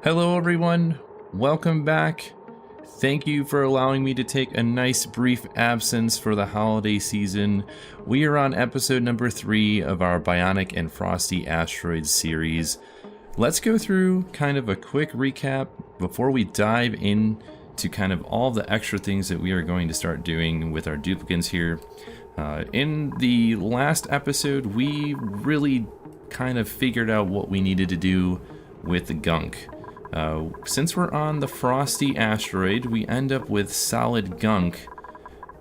Hello everyone, welcome back. Thank you for allowing me to take a nice brief absence for the holiday season. We are on episode number 3 of our Bionic and Frosty Asteroid series. Let's go through kind of a quick recap before we dive in to kind of all the extra things that we are going to start doing with our duplicates here. In the last episode, we really kind of figured out what we needed to do with the Gunk. Since we're on the Frosty Asteroid, we end up with solid Gunk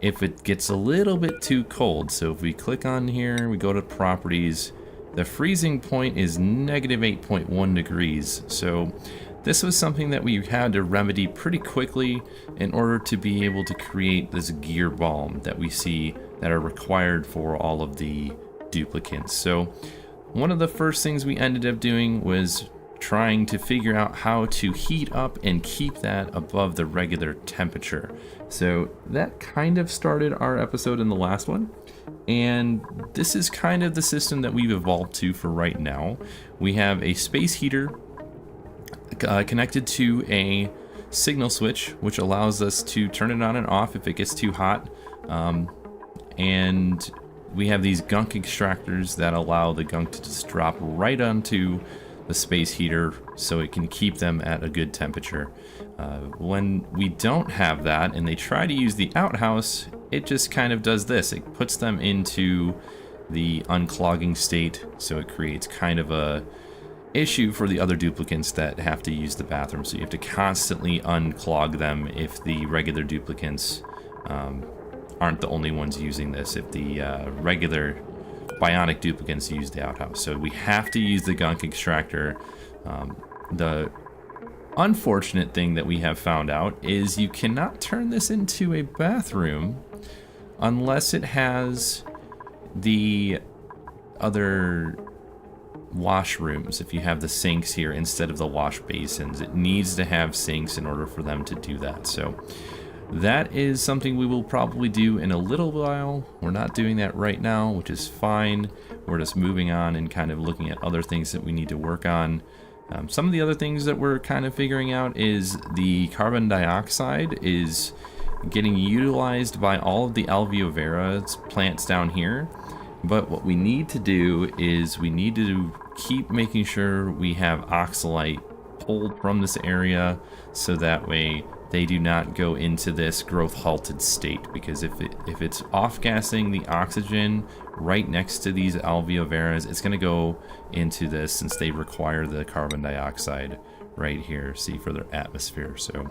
if it gets a little bit too cold. So if we click on here, we go to properties, the freezing point is negative 8.1 degrees. So this was something that we had to remedy pretty quickly in order to be able to create this gear balm that we see that are required for all of the duplicates. So one of the first things we ended up doing was trying to figure out how to heat up and keep that above the regular temperature. So that kind of started our episode in the last one, and this is kind of the system that we've evolved to for right now. We have a space heater connected to a signal switch, which allows us to turn it on and off if it gets too hot, and we have these gunk extractors that allow the gunk to just drop right onto the space heater so it can keep them at a good temperature. When we don't have that and they try to use the outhouse, it just kind of does this. It puts them into the unclogging state, so it creates kind of a issue for the other duplicates that have to use the bathroom. So you have to constantly unclog them if the regular duplicates aren't the only ones using this. If the regular Bionic duplicates use the outhouse, so we have to use the Gunk extractor. The unfortunate thing that we have found out is you cannot turn this into a bathroom unless it has the other washrooms. If you have the sinks here instead of the wash basins, it needs to have sinks in order for them to do that. So that is something we will probably do in a little while. We're not doing that right now, which is fine. We're just moving on and kind of looking at other things that we need to work on. Some of the other things that we're kind of figuring out is the carbon dioxide is getting utilized by all of the alveovera plants down here. But what we need to do is we need to keep making sure we have oxalite pulled from this area, so that way they do not go into this growth halted state, because if it's off gassing the oxygen right next to these alveoveras, it's going to go into this, since they require the carbon dioxide right here, see, for their atmosphere. So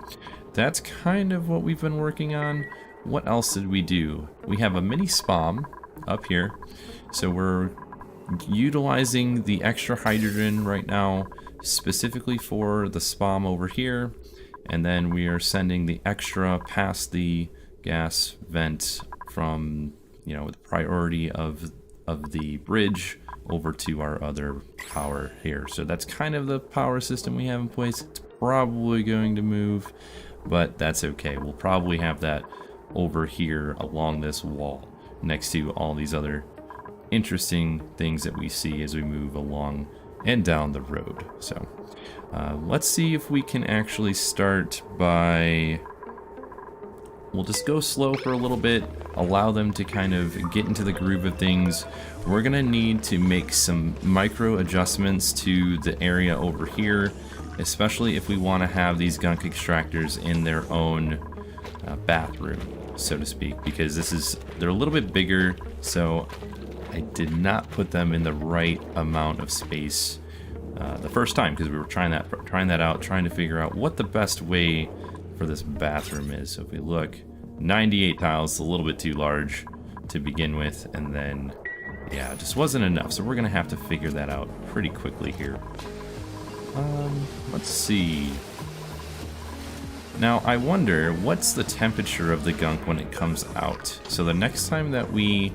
that's kind of what we've been working on. What else did we do? We have a mini SPOM up here, so we're utilizing the extra hydrogen right now specifically for the SPOM over here. And then we are sending the extra past the gas vent from, the priority of the bridge over to our other power here. So that's kind of the power system we have in place. It's probably going to move, but that's okay. We'll probably have that over here along this wall next to all these other interesting things that we see as we move along and down the road. So let's see if we can actually start by, we'll just go slow for a little bit, allow them to kind of get into the groove of things. We're gonna need to make some micro adjustments to the area over here, especially if we want to have these gunk extractors in their own bathroom, so to speak, because they're a little bit bigger, so I did not put them in the right amount of space the first time, because we were trying that out, trying to figure out what the best way for this bathroom is. So if we look, 98 tiles is a little bit too large to begin with, and then yeah, it just wasn't enough. So we're gonna have to figure that out pretty quickly here. Let's see. Now I wonder what's the temperature of the gunk when it comes out. So the next time that we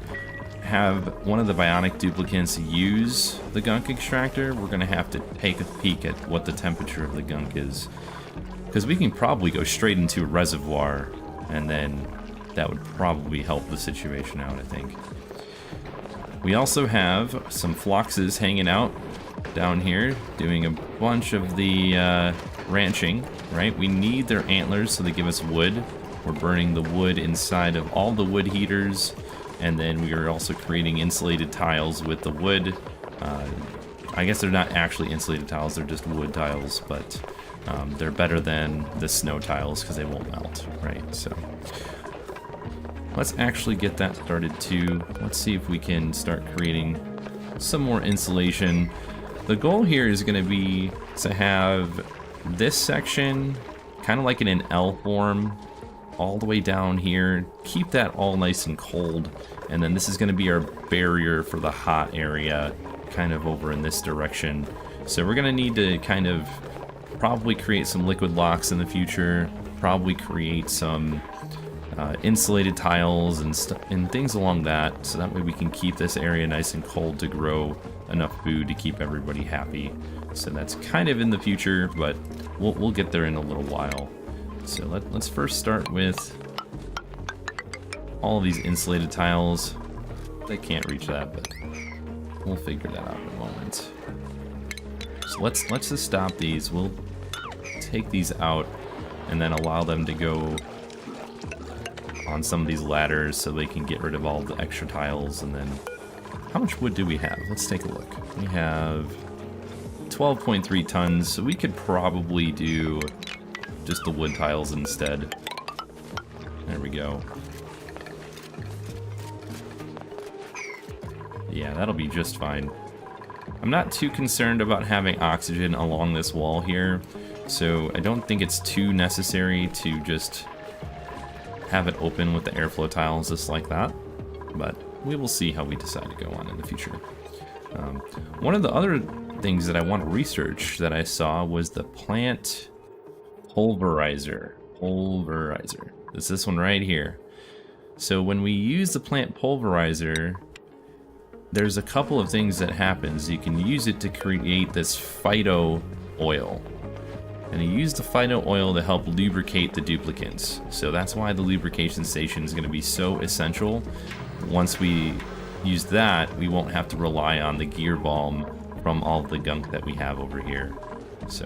have one of the Bionic duplicates use the gunk extractor, we're gonna have to take a peek at what the temperature of the gunk is, because we can probably go straight into a reservoir, and then that would probably help the situation out, I think. We also have some floxes hanging out down here, doing a bunch of the ranching, right? We need their antlers so they give us wood. We're burning the wood inside of all the wood heaters, and then we are also creating insulated tiles with the wood. I guess they're not actually insulated tiles, they're just wood tiles, but they're better than the snow tiles because they won't melt, right? So let's actually get that started too. Let's see if we can start creating some more insulation. The goal here is going to be to have this section kind of like in an L form all the way down here. Keep that all nice and cold, and then this is going to be our barrier for the hot area kind of over in this direction. So we're going to need to kind of probably create some liquid locks in the future, probably create some insulated tiles and things along that, so that way we can keep this area nice and cold to grow enough food to keep everybody happy. So that's kind of in the future, but we'll get there in a little while. So let's first start with all of these insulated tiles. They can't reach that, but we'll figure that out in a moment. So let's just stop these. We'll take these out and then allow them to go on some of these ladders so they can get rid of all the extra tiles. And then how much wood do we have? Let's take a look. We have 12.3 tons, so we could probably do just the wood tiles instead. There we go. Yeah, that'll be just fine. I'm not too concerned about having oxygen along this wall here, so I don't think it's too necessary to just have it open with the airflow tiles just like that, but we will see how we decide to go on in the future. One of the other things that I want to research that I saw was the plant pulverizer. It's this one right here. So when we use the plant pulverizer, there's a couple of things that happens. You can use it to create this phyto oil. And you use the phyto oil to help lubricate the duplicants. So that's why the lubrication station is going to be so essential. Once we use that, we won't have to rely on the gear balm from all of the gunk that we have over here. So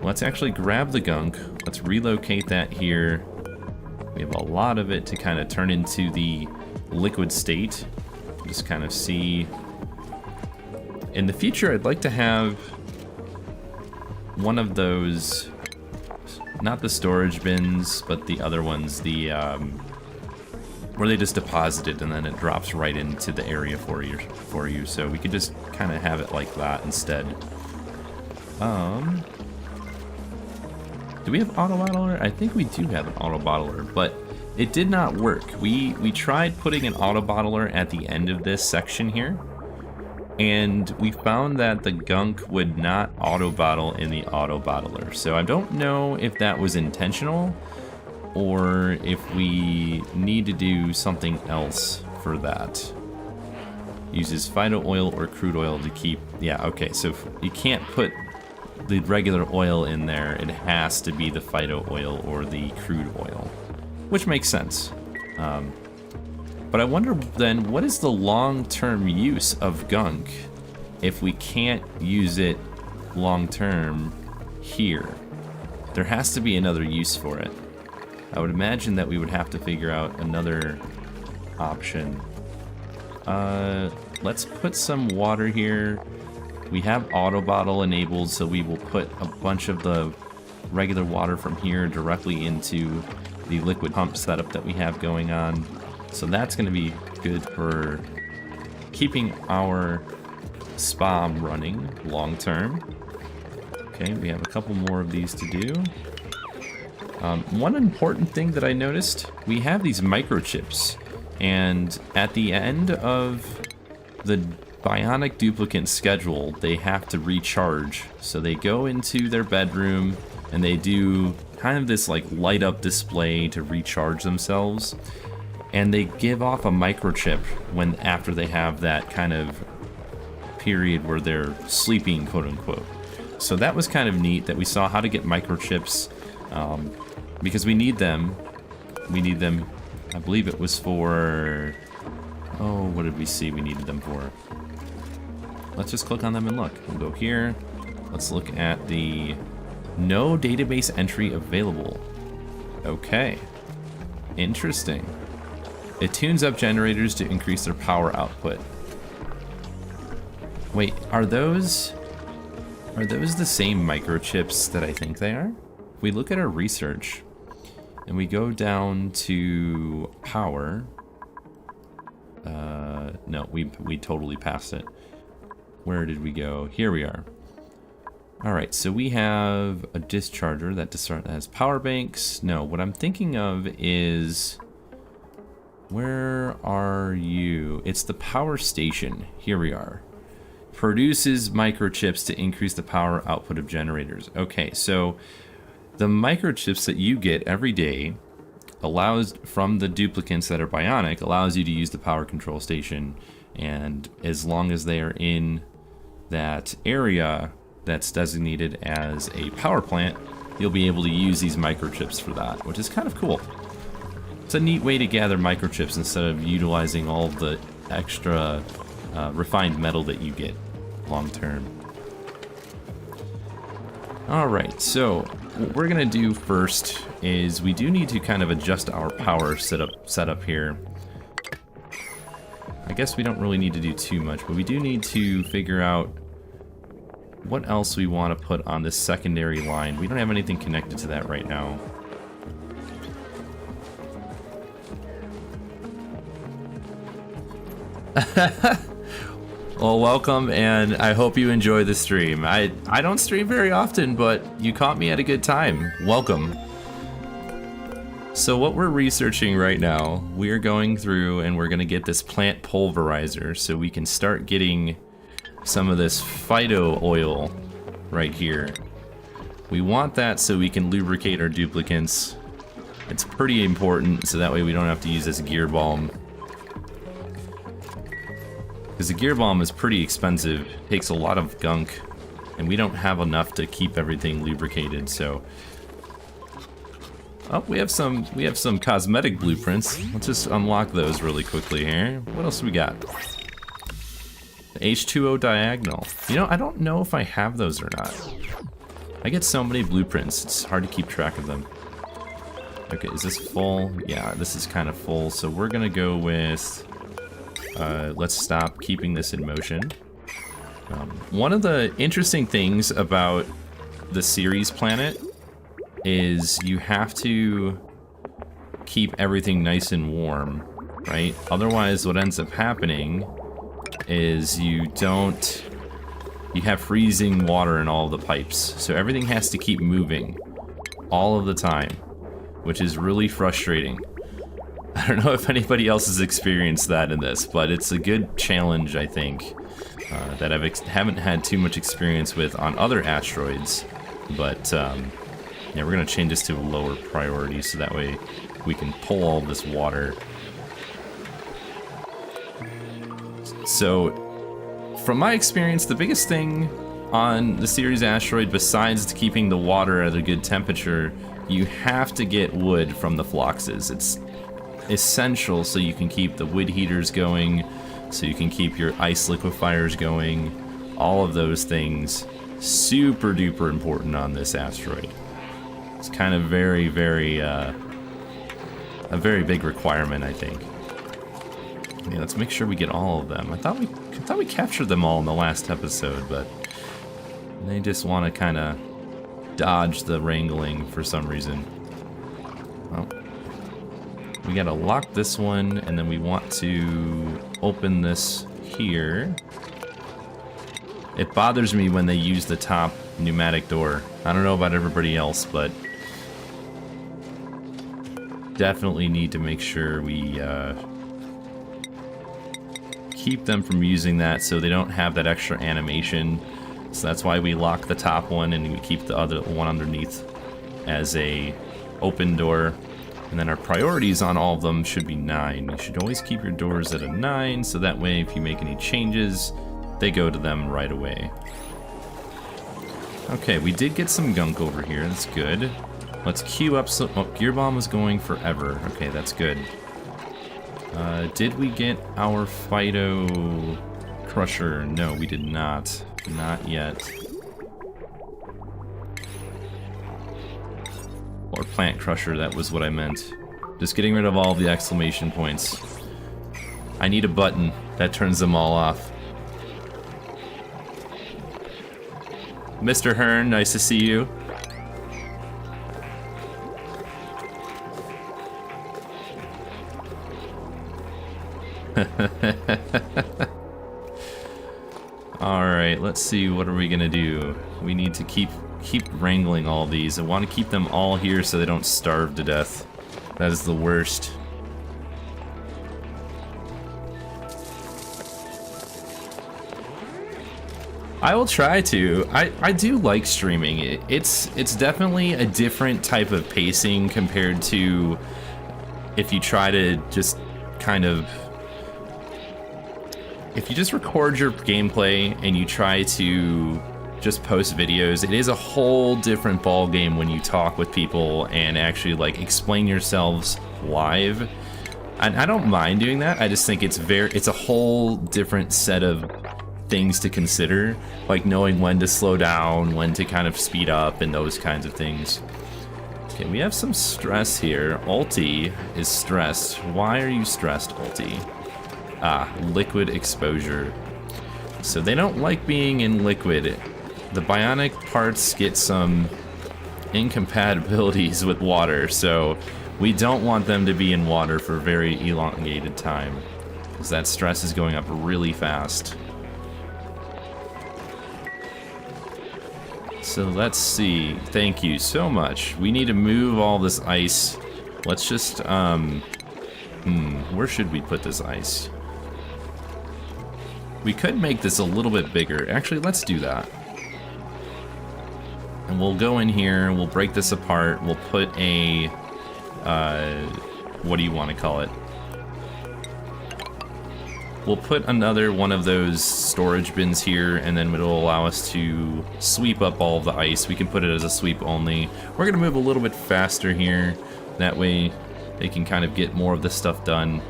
let's actually grab the gunk. Let's relocate that here. We have a lot of it to kind of turn into the liquid state. Just kind of see. In the future, I'd like to have one of those, not the storage bins, but the other ones, the where they just deposit it and then it drops right into the area for you. So we could just kind of have it like that instead. Do we have auto bottler? I think we do have an auto bottler, but it did not work. We tried putting an auto bottler at the end of this section here, and we found that the gunk would not auto bottle in the auto bottler. So I don't know if that was intentional or if we need to do something else for that. Uses phyto oil or crude oil to keep, yeah, okay, so you can't put the regular oil in there. It has to be the phyto oil or the crude oil, which makes sense. But I wonder then, what is the long-term use of gunk if we can't use it long-term here? There has to be another use for it. I would imagine that we would have to figure out another option. Let's put some water here. We have auto bottle enabled, so we will put a bunch of the regular water from here directly into the liquid pump setup that we have going on. So that's going to be good for keeping our SPOM running long term. Okay, we have a couple more of these to do. One important thing that I noticed, we have these microchips, and at the end of the Bionic duplicant schedule, they have to recharge. So they go into their bedroom and they do kind of this like light up display to recharge themselves, and they give off a microchip when after they have that kind of period where they're sleeping, quote unquote. So that was kind of neat that we saw how to get microchips, because we need them. I believe it was for, oh, what did we see we needed them for? Let's just click on them and look. We'll go here. Let's look at the No database entry available. Okay. Interesting. It tunes up generators to increase their power output. Wait, are those the same microchips that I think they are? If we look at our research and we go down to power, no, we totally passed it. Where did we go? Here we are. All right, so we have a discharger that has power banks. No, what I'm thinking of is, where are you? It's the power station. Here we are. Produces microchips to increase the power output of generators. Okay, so the microchips that you get every day allows, from the duplicants that are bionic, allows you to use the power control station, and as long as they are in that area that's designated as a power plant, you'll be able to use these microchips for that, which is kind of cool. It's a neat way to gather microchips instead of utilizing all of the extra refined metal that you get long term. Alright, so what we're gonna do first is we do need to kind of adjust our power setup here. I guess we don't really need to do too much, but we do need to figure out what else we want to put on this secondary line. We don't have anything connected to that right now. Well, welcome, and I hope you enjoy the stream. I don't stream very often, but you caught me at a good time. Welcome. So what we're researching right now, we're going through and we're going to get this plant pulverizer so we can start getting some of this phyto oil right here. We want that so we can lubricate our duplicants. It's pretty important, so that way we don't have to use this gear balm. Because the gear balm is pretty expensive, takes a lot of gunk, and we don't have enough to keep everything lubricated, so... Oh, we have some cosmetic blueprints. Let's just unlock those really quickly here. What else we got? The H2O diagonal. You know, I don't know if I have those or not. I get so many blueprints, it's hard to keep track of them. Okay, is this full? Yeah, this is kind of full, so we're gonna go with... let's stop keeping this in motion. One of the interesting things about the Ceres planet is you have to keep everything nice and warm, right? Otherwise, what ends up happening is you have freezing water in all the pipes. So everything has to keep moving all of the time, which is really frustrating. I don't know if anybody else has experienced that in this, but it's a good challenge, I think, that I haven't had too much experience with on other asteroids. But yeah, we're gonna change this to a lower priority so that way we can pull all this water. So, from my experience, the biggest thing on the Ceres asteroid, besides keeping the water at a good temperature, you have to get wood from the Phloxes. It's essential so you can keep the wood heaters going, so you can keep your ice liquefiers going. All of those things, super duper important on this asteroid. It's kind of a very big requirement, I think. Yeah, let's make sure we get all of them. I thought we captured them all in the last episode, but they just want to kind of dodge the wrangling for some reason. Well, we gotta lock this one, and then we want to open this here. It bothers me when they use the top pneumatic door. I don't know about everybody else, but definitely need to make sure we keep them from using that so they don't have that extra animation. So that's why we lock the top one and we keep the other one underneath as a open door. And then our priorities on all of them should be 9. You should always keep your doors at a 9, so that way if you make any changes, they go to them right away. Okay, we did get some gunk over here, that's good. Let's queue up some... Oh, Gear Bomb is going forever. Okay, that's good. Did we get our Phyto Crusher? No, we did not. Not yet. Or plant crusher, that was what I meant. Just getting rid of all the exclamation points. I need a button that turns them all off. Mr. Hearn, nice to see you. Alright, let's see, what are we gonna do? We need to keep wrangling all these. I want to keep them all here so they don't starve to death. That is the worst. I will try to. I do like streaming. It's definitely a different type of pacing compared to if you try to just kind of... If you just record your gameplay and you try to just post videos, it is a whole different ball game when you talk with people and actually like explain yourselves live. And I don't mind doing that. I just think it's a whole different set of things to consider, like knowing when to slow down, when to kind of speed up, and those kinds of things. Okay, we have some stress here. Ulti is stressed. Why are you stressed, Ulti? Ah, liquid exposure. So they don't like being in liquid. The bionic parts get some incompatibilities with water, so we don't want them to be in water for a very elongated time, because that stress is going up really fast. So let's see. Thank you so much. We need to move all this ice. Let's just, where should we put this ice? We could make this a little bit bigger. Actually, let's do that. And we'll go in here, we'll break this apart, we'll put a, what do you want to call it? We'll put another one of those storage bins here, and then it'll allow us to sweep up all of the ice. We can put it as a sweep only. We're gonna move a little bit faster here. That way they can kind of get more of the stuff done.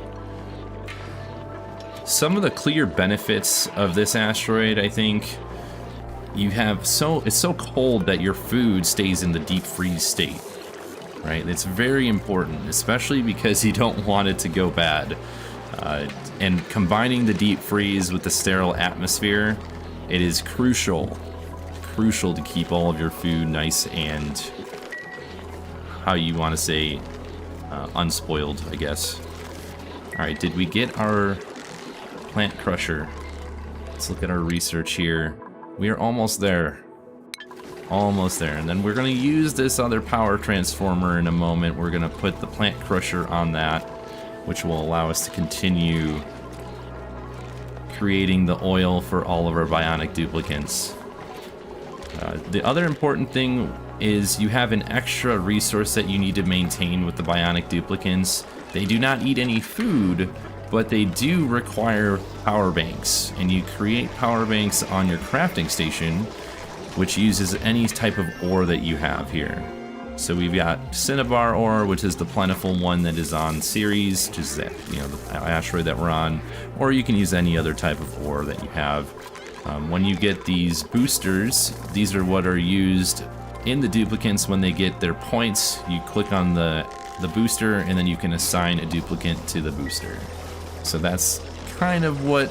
Some of the clear benefits of this asteroid, I think, you have it's so cold that your food stays in the deep freeze state, right? It's very important, especially because you don't want it to go bad. And combining the deep freeze with the sterile atmosphere, it is crucial to keep all of your food nice and, how you want to say, unspoiled, I guess. Alright, did we get our plant crusher? Let's look at our research here. We are almost there. Almost there. And then we're going to use this other power transformer in a moment. We're going to put the plant crusher on that, which will allow us to continue creating the oil for all of our bionic duplicants. The other important thing is you have an extra resource that you need to maintain with the bionic duplicants. They do not eat any food, but they do require power banks, and you create power banks on your crafting station, which uses any type of ore that you have here. So we've got Cinnabar ore, which is the plentiful one that is on Ceres, which is that, you know, the asteroid that we're on, or you can use any other type of ore that you have. When you get these boosters, these are what are used in the duplicants when they get their points. You click on the booster, and then you can assign a duplicant to the booster. So that's kind of what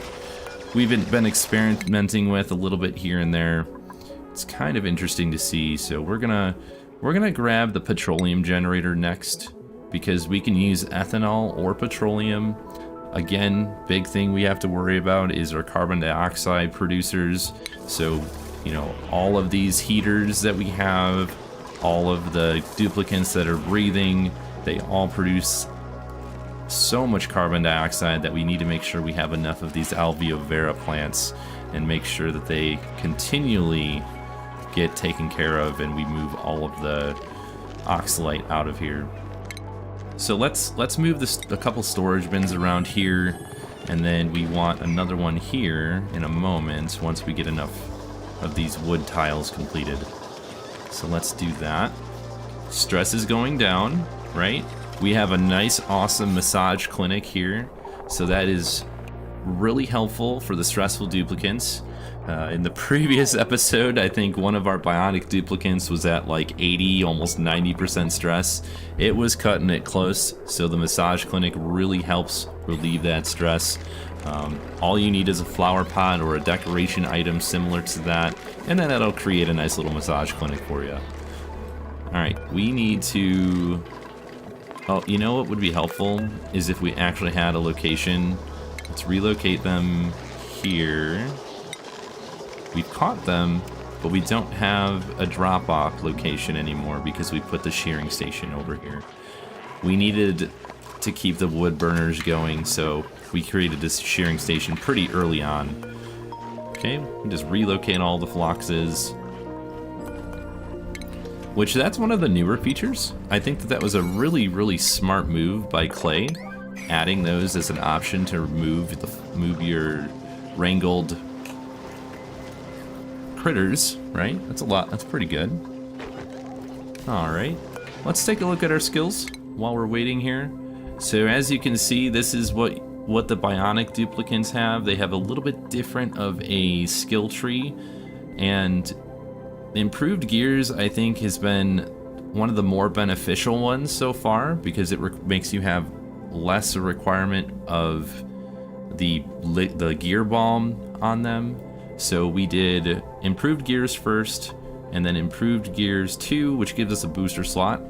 we've been experimenting with a little bit here and there. It's kind of interesting to see. So we're gonna grab the petroleum generator next, because we can use ethanol or petroleum. Again, big thing we have to worry about is our carbon dioxide producers. So, you know, all of these heaters that we have, all of the duplicants that are breathing, they all produce so much carbon dioxide that we need to make sure we have enough of these alveo vera plants and make sure that they continually get taken care of, and we move all of the oxalite out of here. So let's move a couple storage bins around here, and then we want another one here in a moment once we get enough of these wood tiles completed. So let's do that. Stress is going down, right? We have a nice, awesome massage clinic here, so that is really helpful for the stressful duplicants. In the previous episode, I think one of our Bionic duplicants was at like 80, almost 90% stress. It was cutting it close, so the massage clinic really helps relieve that stress. All you need is a flower pot or a decoration item similar to that, and then that'll create a nice little massage clinic for you. Alright, we need to... Oh, you know what would be helpful is if we actually had a location. Let's relocate them here. We've caught them, but we don't have a drop-off location anymore because we put the shearing station over here. We needed to keep the wood burners going, so we created this shearing station pretty early on. Okay, we just relocate all the phloxes. Which, that's one of the newer features. I think that was a really, really smart move by Clay, adding those as an option to move your wrangled critters, right? That's a lot. That's pretty good. All right, let's take a look at our skills while we're waiting here. So as you can see, this is what the Bionic duplicants have. They have a little bit different of a skill tree, and improved gears, I think, has been one of the more beneficial ones so far because it makes you have less a requirement of the gear balm on them. So we did improved gears first, and then improved gears 2, which gives us a booster slot.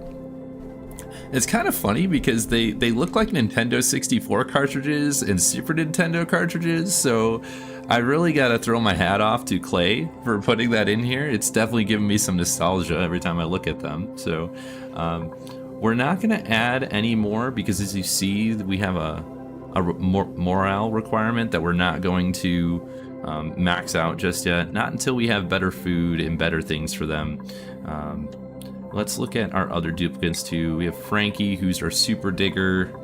It's kind of funny because they look like Nintendo 64 cartridges and Super Nintendo cartridges, so I really gotta throw my hat off to Clay for putting that in here. It's definitely giving me some nostalgia every time I look at them. So we're not gonna add any more because, as you see, we have a morale requirement that we're not going to max out just yet. Not until we have better food and better things for them. Let's look at our other duplicants too. We have Frankie, who's our super digger.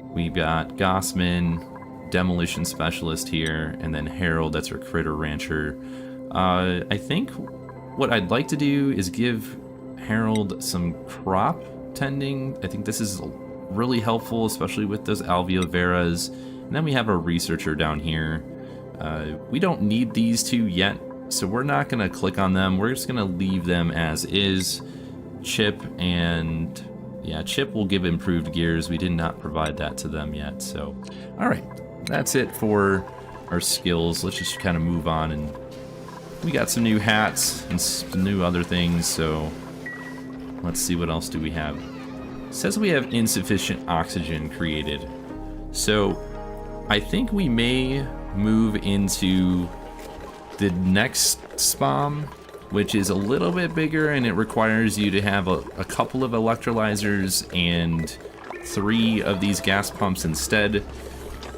We've got Gossman, demolition specialist here, and then Harold, that's our critter rancher. I think what I'd like to do is give Harold some crop tending. I think this is really helpful, especially with those alveo veras. And then we have our researcher down here. We don't need these two yet, so we're not going to click on them. We're just going to leave them as is. Chip and... yeah, Chip will give improved gears. We did not provide that to them yet, so... Alright, that's it for our skills. Let's just kind of move on, and we got some new hats and some new other things, so... let's see, what else do we have? It says we have insufficient oxygen created. So, I think we may move into the next SPOM, which is a little bit bigger, and it requires you to have a couple of electrolyzers and 3 of these gas pumps instead,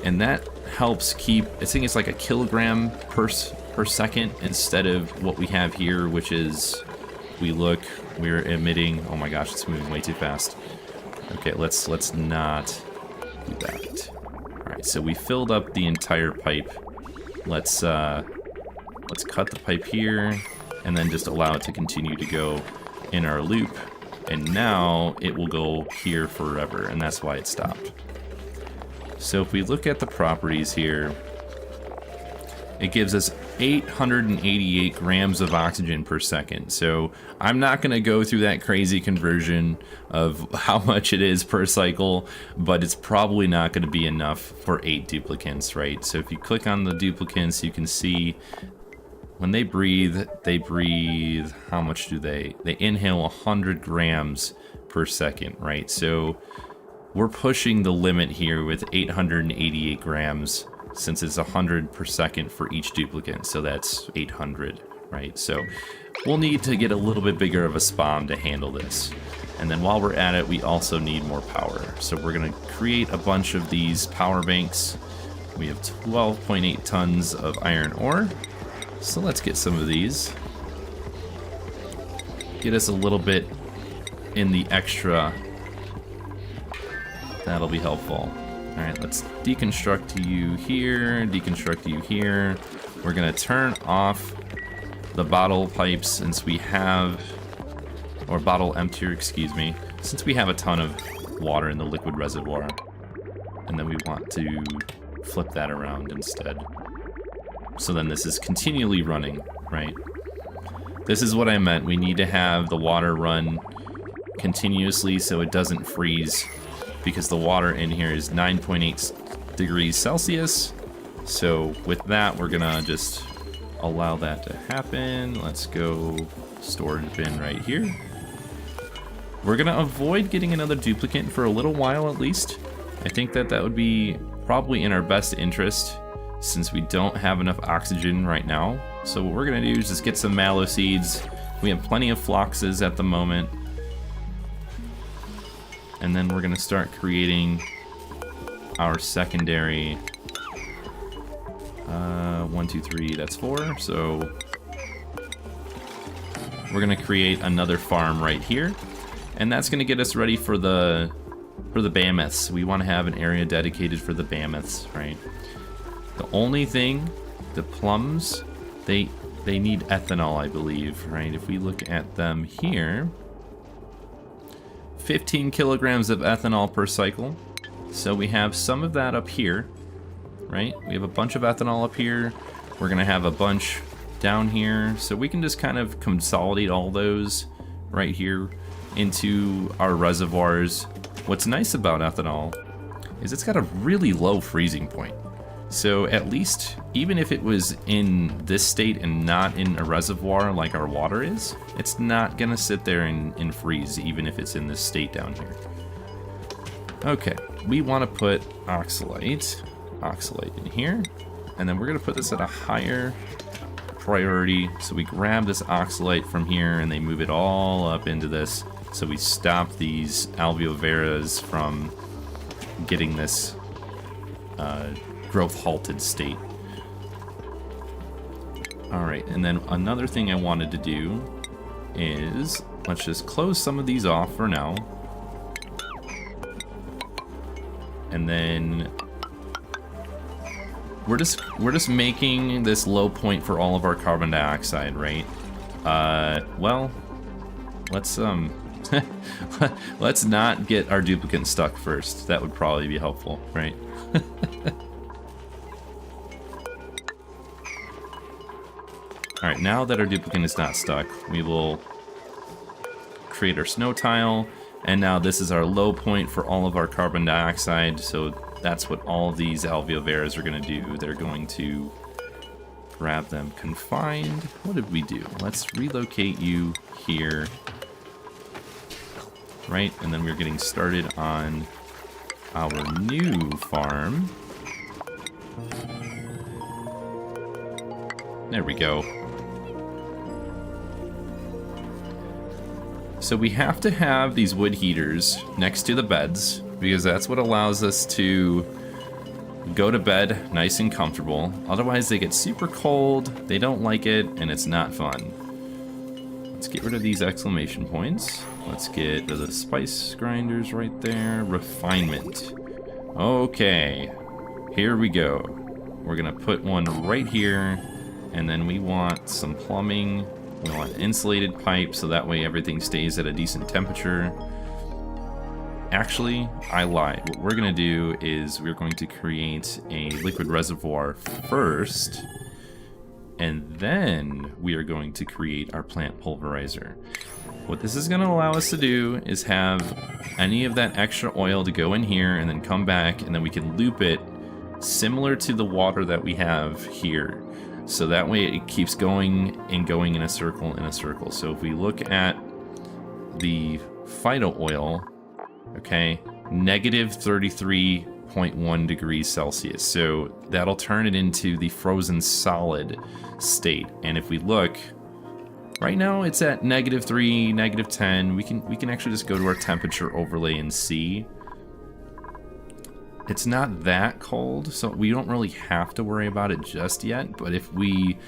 and that helps keep, I think it's like a kilogram per second instead of what we have here, which is, we're emitting, oh my gosh, it's moving way too fast. Okay, let's not do that. Alright, so we filled up the entire pipe. Let's cut the pipe here, and then just allow it to continue to go in our loop, and now it will go here forever, and that's why it stopped. So if we look at the properties here, it gives us 888 grams of oxygen per second. So I'm not going to go through that crazy conversion of how much it is per cycle, but it's probably not going to be enough for 8 duplicants, right? So if you click on the duplicants, you can see when they breathe, how much do they inhale 100 grams per second, right? So we're pushing the limit here with 888 grams, since it's 100 per second for each duplicant, so that's 800, right? So we'll need to get a little bit bigger of a SPOM to handle this. And then while we're at it, we also need more power. So we're gonna create a bunch of these power banks. We have 12.8 tons of iron ore. So let's get some of these. Get us a little bit in the extra. That'll be helpful. Alright, let's deconstruct you here, deconstruct you here. We're gonna turn off the bottle pipes since we have, or bottle emptier, excuse me, since we have a ton of water in the liquid reservoir. And then we want to flip that around instead. So then this is continually running, right? This is what I meant. We need to have the water run continuously so it doesn't freeze, because the water in here is 9.8 degrees Celsius. So with that, we're gonna just allow that to happen. Let's go storage bin right here. We're gonna avoid getting another duplicate for a little while at least. I think that that would be probably in our best interest since we don't have enough oxygen right now. So what we're gonna do is just get some mallow seeds. We have plenty of phloxes at the moment. And then we're gonna start creating our secondary 1, 2, 3, that's 4. So we're gonna create another farm right here. And that's gonna get us ready for the mammoths. We wanna have an area dedicated for the mammoths, right? The only thing, the plums, they need ethanol, I believe, right? If we look at them here, 15 kilograms of ethanol per cycle. So we have some of that up here, right? We have a bunch of ethanol up here. We're gonna have a bunch down here. So we can just kind of consolidate all those right here into our reservoirs. What's nice about ethanol is it's got a really low freezing point. So at least, even if it was in this state and not in a reservoir like our water is, it's not gonna sit there and freeze, even if it's in this state down here. Okay, we wanna put oxalate in here, and then we're gonna put this at a higher priority. So we grab this oxalate from here and they move it all up into this. So we stop these alveoveras from getting this growth halted state. All right, and then another thing I wanted to do is let's just close some of these off for now. And then we're just making this low point for all of our carbon dioxide, right? Well, let's let's not get our duplicate stuck first. That would probably be helpful, right? Alright, now that our duplicate is not stuck, we will create our snow tile, and now this is our low point for all of our carbon dioxide, so that's what all of these alveoveras are going to do. They're going to grab them confined. What did we do? Let's relocate you here. Right, and then we're getting started on our new farm. There we go. So we have to have these wood heaters next to the beds because that's what allows us to go to bed nice and comfortable. Otherwise they get super cold, they don't like it, and it's not fun. Let's get rid of these exclamation points. Let's get rid of the spice grinders right there. Refinement. Okay, here we go. We're gonna put one right here, and then we want some plumbing. We want insulated pipe so that way everything stays at a decent temperature. Actually, I lied. What we're gonna do is we're going to create a liquid reservoir first, and then we are going to create our plant pulverizer. What this is gonna allow us to do is have any of that extra oil to go in here and then come back, and then we can loop it similar to the water that we have here. So that way it keeps going and going in a circle in a circle. So if we look at the phyto oil, okay, negative 33.1 degrees Celsius. So that'll turn it into the frozen solid state. And if we look, right now it's at -3, -10. We can actually just go to our temperature overlay and see. It's not that cold, so we don't really have to worry about it just yet, but if we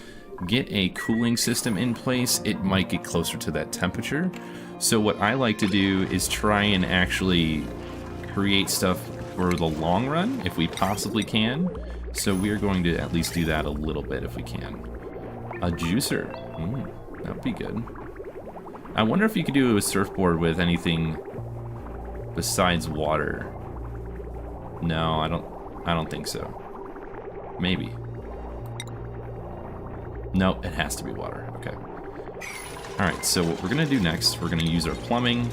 get a cooling system in place, it might get closer to that temperature. So what I like to do is try and actually create stuff for the long run, if we possibly can. So we are going to at least do that a little bit if we can. A juicer, that would be good. I wonder if you could do a surfboard with anything besides water. No, I don't think so. Maybe. No, it has to be water. Okay. Alright, so what we're going to do next, we're going to use our plumbing.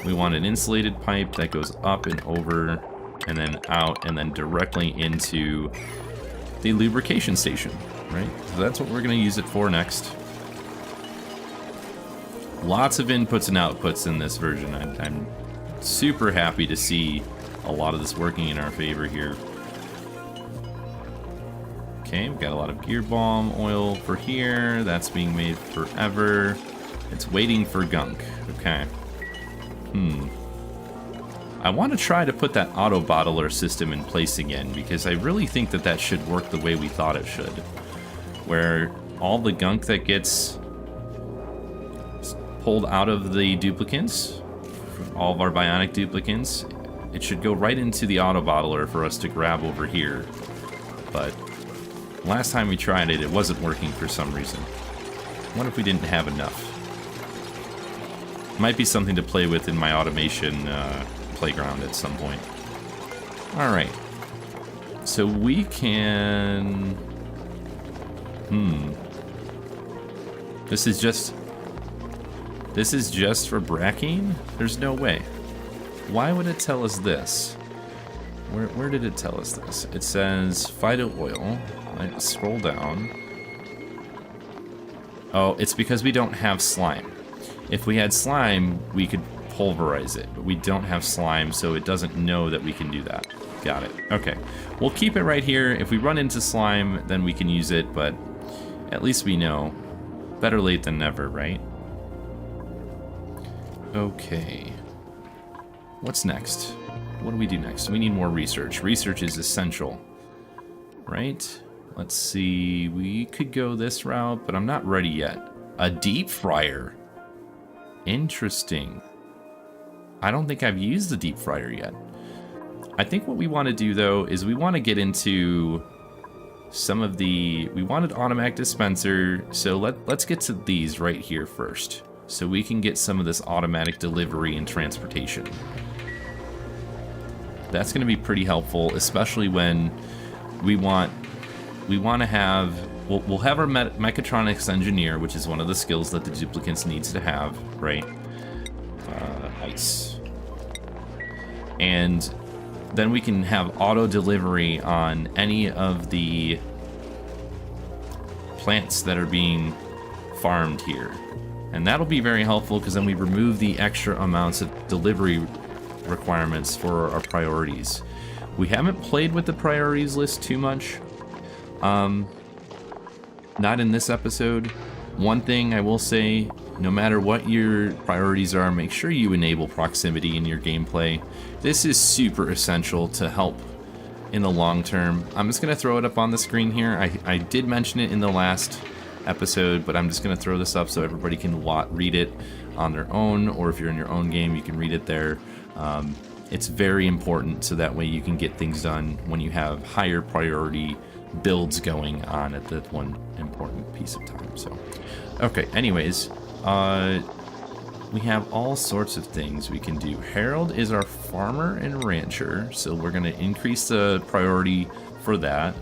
We want an insulated pipe that goes up and over, and then out, and then directly into the lubrication station, right? So that's what we're going to use it for next. Lots of inputs and outputs in this version. I'm super happy to see a lot of this working in our favor here. Okay, we've got a lot of gear balm oil for here. That's being made forever. It's waiting for Gunk. Okay. I want to try to put that auto bottler system in place again, because I really think that that should work the way we thought it should. Where all the gunk that gets pulled out of the duplicants, all of our bionic duplicants, it should go right into the auto bottler for us to grab over here. But last time we tried it, it wasn't working for some reason. What if we didn't have enough? Might be something to play with in my automation playground at some point. Alright. So we can... This is just for bracking? There's no way. Why would it tell us this? Where did it tell us this? It says Fido oil. Let's scroll down. Oh, it's because we don't have slime. If we had slime, we could pulverize it, but we don't have slime, so it doesn't know that we can do that. Got it. Okay. We'll keep it right here. If we run into slime, then we can use it, but at least we know. Better late than never, right? Okay. What's next? What do we do next? We need more research. Research is essential, right? Let's see. We could go this route, but I'm not ready yet. A deep fryer. Interesting. I don't think I've used the deep fryer yet. I think what we want to do, though, is we want to get into some of the... We wanted automatic dispenser, so let's get to these right here first, so we can get some of this automatic delivery and transportation. That's going to be pretty helpful, especially when we want to have... We'll have our mechatronics engineer, which is one of the skills that the duplicants needs to have, right? Ice. And then we can have auto delivery on any of the plants that are being farmed here. And that'll be very helpful, because then we remove the extra amounts of delivery requirements for our priorities. We haven't played with the priorities list too much. Not in this episode. One thing I will say, no matter what your priorities are, make sure you enable proximity in your gameplay. This is super essential to help in the long term. I'm just going to throw it up on the screen here. I did mention it in the last episode, but I'm just going to throw this up so everybody can read it on their own, or if you're in your own game, you can read it there. It's very important, so that way you can get things done when you have higher priority builds going on at that one important piece of time. So, okay, anyways, we have all sorts of things we can do. Harold is our farmer and rancher, so we're going to increase the priority for that.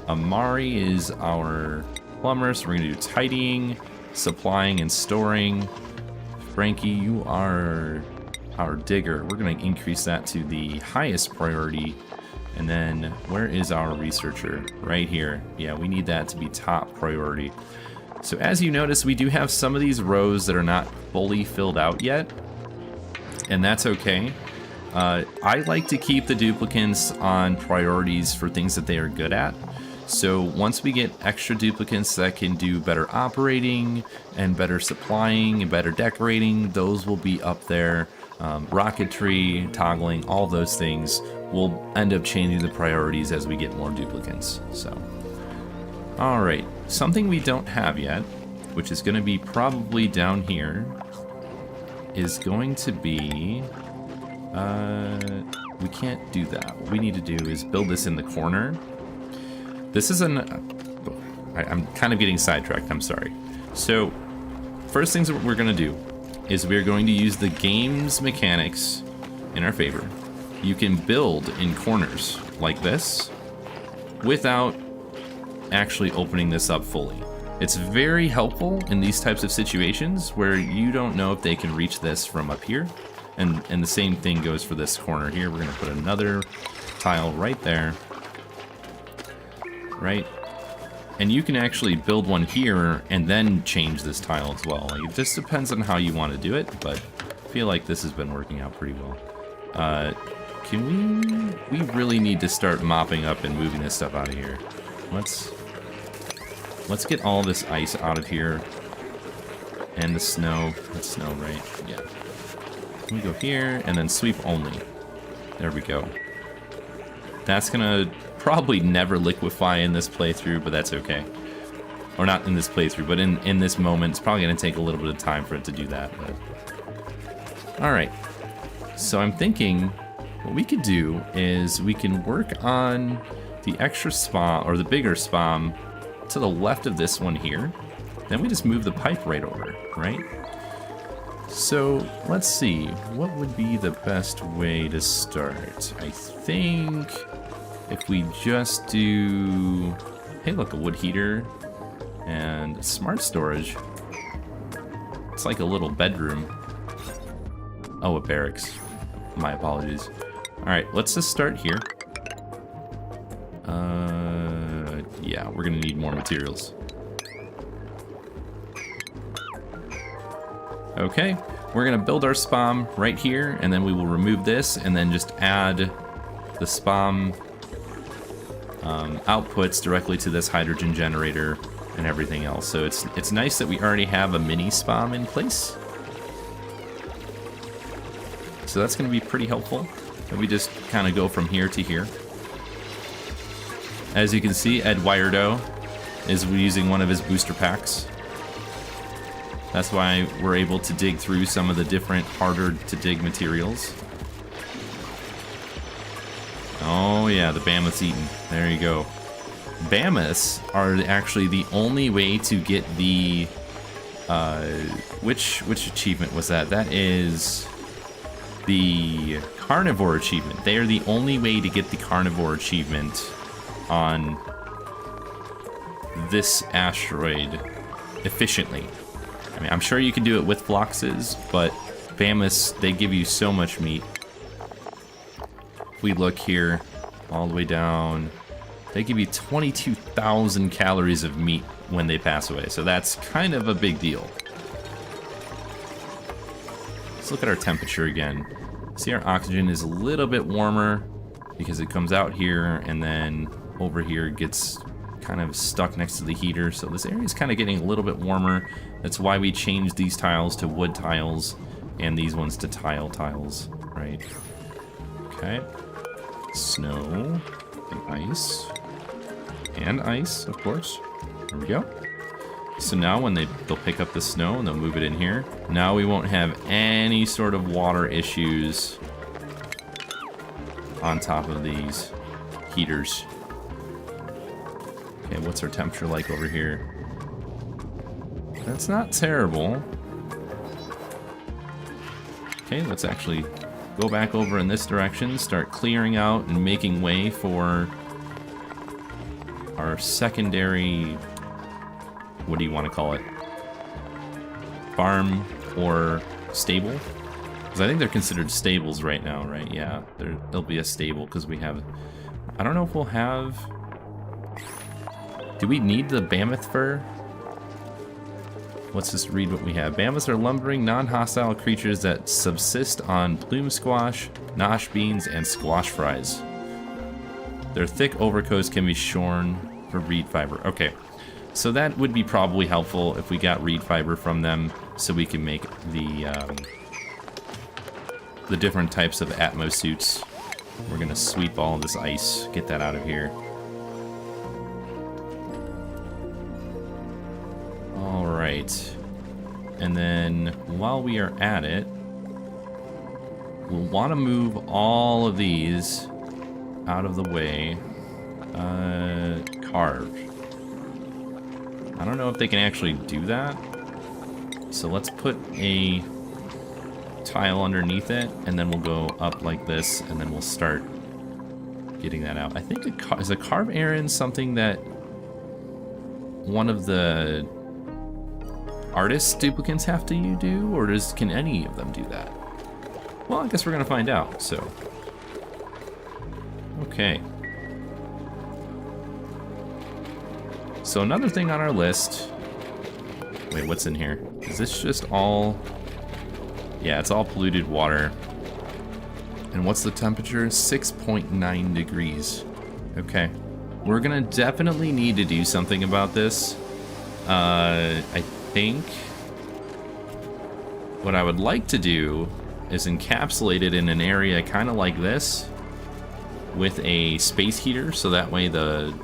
Amari is our plumber, so we're going to do tidying, supplying, and storing. Frankie, you are our digger. We're going to increase that to the highest priority. And then, where is our researcher? Right here. Yeah, we need that to be top priority. So as you notice, we do have some of these rows that are not fully filled out yet. And that's okay. I like to keep the duplicants on priorities for things that they are good at. So once we get extra duplicants that can do better operating and better supplying and better decorating, those will be up there. Rocketry, toggling, all those things will end up changing the priorities as we get more duplicants. So, alright, something we don't have yet, which is going to be probably down here, is going to be... we can't do that. What we need to do is build this in the corner. This is I'm kind of getting sidetracked, I'm sorry. So, first things that we're going to do is we're going to use the game's mechanics in our favor. You can build in corners like this without actually opening this up fully. It's very helpful in these types of situations where you don't know if they can reach this from up here. And the same thing goes for this corner here. We're going to put another tile right there. Right? And you can actually build one here and then change this tile as well. Like, it just depends on how you want to do it, but I feel like this has been working out pretty well. We really need to start mopping up and moving this stuff out of here. Let's get all this ice out of here. And the snow. That's snow, right? Yeah. We go here and then sweep only. There we go. That's gonna probably never liquefy in this playthrough, but that's okay. Or not in this playthrough, but in this moment, it's probably gonna take a little bit of time for it to do that. But... Alright. So I'm thinking what we could do is we can work on the extra SPOM, or the bigger SPOM, to the left of this one here. Then we just move the pipe right over, right? So let's see, what would be the best way to start? I think if we just do, hey look, a wood heater and smart storage. It's like a little bedroom. Oh, a barracks. My apologies. All right, let's just start here. Yeah, we're gonna need more materials. Okay, we're gonna build our SPOM right here, and then we will remove this, and then just add the SPOM outputs directly to this hydrogen generator and everything else. So it's nice that we already have a mini SPOM in place. So that's gonna be pretty helpful. And we just kind of go from here to here. As you can see, Ed Wirdo is using one of his booster packs. That's why we're able to dig through some of the different harder to dig materials. Oh yeah, the Mammoth's eaten. There you go. Mammoths are actually the only way to get the which achievement was that? That is the carnivore achievement. They are the only way to get the carnivore achievement on this asteroid efficiently. I mean, I'm sure you can do it with Phloxes, but Mammoths, they give you so much meat. If we look here, all the way down, they give you 22,000 calories of meat when they pass away, so that's kind of a big deal. Let's look at our temperature again. See, our oxygen is a little bit warmer because it comes out here and then over here gets kind of stuck next to the heater, so this area is kind of getting a little bit warmer. That's why we changed these tiles to wood tiles and these ones to tiles, right? Okay. Snow and ice. And ice, of course. There we go. So now when they'll pick up the snow and they'll move it in here. Now we won't have any sort of water issues on top of these heaters. Okay, what's our temperature like over here? That's not terrible. Okay, let's actually go back over in this direction, start clearing out and making way for our secondary, what do you want to call it? Farm or stable? Because I think they're considered stables right now, right? Yeah, there'll be a stable because we have, I don't know if we'll have, do we need the mammoth fur? Let's just read what we have. Mammoths are lumbering, non-hostile creatures that subsist on plume squash, nosh beans, and squash fries. Their thick overcoats can be shorn for reed fiber. Okay, so that would be probably helpful if we got reed fiber from them, so we can make the different types of Atmo suits. We're gonna sweep all of this ice, get that out of here. Alright, and then while we are at it, we'll want to move all of these out of the way. Carve. I don't know if they can actually do that, so let's put a tile underneath it, and then we'll go up like this, and then we'll start getting that out. I think is a carve errand something that one of the artist duplicants have to do, or can any of them do that? Well, I guess we're gonna find out, so. Okay. So another thing on our list. Wait, what's in here? Is this just all... Yeah, it's all polluted water. And what's the temperature? 6.9 degrees. Okay. We're gonna definitely need to do something about this. I think what I would like to do is encapsulate it in an area kind of like this with a space heater, so that way the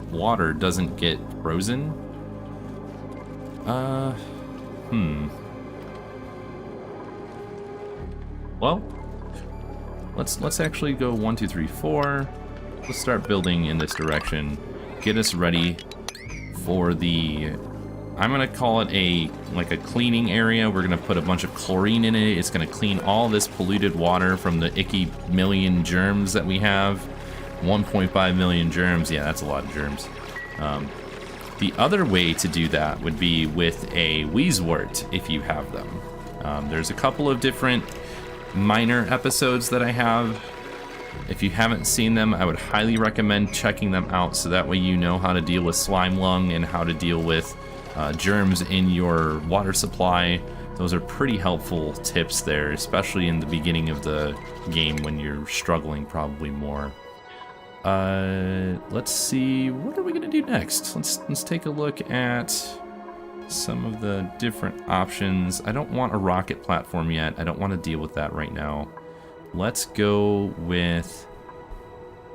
water doesn't get frozen. Well, let's actually go 1, 2, 3, 4. Let's start building in this direction. Get us ready for the... I'm gonna call it a cleaning area. We're gonna put a bunch of chlorine in it. It's gonna clean all this polluted water from the icky million germs that we have. 1.5 million germs. Yeah, that's a lot of germs. The other way to do that would be with a Wheezewort, if you have them. There's a couple of different minor episodes that I have. If you haven't seen them, I would highly recommend checking them out, so that way you know how to deal with slime lung and how to deal with germs in your water supply. Those are pretty helpful tips there, especially in the beginning of the game when you're struggling probably more. Let's see, what are we gonna do next? Let's take a look at some of the different options. I don't want a rocket platform yet. I don't want to deal with that right now. Let's go with...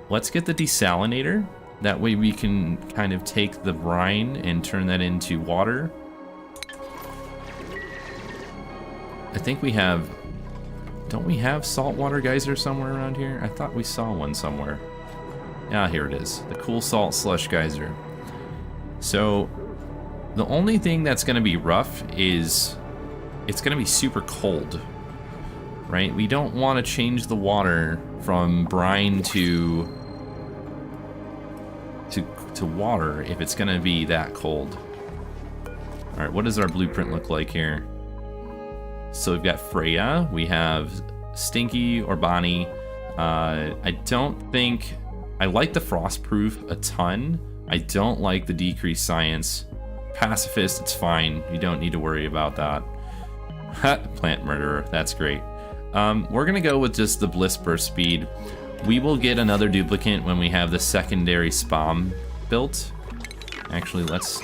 Let's get the desalinator. That way we can kind of take the brine and turn that into water. I think we have... Don't we have saltwater geyser somewhere around here? I thought we saw one somewhere. Ah, here it is. The cool salt slush geyser. So, the only thing that's going to be rough is it's going to be super cold. Right? We don't want to change the water from brine to water if it's gonna be that cold. Alright, what does our blueprint look like here? So we've got Freya, we have Stinky or Bonnie. I don't think... I like the Frostproof a ton. I don't like the decreased science. Pacifist, it's fine. You don't need to worry about that. Plant Murderer, that's great. We're gonna go with just the Bliss Burst speed. We will get another duplicate when we have the secondary SPOM built. Actually, let's...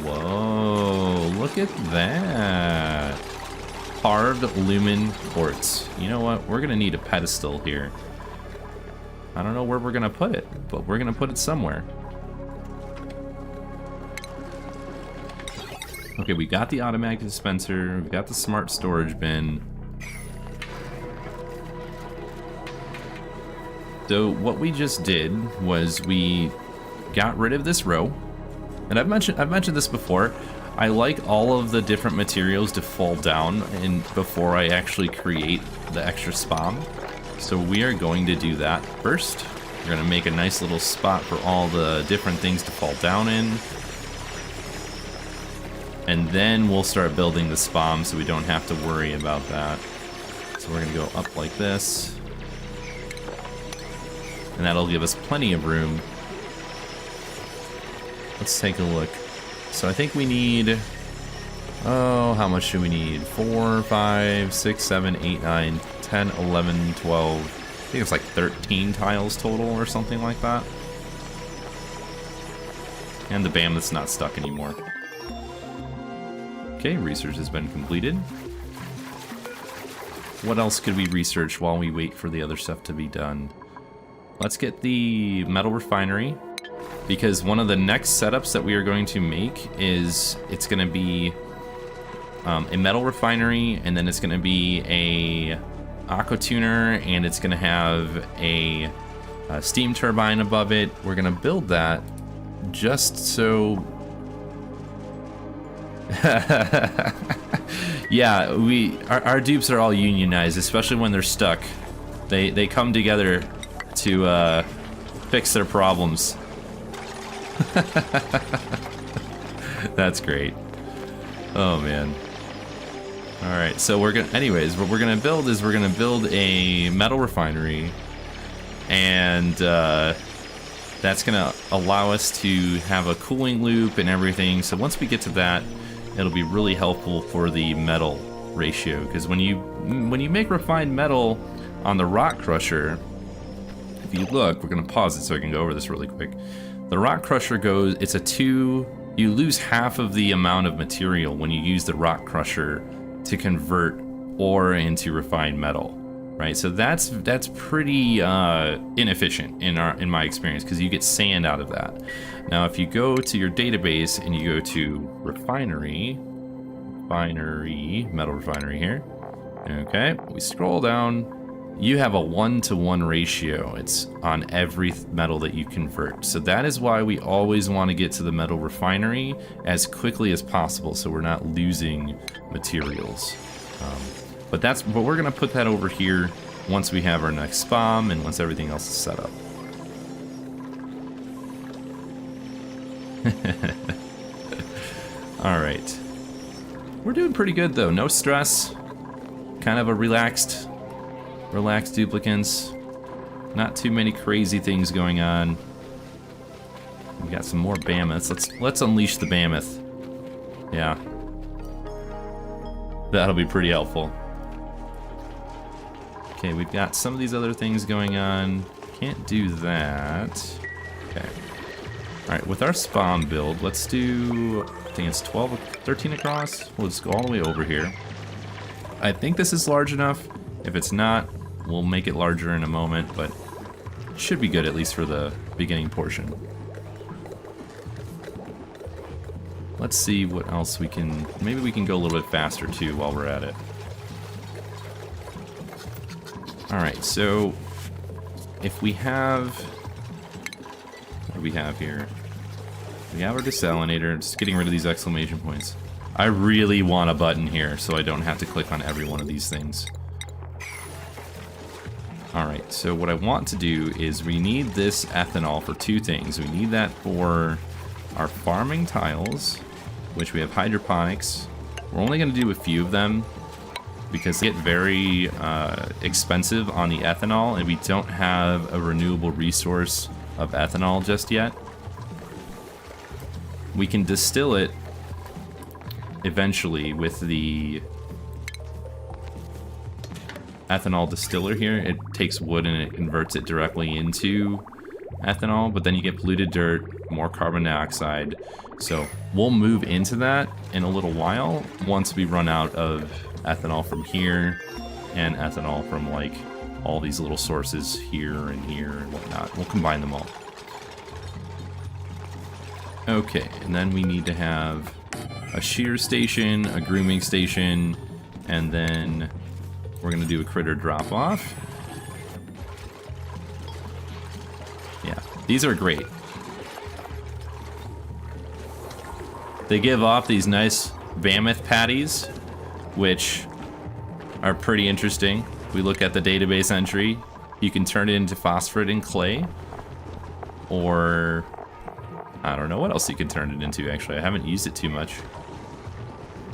Whoa, look at that. Carved lumen quartz. You know what? We're gonna need a pedestal here. I don't know where we're gonna put it, but we're gonna put it somewhere. Okay, we got the automatic dispenser, we got the smart storage bin. So what we just did was we got rid of this row. And I've mentioned this before. I like all of the different materials to fall down before I actually create the extra SPOM. So we are going to do that first. We're going to make a nice little spot for all the different things to fall down in. And then we'll start building the SPOM so we don't have to worry about that. So we're going to go up like this. And that'll give us plenty of room. Let's take a look. So I think we need... Oh, how much do we need? 4, 5, 6, 7, 8, 9, 10, 11, 12... I think it's like 13 tiles total or something like that. And the BAM that's not stuck anymore. Okay, research has been completed. What else could we research while we wait for the other stuff to be done? Let's get the metal refinery, because one of the next setups that we are going to make is it's going to be a metal refinery, and then it's going to be a aqua tuner, and it's going to have a steam turbine above it. We're going to build that just so... Yeah, our dupes are all unionized, especially when they're stuck. They come together to fix their problems. That's great. Oh man. All right, so we're gonna. Anyways, what we're gonna build is we're gonna build a metal refinery, and that's gonna allow us to have a cooling loop and everything. So once we get to that, it'll be really helpful for the metal ratio. Because when you make refined metal on the rock crusher, if you look, we're gonna pause it so I can go over this really quick. The rock crusher goes. It's a 2. You lose half of the amount of material when you use the rock crusher to convert ore into refined metal, right? So that's pretty inefficient in my experience, because you get sand out of that. Now, if you go to your database and you go to refinery, metal refinery here, okay, we scroll down. You have a 1-to-1 ratio. It's on every metal that you convert. So that is why we always want to get to the metal refinery as quickly as possible, so we're not losing materials. But we're gonna put that over here once we have our next SPOM and once everything else is set up. All right, we're doing pretty good though. No stress. Kind of a relaxed duplicants. Not too many crazy things going on. We got some more mammoths. Let's unleash the mammoth. Yeah. That'll be pretty helpful. Okay, we've got some of these other things going on. Can't do that. Okay. Alright, with our SPOM build, let's do, I think it's 12 or 13 across. We'll just go all the way over here. I think this is large enough. If it's not, we'll make it larger in a moment, but it should be good at least for the beginning portion. Let's see what else we can, maybe we can go a little bit faster too while we're at it. Alright, so if we have, what do we have here? We have our desalinator, just getting rid of these exclamation points. I really want a button here so I don't have to click on every one of these things. Alright, so what I want to do is we need this ethanol for 2 things. We need that for our farming tiles, which we have hydroponics. We're only going to do a few of them because they get very expensive on the ethanol, and we don't have a renewable resource of ethanol just yet. We can distill it eventually with the ethanol distiller here. It takes wood and it converts it directly into ethanol, but then you get polluted dirt, more carbon dioxide. So we'll move into that in a little while once we run out of ethanol from here and ethanol from like all these little sources here and whatnot. We'll combine them all. Okay, and then we need to have a shear station, a grooming station, and then we're gonna do a critter drop off. Yeah, these are great. They give off these nice mammoth patties, which are pretty interesting. We look at the database entry. You can turn it into phosphate and clay, or I don't know what else you can turn it into, actually. I haven't used it too much.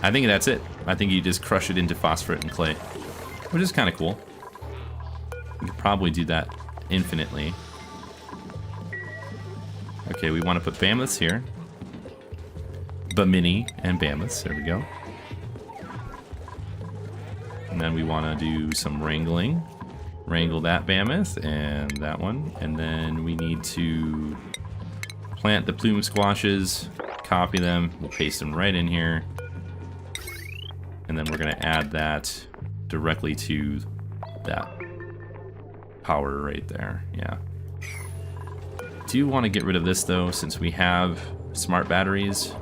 I think that's it. I think you just crush it into phosphate and clay, which is kind of cool. You could probably do that infinitely. Okay, we want to put mammoths here. Bamini and mammoths, there we go. And then we want to do some wrangling. Wrangle that mammoth and that one. And then we need to plant the plume squashes, copy them, we'll paste them right in here. And then we're going to add that directly to that power right there. Yeah. Do want to get rid of this though, since we have smart batteries.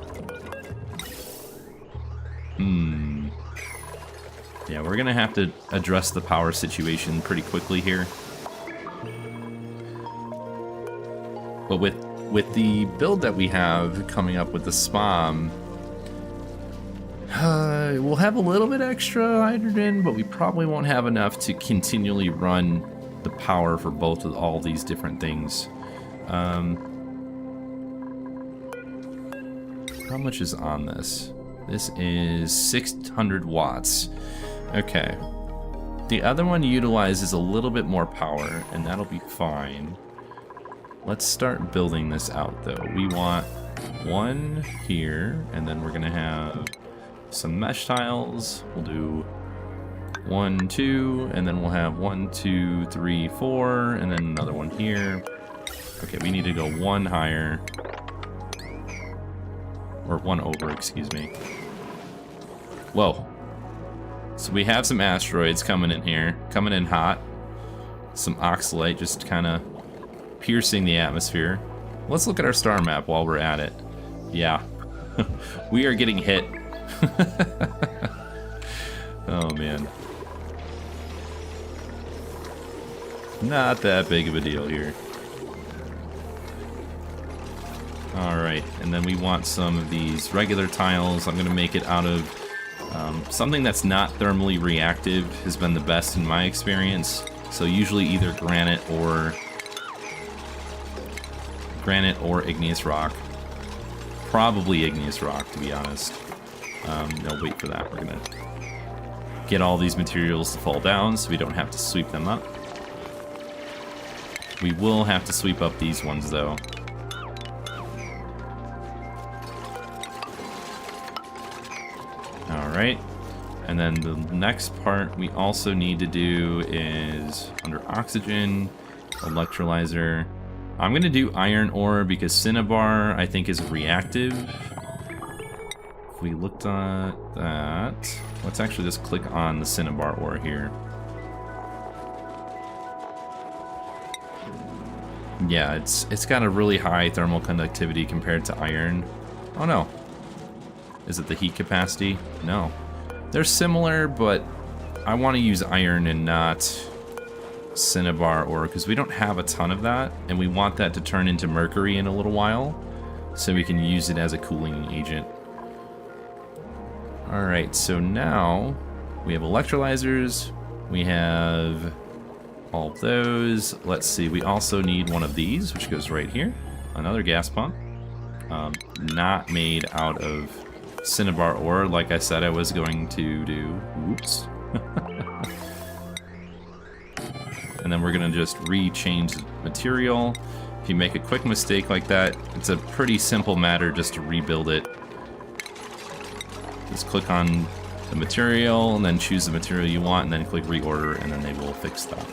Yeah, we're gonna have to address the power situation pretty quickly here. But with the build that we have coming up with the SPOM, we'll have a little bit extra hydrogen, but we probably won't have enough to continually run the power for both of all these different things. How much is on this? This is 600 watts. Okay. The other one utilizes a little bit more power, and that'll be fine. Let's start building this out, though. We want one here, and then we're gonna have some mesh tiles. We'll do 1, 2, and then we'll have 1, 2, 3, 4, and then another one here. Okay, we need to go one higher. Or one over, excuse me. Whoa. So we have some asteroids coming in here, coming in hot. Some oxalite just kind of piercing the atmosphere. Let's look at our star map while we're at it. Yeah, we are getting hit. Oh man. Not that big of a deal here. Alright, and then we want some of these regular tiles. I'm going to make it out of something that's not thermally reactive has been the best in my experience. So usually either granite or igneous rock. Probably igneous rock, to be honest. No, wait for that. We're going to get all these materials to fall down so we don't have to sweep them up. We will have to sweep up these ones, though. Alright, and then the next part we also need to do is under oxygen, electrolyzer. I'm going to do iron ore because cinnabar I think is reactive. If we looked at that, let's actually just click on the cinnabar ore here. Yeah, it's got a really high thermal conductivity compared to iron. Oh no. Is it the heat capacity? No. They're similar, but I want to use iron and not cinnabar ore because we don't have a ton of that, and we want that to turn into mercury in a little while so we can use it as a cooling agent. Alright, so now we have electrolyzers, we have all of those. Let's see, we also need one of these, which goes right here. Another gas pump. Not made out of cinnabar ore, like I said I was going to do. Whoops. And then we're gonna just re-change the material. If you make a quick mistake like that, it's a pretty simple matter just to rebuild it. Just click on the material and then choose the material you want and then click reorder and then they will fix that.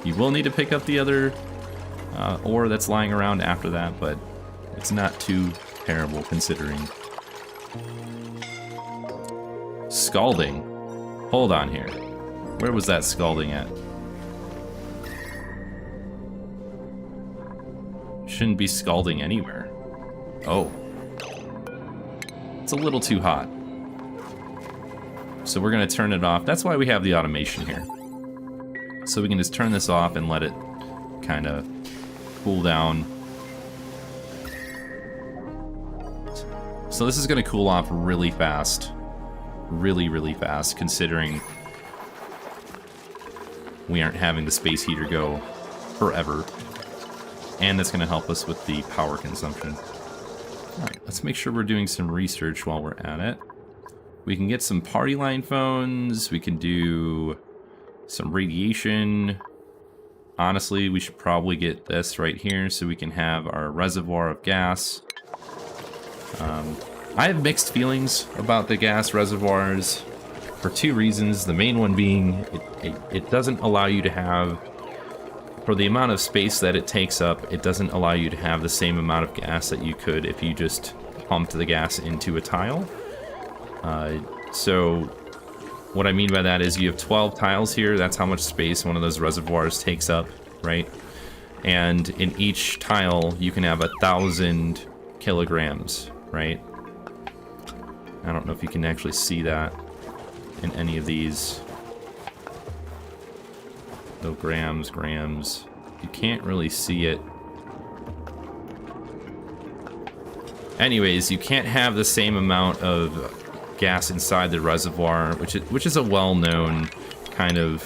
You will need to pick up the other ore that's lying around after that, but it's not too terrible considering. Scalding. Hold on here. Where was that scalding at? Shouldn't be scalding anywhere. Oh. It's a little too hot. So we're gonna turn it off. That's why we have the automation here. So we can just turn this off and let it kind of cool down. So this is gonna cool off really fast. Really, really fast, considering we aren't having the space heater go forever. And that's going to help us with the power consumption. Alright, let's make sure we're doing some research while we're at it. We can get some party line phones, we can do some radiation. Honestly, we should probably get this right here so we can have our reservoir of gas. I have mixed feelings about the gas reservoirs for two reasons. The main one being it doesn't allow you to have, for the amount of space that it takes up, it doesn't allow you to have the same amount of gas that you could if you just pumped the gas into a tile. So what I mean by that is you have 12 tiles here. That's how much space one of those reservoirs takes up, right? And in each tile, you can have 1,000 kilograms, right? I don't know if you can actually see that in any of these. Oh, grams. You can't really see it. Anyways, you can't have the same amount of gas inside the reservoir, which is a well-known kind of...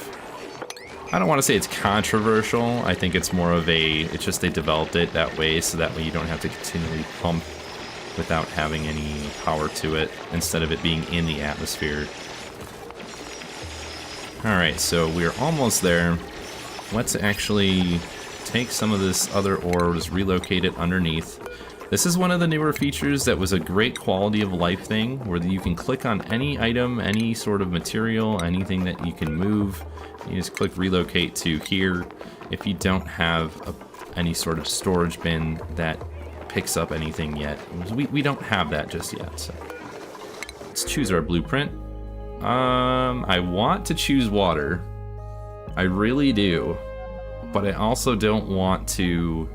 I don't want to say it's controversial. I think it's more of a... It's just they developed it that way so that way you don't have to continually pump without having any power to it, instead of it being in the atmosphere. Alright, so we're almost there. Let's actually take some of this other ore, just relocate it underneath. This is one of the newer features that was a great quality of life thing, where you can click on any item, any sort of material, anything that you can move. You just click relocate to here. If you don't have any sort of storage bin that picks up anything yet. We don't have that just yet, so. Let's choose our blueprint. I want to choose water. I really do. But I also don't want to...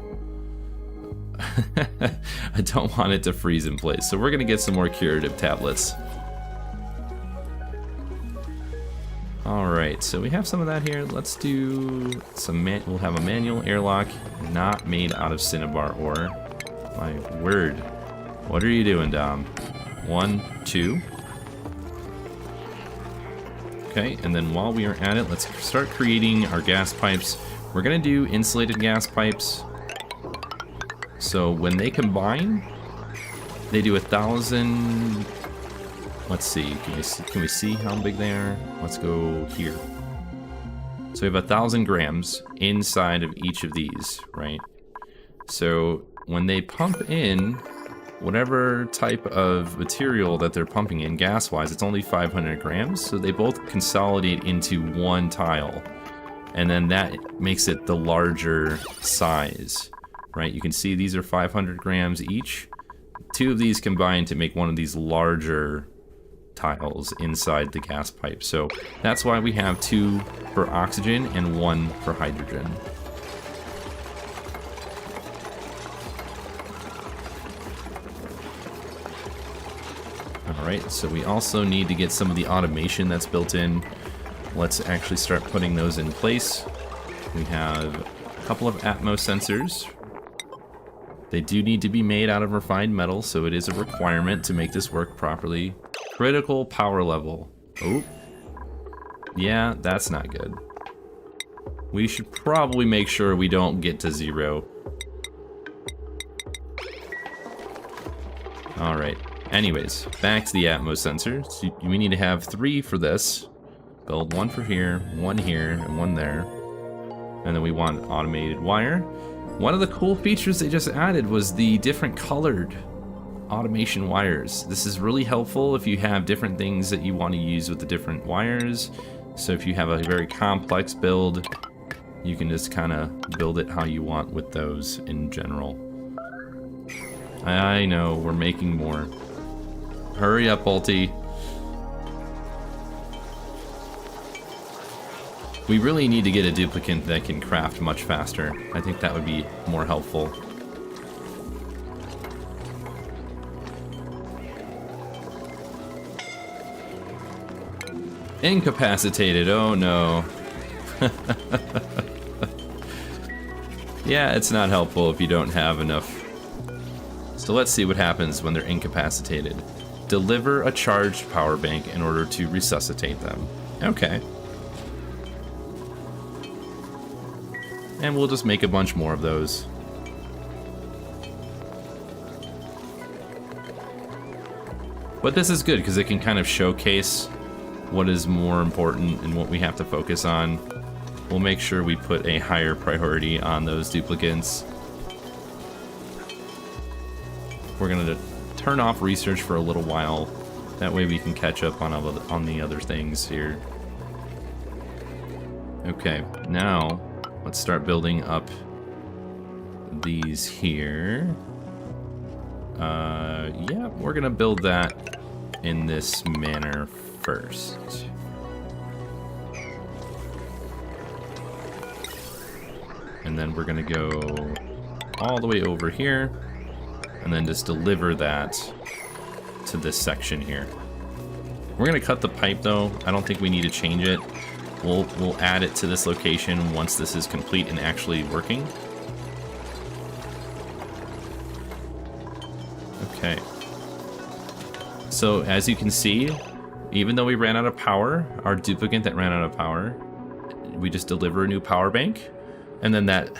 I don't want it to freeze in place. So we're going to get some more curative tablets. Alright, so we have some of that here. Let's do some... we'll have a manual airlock, not made out of cinnabar ore. My word. What are you doing, Dom? 1, 2. Okay, and then while we are at it, let's start creating our gas pipes. We're gonna do insulated gas pipes. So when they combine, they do 1,000... Let's see, can we see how big they are? Let's go here. So we have 1,000 grams inside of each of these, right? So when they pump in whatever type of material that they're pumping in gas-wise, it's only 500 grams, so they both consolidate into one tile. And then that makes it the larger size, right? You can see these are 500 grams each. 2 of these combine to make one of these larger tiles inside the gas pipe. So that's why we have 2 for oxygen and 1 for hydrogen. Alright, so we also need to get some of the automation that's built in. Let's actually start putting those in place. We have a couple of Atmos sensors. They do need to be made out of refined metal, so it is a requirement to make this work properly. Critical power level. Oh. Yeah, that's not good. We should probably make sure we don't get to 0. Alright. Anyways, back to the Atmos sensor. So we need to have 3 for this. Build 1 for here, 1 here, and 1 there. And then we want automated wire. One of the cool features they just added was the different colored automation wires. This is really helpful if you have different things that you want to use with the different wires. So if you have a very complex build, you can just kind of build it how you want with those in general. I know, we're making more. Hurry up, Ulti. We really need to get a duplicate that can craft much faster. I think that would be more helpful. Incapacitated, oh no. Yeah, it's not helpful if you don't have enough. So let's see what happens when they're incapacitated. Deliver a charged power bank in order to resuscitate them. Okay. And we'll just make a bunch more of those. But this is good because it can kind of showcase what is more important and what we have to focus on. We'll make sure we put a higher priority on those duplicates. We're gonna turn off research for a little while. That way we can catch up on the other things here. Okay, now let's start building up these here. Yeah, we're gonna build that in this manner first. And then we're gonna go all the way over here and then just deliver that to this section here. We're gonna cut the pipe though. I don't think we need to change it. We'll add it to this location once this is complete and actually working. Okay. So as you can see, even though we ran out of power, our duplicate that ran out of power, we just deliver a new power bank. And then that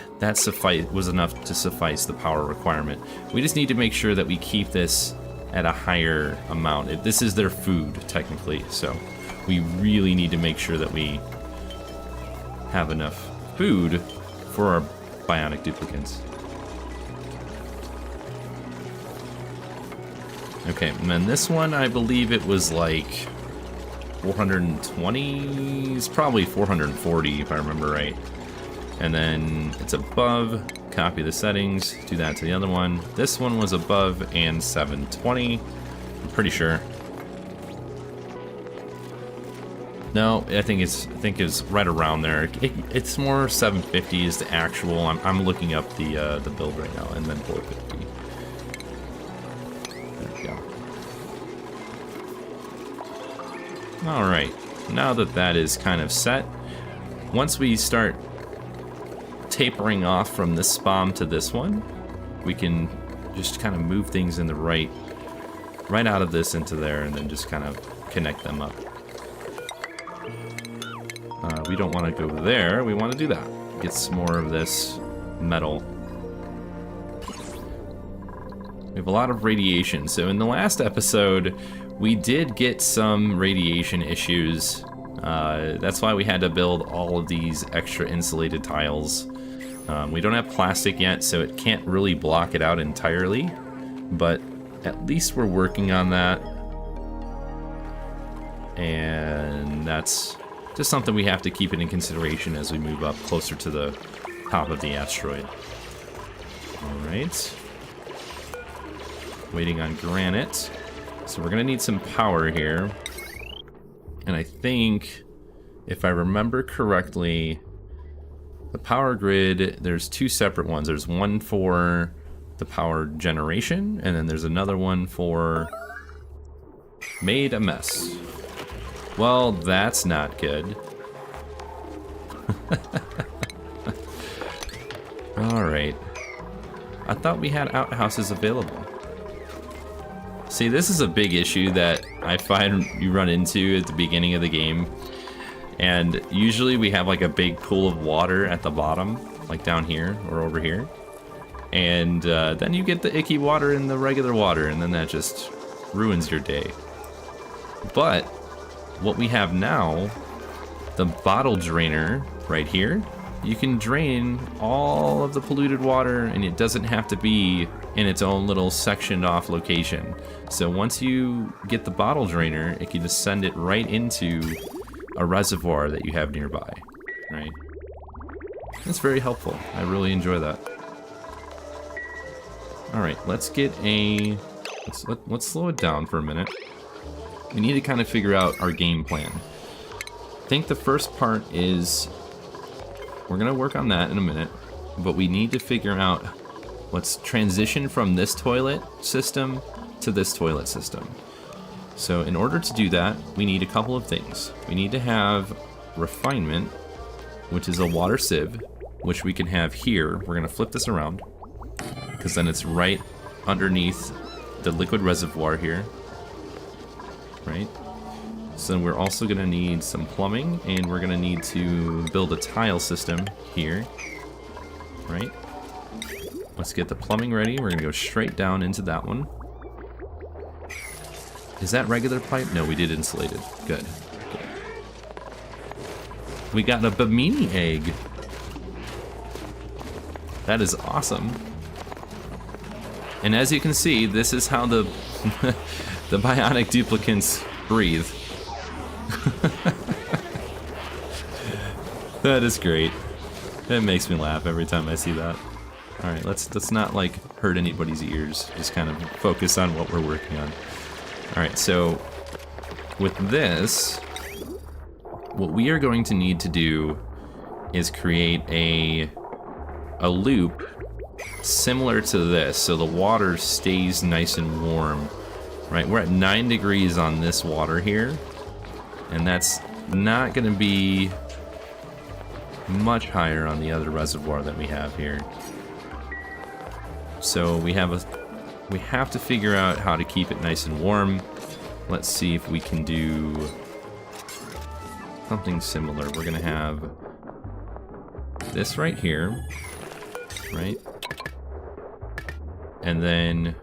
was enough to suffice the power requirement. We just need to make sure that we keep this at a higher amount. This is their food, technically, so we really need to make sure that we have enough food for our bionic duplicants. Okay, and then this one, I believe it was like 420, it's probably 440 if I remember right. And then it's above, copy the settings, do that to the other one. This one was above and 720, I'm pretty sure. No, I think it's right around there. It's more 750 is the actual. I'm looking up the build right now, and then 450. There we go. All right, now that is kind of set, once we start tapering off from this SPOM to this one, we can just kind of move things in the right out of this into there, and then just kind of connect them up. We don't want to go there, we want to do that. Get some more of this metal. We have a lot of radiation. So in the last episode, we did get some radiation issues. That's why we had to build all of these extra insulated tiles. We don't have plastic yet, so it can't really block it out entirely, but at least we're working on that. And that's just something we have to keep it in consideration as we move up closer to the top of the asteroid. Alright. Waiting on granite. So we're gonna need some power here. And I think, if I remember correctly, the power grid, there's two separate ones. There's one for the power generation, and then there's another one for made a mess. Well, that's not good. Alright. I thought we had outhouses available. See, this is a big issue that I find you run into at the beginning of the game. And usually we have like a big pool of water at the bottom, like down here or over here. And then you get the icky water in the regular water, and then that just ruins your day. But what we have now, the bottle drainer right here, you can drain all of the polluted water, and it doesn't have to be in its own little sectioned off location. So once you get the bottle drainer, it can just send it right into a reservoir that you have nearby, right? That's very helpful. I really enjoy that. All right, let's get a, let's slow it down for a minute. We need to kind of figure out our game plan. I think the first part is, we're gonna work on that in a minute, but we need to figure out, let's transition from this toilet system to this toilet system. So in order to do that, we need a couple of things. We need to have refinement, which is a water sieve, which we can have here. We're gonna flip this around, because then it's right underneath the liquid reservoir here. Right? So we're also gonna need some plumbing, and we're gonna need to build a tile system here. Right? Let's get the plumbing ready. We're gonna go straight down into that one. Is that regular pipe? No, we did insulated. Good. Good. We got a Bimini egg. That is awesome. And as you can see, this is how the the bionic duplicants breathe. That is great. It makes me laugh every time I see that. All right, let's not like hurt anybody's ears. Just kind of focus on what we're working on. All right, so with this, what we are going to need to do is create a loop similar to this, so the water stays nice and warm. Right, we're at 9 degrees on this water here, and that's not going to be much higher on the other reservoir that we have here. So we have to figure out how to keep it nice and warm. Let's see if we can do something similar. We're going to have this right here, right? And then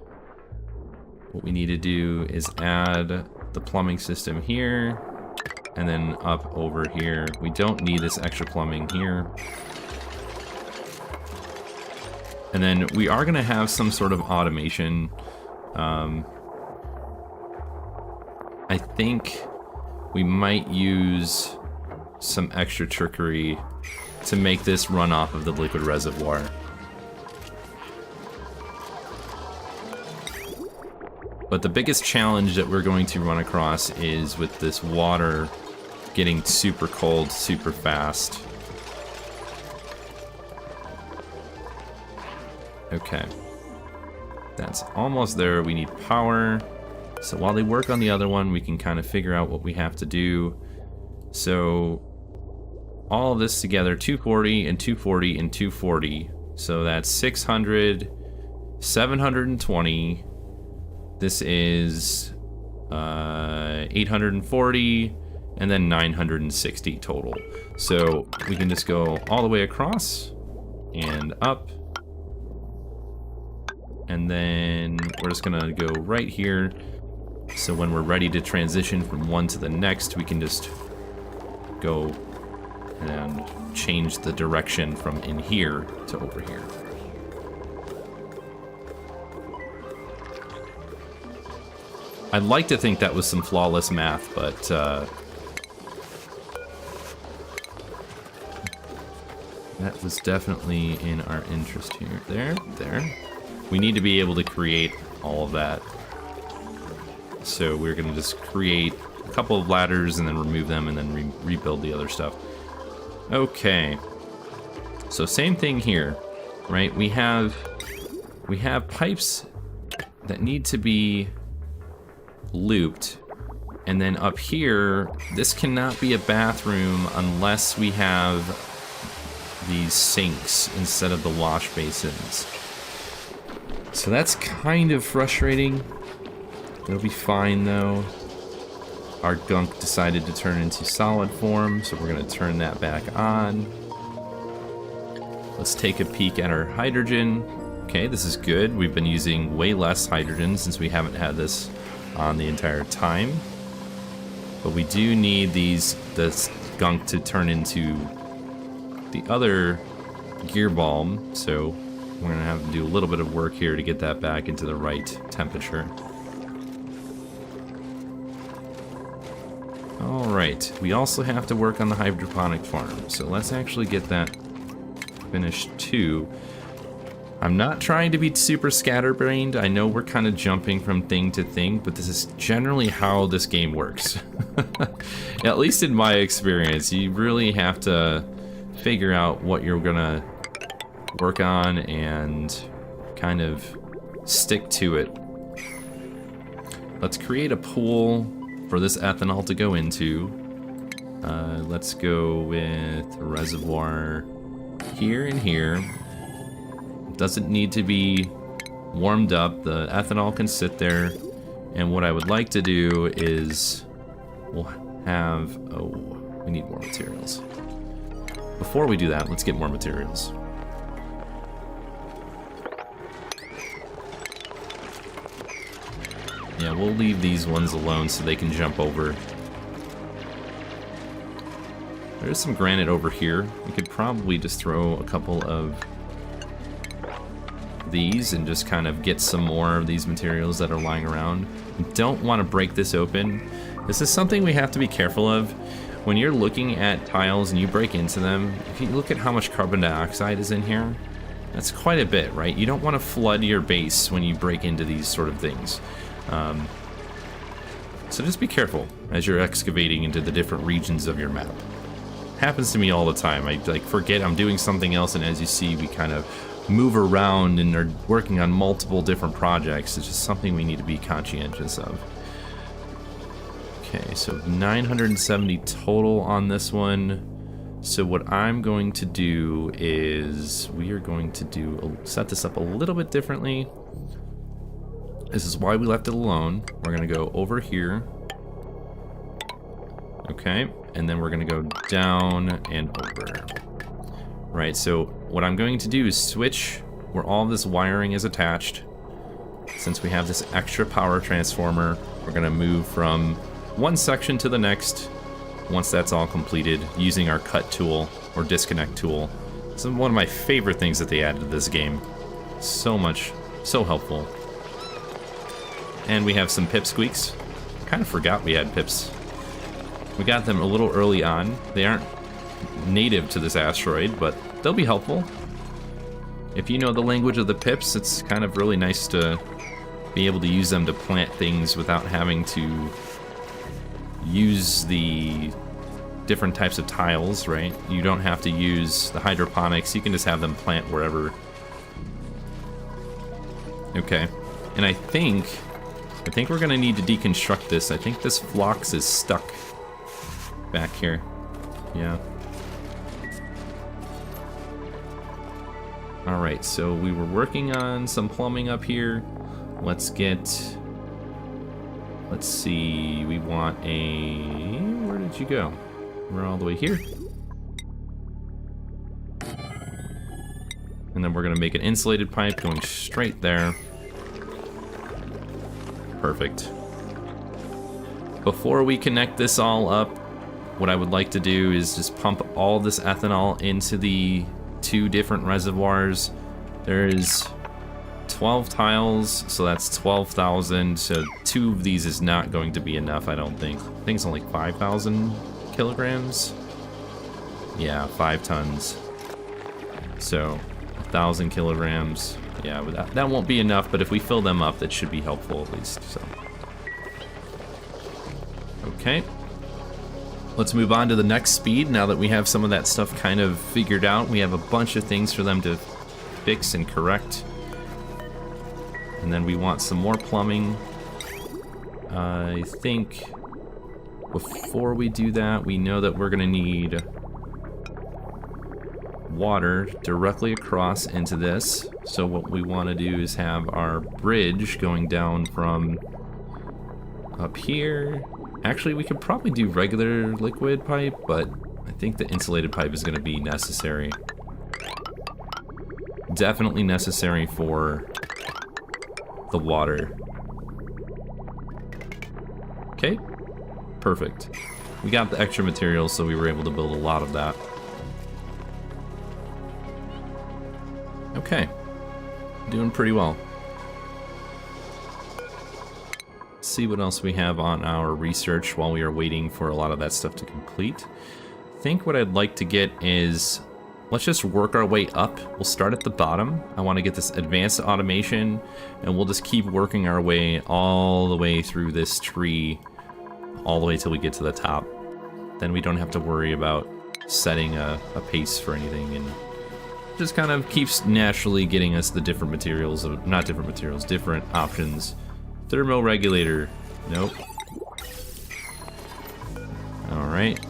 what we need to do is add the plumbing system here, and then up over here. We don't need this extra plumbing here. And then we are gonna have some sort of automation. I think we might use some extra trickery to make this run off of the liquid reservoir. But the biggest challenge that we're going to run across is with this water getting super cold super fast. Okay. That's almost there. We need power. So while they work on the other one, we can kind of figure out what we have to do. So all of this together, 240 and 240 and 240. So that's 600, 720. This is 840, and then 960 total. So we can just go all the way across and up. And then we're just gonna go right here. So when we're ready to transition from one to the next, we can just go and change the direction from in here to over here. I'd like to think that was some flawless math, but that was definitely in our interest here. There. We need to be able to create all of that. So we're gonna just create a couple of ladders and then remove them and then rebuild the other stuff. Okay. So same thing here, right? We have pipes that need to be looped, and then up here, this cannot be a bathroom unless we have these sinks instead of the wash basins. So that's kind of frustrating. It'll be fine though. Our gunk decided to turn into solid form, so we're gonna turn that back on. Let's take a peek at our hydrogen. Okay, this is good. We've been using way less hydrogen since we haven't had this on the entire time. But we do need this gunk to turn into the other gear balm, so we're gonna have to do a little bit of work here to get that back into the right temperature. Alright, we also have to work on the hydroponic farm, so let's actually get that finished too. I'm not trying to be super scatterbrained. I know we're kind of jumping from thing to thing, but this is generally how this game works. At least in my experience, you really have to figure out what you're gonna work on and kind of stick to it. Let's create a pool for this ethanol to go into. Let's go with a reservoir here and here. Doesn't need to be warmed up. The ethanol can sit there. And what I would like to do is we'll have, we need more materials. Before we do that, let's get more materials. Yeah, we'll leave these ones alone so they can jump over. There's some granite over here. We could probably just throw a couple of these and just kind of get some more of these materials that are lying around. We don't want to break this open. This is something we have to be careful of. When you're looking at tiles and you break into them, if you look at how much carbon dioxide is in here, that's quite a bit, right? You don't want to flood your base when you break into these sort of things. So just be careful as you're excavating into the different regions of your map. Happens to me all the time. I like forget I'm doing something else, and as you see, we kind of move around and are working on multiple different projects. It's just something we need to be conscientious of. Okay, so 970 total on this one. So what I'm going to do is we are going to set this up a little bit differently. This is why we left it alone. We're gonna go over here. Okay, and then we're gonna go down and over. Right, so what I'm going to do is switch where all this wiring is attached. Since we have this extra power transformer, we're going to move from one section to the next once that's all completed using our cut tool or disconnect tool. This is one of my favorite things that they added to this game. So much, so helpful. And we have some pipsqueaks. Kind of forgot we had pips. We got them a little early on. They aren't native to this asteroid, but they'll be helpful. If you know the language of the pips, it's kind of really nice to be able to use them to plant things without having to use the different types of tiles, right? You don't have to use the hydroponics, you can just have them plant wherever. Okay, and I think we're gonna need to deconstruct this. I think this Phlox is stuck back here. Yeah. Alright, so we were working on some plumbing up here. Let's see, we want a... Where did you go? We're all the way here. And then we're gonna make an insulated pipe going straight there. Perfect. Before we connect this all up, what I would like to do is just pump all this ethanol into the 2 different reservoirs. There's 12 tiles, so that's 12,000. So 2 of these is not going to be enough, I don't think. I think it's only 5,000 kilograms. Yeah, 5 tons. So 1,000 kilograms. Yeah, that won't be enough, but if we fill them up, that should be helpful at least. So, okay. Let's move on to the next speed now that we have some of that stuff kind of figured out. We have a bunch of things for them to fix and correct. And then we want some more plumbing. I think before we do that, we know that we're gonna need water directly across into this. So what we want to do is have our bridge going down from up here. Actually, we could probably do regular liquid pipe, but I think the insulated pipe is going to be necessary. Definitely necessary for the water. Okay, perfect. We got the extra materials, so we were able to build a lot of that. Okay, doing pretty well. Let's see what else we have on our research while we are waiting for a lot of that stuff to complete. I think what I'd like to get is, let's just work our way up. We'll start at the bottom. I want to get this advanced automation, and we'll just keep working our way all the way through this tree, all the way till we get to the top. Then we don't have to worry about setting a pace for anything, and just kind of keeps naturally getting us the different materials, not different materials, different options. Thermoregulator, nope. Alright.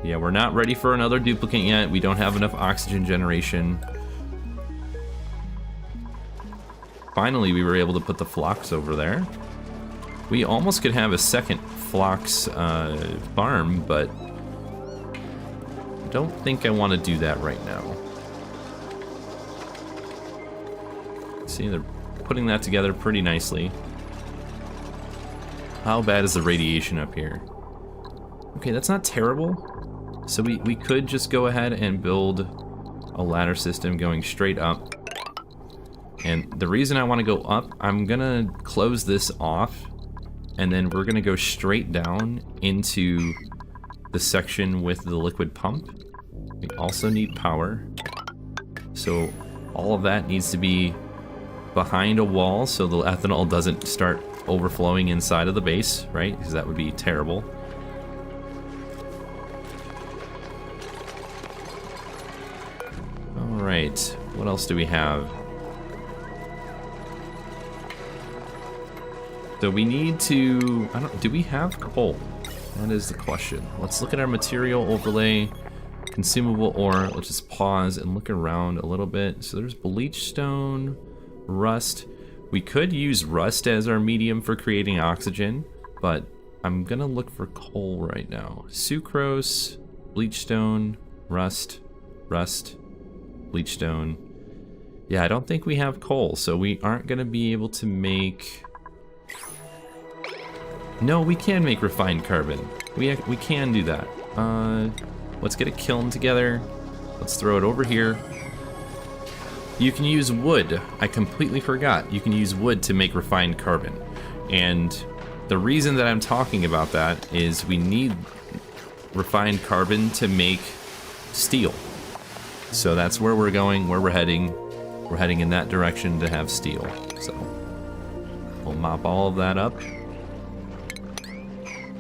Yeah, we're not ready for another duplicate yet. We don't have enough oxygen generation. Finally, we were able to put the Phlox over there. We almost could have a second Phlox farm, but I don't think I want to do that right now. See, they're putting that together pretty nicely. How bad is the radiation up here? Okay, that's not terrible. So we could just go ahead and build a ladder system going straight up. And the reason I want to go up, I'm gonna close this off, and then we're gonna go straight down into the section with the liquid pump. We also need power. So all of that needs to be behind a wall so the ethanol doesn't start overflowing inside of the base, right? Because that would be terrible. Alright, what else do we have? So we need to, do we have coal? That is the question. Let's look at our material overlay, consumable ore. Let's just pause and look around a little bit. So there's bleach stone, rust. We could use rust as our medium for creating oxygen, but I'm gonna look for coal right now. Sucrose, bleach stone. Rust, bleachstone. Yeah, I don't think we have coal, so we aren't gonna be able to make... No, we can make refined carbon. We can do that. Let's get a kiln together. Let's throw it over here. You can use wood. I completely forgot. You can use wood to make refined carbon. And the reason that I'm talking about that is we need refined carbon to make steel. So that's where we're going, where we're heading. We're heading in that direction to have steel. So we'll mop all of that up.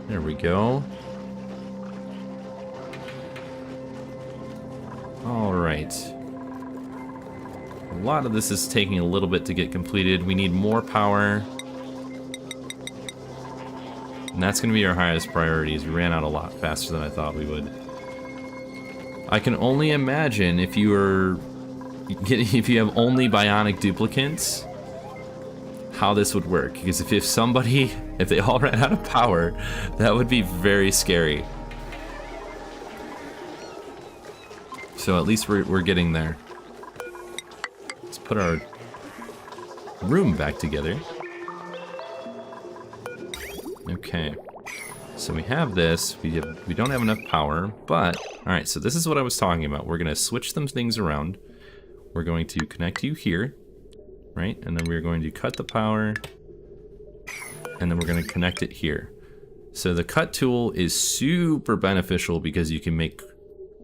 There we go. All right. A lot of this is taking a little bit to get completed. We need more power. And that's going to be our highest priorities. We ran out a lot faster than I thought we would. I can only imagine if you have only bionic duplicates, how this would work. Because if they all ran out of power, that would be very scary. So at least we're getting there. Let's put our room back together. Okay, so we have this. We don't have enough power, but all right. So this is what I was talking about. We're gonna switch some things around. We're going to connect you here, right? And then we're going to cut the power, and then we're going to connect it here. So the cut tool is super beneficial because you can make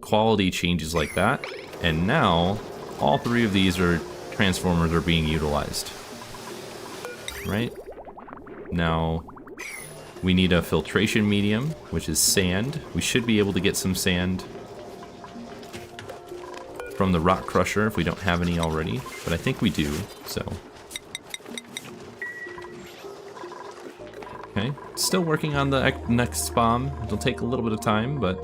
quality changes like that. And now all three of these transformers are being utilized, right? Now we need a filtration medium, which is sand. We should be able to get some sand from the rock crusher if we don't have any already, but I think we do, so. Okay, still working on the next SPOM. It'll take a little bit of time, but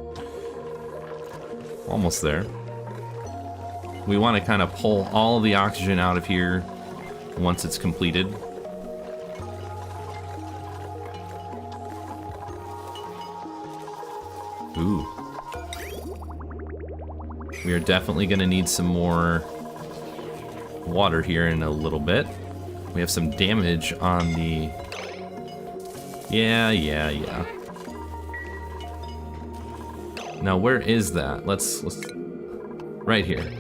almost there. We want to kind of pull all of the oxygen out of here once it's completed. Ooh. We are definitely going to need some more water here in a little bit. We have some damage on the... Yeah. Now where is that? Let's right here.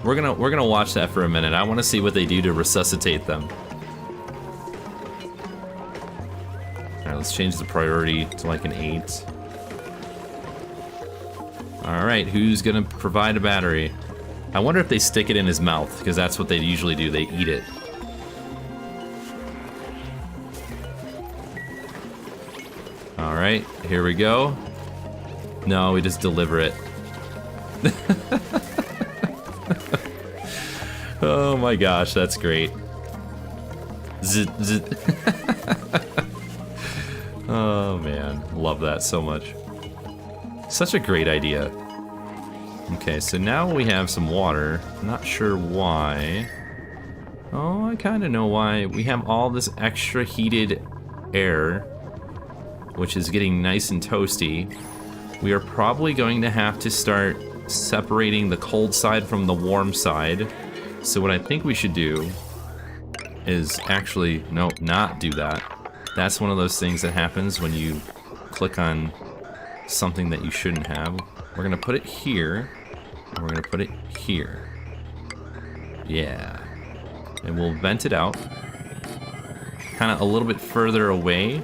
We're gonna watch that for a minute. I want to see what they do to resuscitate them. All right, let's change the priority to like an 8. All right, who's gonna provide a battery? I wonder if they stick it in his mouth, because that's what they usually do. They eat it. All right, here we go. No, we just deliver it. Oh my gosh, that's great. Oh man, love that so much. Such a great idea. Okay, so now we have some water. Not sure why. Oh, I kind of know why. We have all this extra heated air, which is getting nice and toasty. We are probably going to have to start separating the cold side from the warm side. So what I think we should do is actually, no, not do that. That's one of those things that happens when you click on something that you shouldn't have. We're gonna put it here, and we're gonna put it here. Yeah. And we'll vent it out, kind of a little bit further away.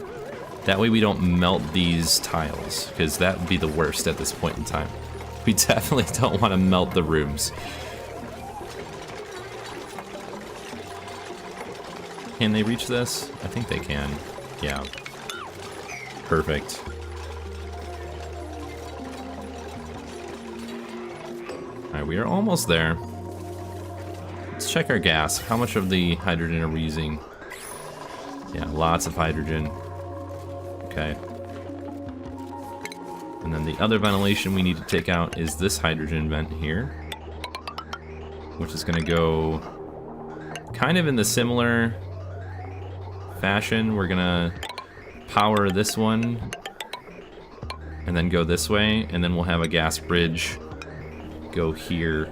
That way we don't melt these tiles, because that would be the worst at this point in time. We definitely don't want to melt the rooms. Can they reach this? I think they can. Yeah. Perfect. Alright, we are almost there. Let's check our gas. How much of the hydrogen are we using? Yeah, lots of hydrogen. Okay. And then the other ventilation we need to take out is this hydrogen vent here, which is going to go kind of in the similar fashion. We're going to power this one and then go this way, and then we'll have a gas bridge go here.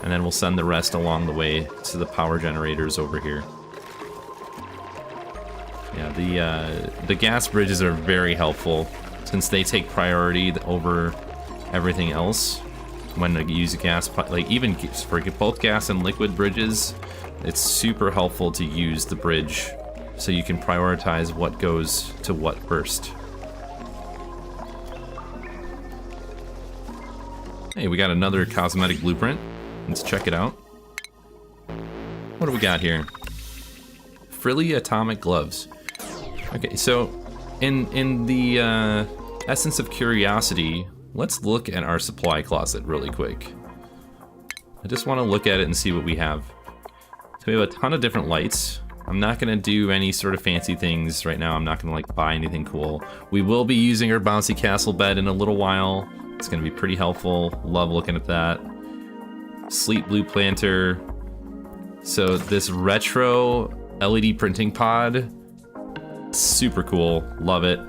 And then we'll send the rest along the way to the power generators over here. Yeah, the gas bridges are very helpful since they take priority over everything else when you use a gas, like even for both gas and liquid bridges, it's super helpful to use the bridge so you can prioritize what goes to what first. Hey, we got another cosmetic blueprint. Let's check it out. What do we got here? Frilly atomic gloves. Okay, so in the essence of curiosity, let's look at our supply closet really quick. I just want to look at it and see what we have. So we have a ton of different lights. I'm not going to do any sort of fancy things right now. I'm not going to like buy anything cool. We will be using our bouncy castle bed in a little while. It's going to be pretty helpful. Love looking at that. Sleep blue planter. So this retro LED printing pod, super cool. Love it.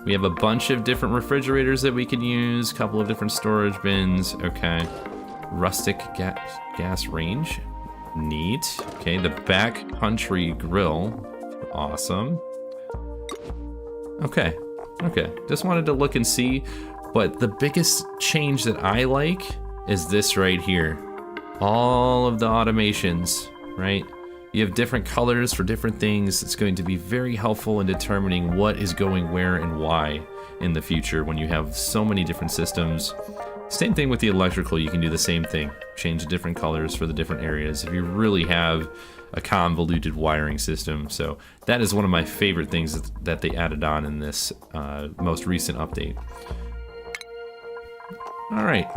We have a bunch of different refrigerators that we can use, a couple of different storage bins. Okay. Rustic gas range. Neat. Okay, the backcountry grill. Awesome. Okay. Okay. Just wanted to look and see. But the biggest change that I like is this right here. All of the automations, right? You have different colors for different things. It's going to be very helpful in determining what is going where and why in the future when you have so many different systems. Same thing with the electrical, you can do the same thing. Change the different colors for the different areas if you really have a convoluted wiring system. So that is one of my favorite things that they added on in this most recent update. All right.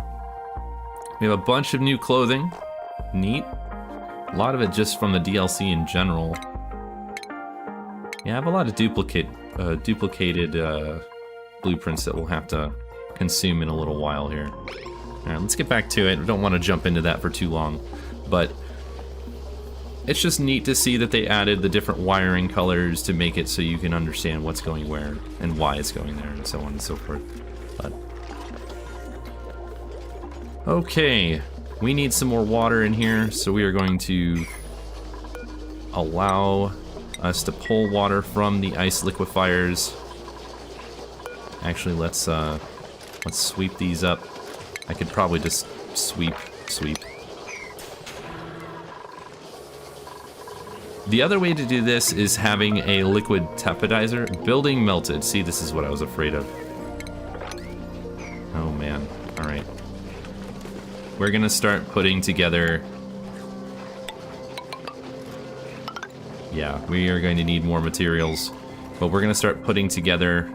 We have a bunch of new clothing. Neat. A lot of it just from the DLC in general. Yeah, I have a lot of duplicated blueprints that we'll have to consume in a little while here. All right, let's get back to it. I don't want to jump into that for too long, but it's just neat to see that they added the different wiring colors to make it so you can understand what's going where and why it's going there and so on and so forth. But okay. We need some more water in here, so we are going to allow us to pull water from the ice liquefiers. Actually, let's sweep these up. I could probably just sweep. The other way to do this is having a liquid teppidizer. Building melted. See, this is what I was afraid of. Oh man. All right. We're gonna start putting together. Yeah, we are going to need more materials, but we're gonna start putting together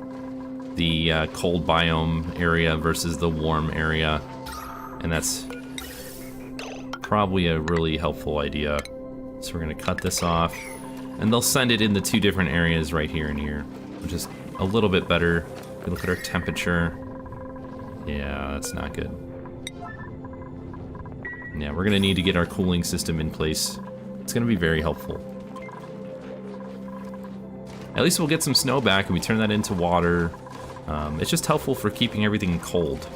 the cold biome area versus the warm area, and that's probably a really helpful idea. So we're gonna cut this off, and they'll send it in the two different areas right here and here, which is a little bit better. If we look at our temperature, yeah, that's not good. Yeah, we're gonna need to get our cooling system in place. It's gonna be very helpful. At least we'll get some snow back and we turn that into water. It's just helpful for keeping everything cold.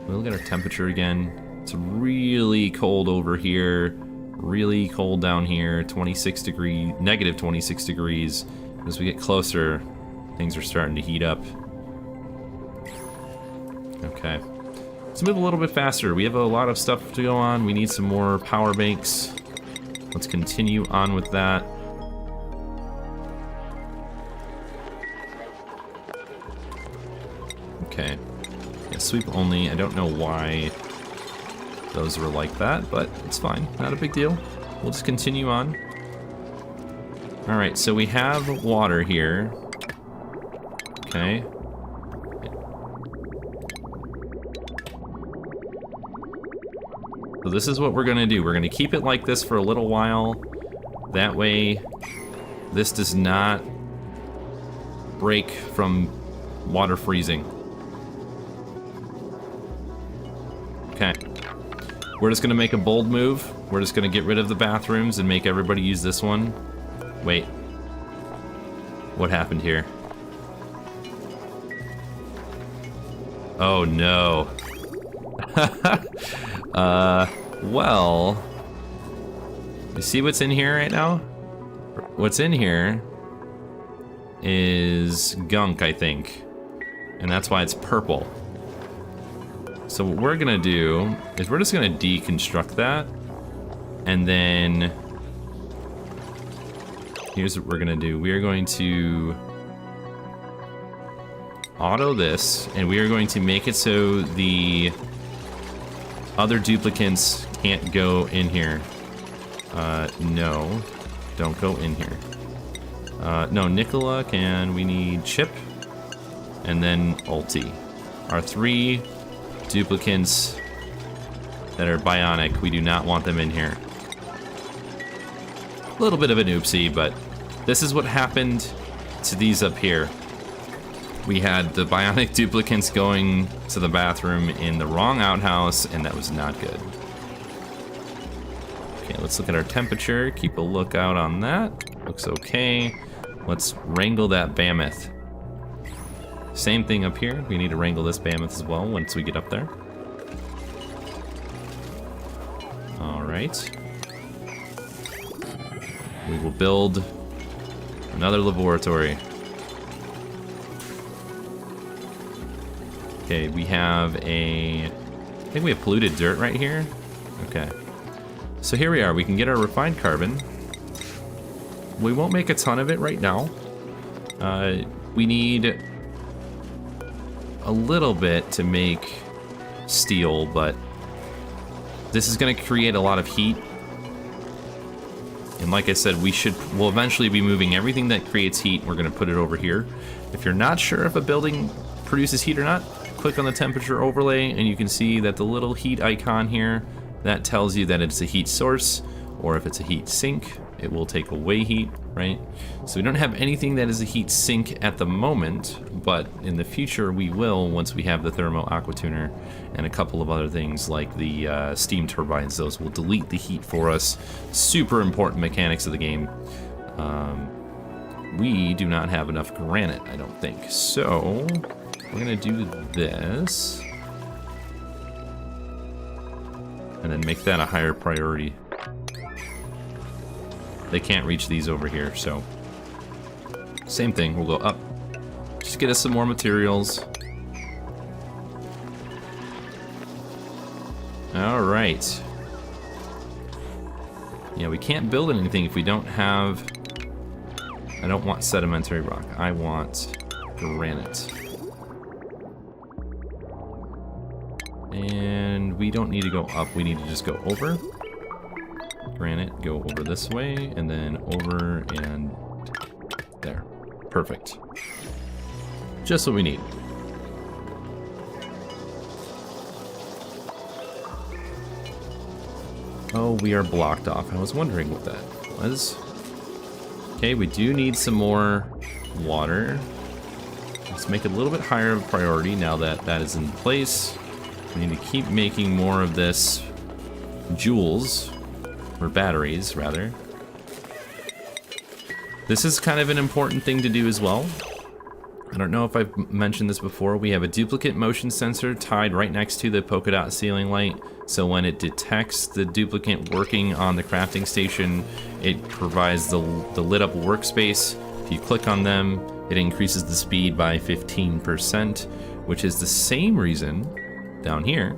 We'll look at our temperature again. It's really cold over here. Really cold down here. 26 degrees, negative 26 degrees. As we get closer, things are starting to heat up. Okay. Let's move a little bit faster. We have a lot of stuff to go on. We need some more power banks. Let's continue on with that. Okay. Yeah, sweep only. I don't know why those were like that, but it's fine. Not a big deal. We'll just continue on. Alright, so we have water here. Okay. So this is what we're gonna do. We're gonna keep it like this for a little while. That way, this does not break from water freezing. Okay. We're just gonna make a bold move. We're just gonna get rid of the bathrooms and make everybody use this one. Wait. What happened here? Oh no. Well, you see what's in here right now? What's in here is gunk, I think. And that's why it's purple. So what we're gonna do is we're just gonna deconstruct that. And then here's what we're gonna do. We are going to auto this, and we are going to make it so the other duplicants can't go in here. No, don't go in here. No, Nicola can, we need Chip, and then Ulti. Our 3 duplicants that are bionic, we do not want them in here. A little bit of an oopsie, but this is what happened to these up here. We had the bionic duplicants going to the bathroom in the wrong outhouse, and that was not good. Okay, let's look at our temperature. Keep a lookout on that. Looks okay. Let's wrangle that Mammoth. Same thing up here. We need to wrangle this Mammoth as well once we get up there. Alright. We will build another laboratory. Okay, we have I think we have polluted dirt right here. Okay. So here we are. We can get our refined carbon. We won't make a ton of it right now. We need a little bit to make steel, but this is going to create a lot of heat. And like I said, we'll eventually be moving everything that creates heat. We're going to put it over here. If you're not sure if a building produces heat or not, click on the temperature overlay and you can see that the little heat icon here, that tells you that it's a heat source, or if it's a heat sink, it will take away heat, right? So we don't have anything that is a heat sink at the moment, but in the future we will once we have the thermo aqua tuner and a couple of other things like the steam turbines. Those will delete the heat for us. Super important mechanics of the game. We do not have enough granite, I don't think. So we're gonna do this and then make that a higher priority. They can't reach these over here, so same thing, we'll go up. Just get us some more materials. Alright. Yeah, we can't build anything if we don't have... I don't want sedimentary rock, I want granite. And we don't need to go up, we need to just go over. Granite, go over this way, and then over and there. Perfect. Just what we need. Oh, we are blocked off. I was wondering what that was. Okay, we do need some more water. Let's make it a little bit higher of a priority now that that is in place. We need to keep making more of this joules, or batteries, rather. This is kind of an important thing to do as well. I don't know if I've mentioned this before. We have a duplicate motion sensor tied right next to the polka dot ceiling light. So when it detects the duplicate working on the crafting station, it provides the lit up workspace. If you click on them, it increases the speed by 15%, which is the same reason down here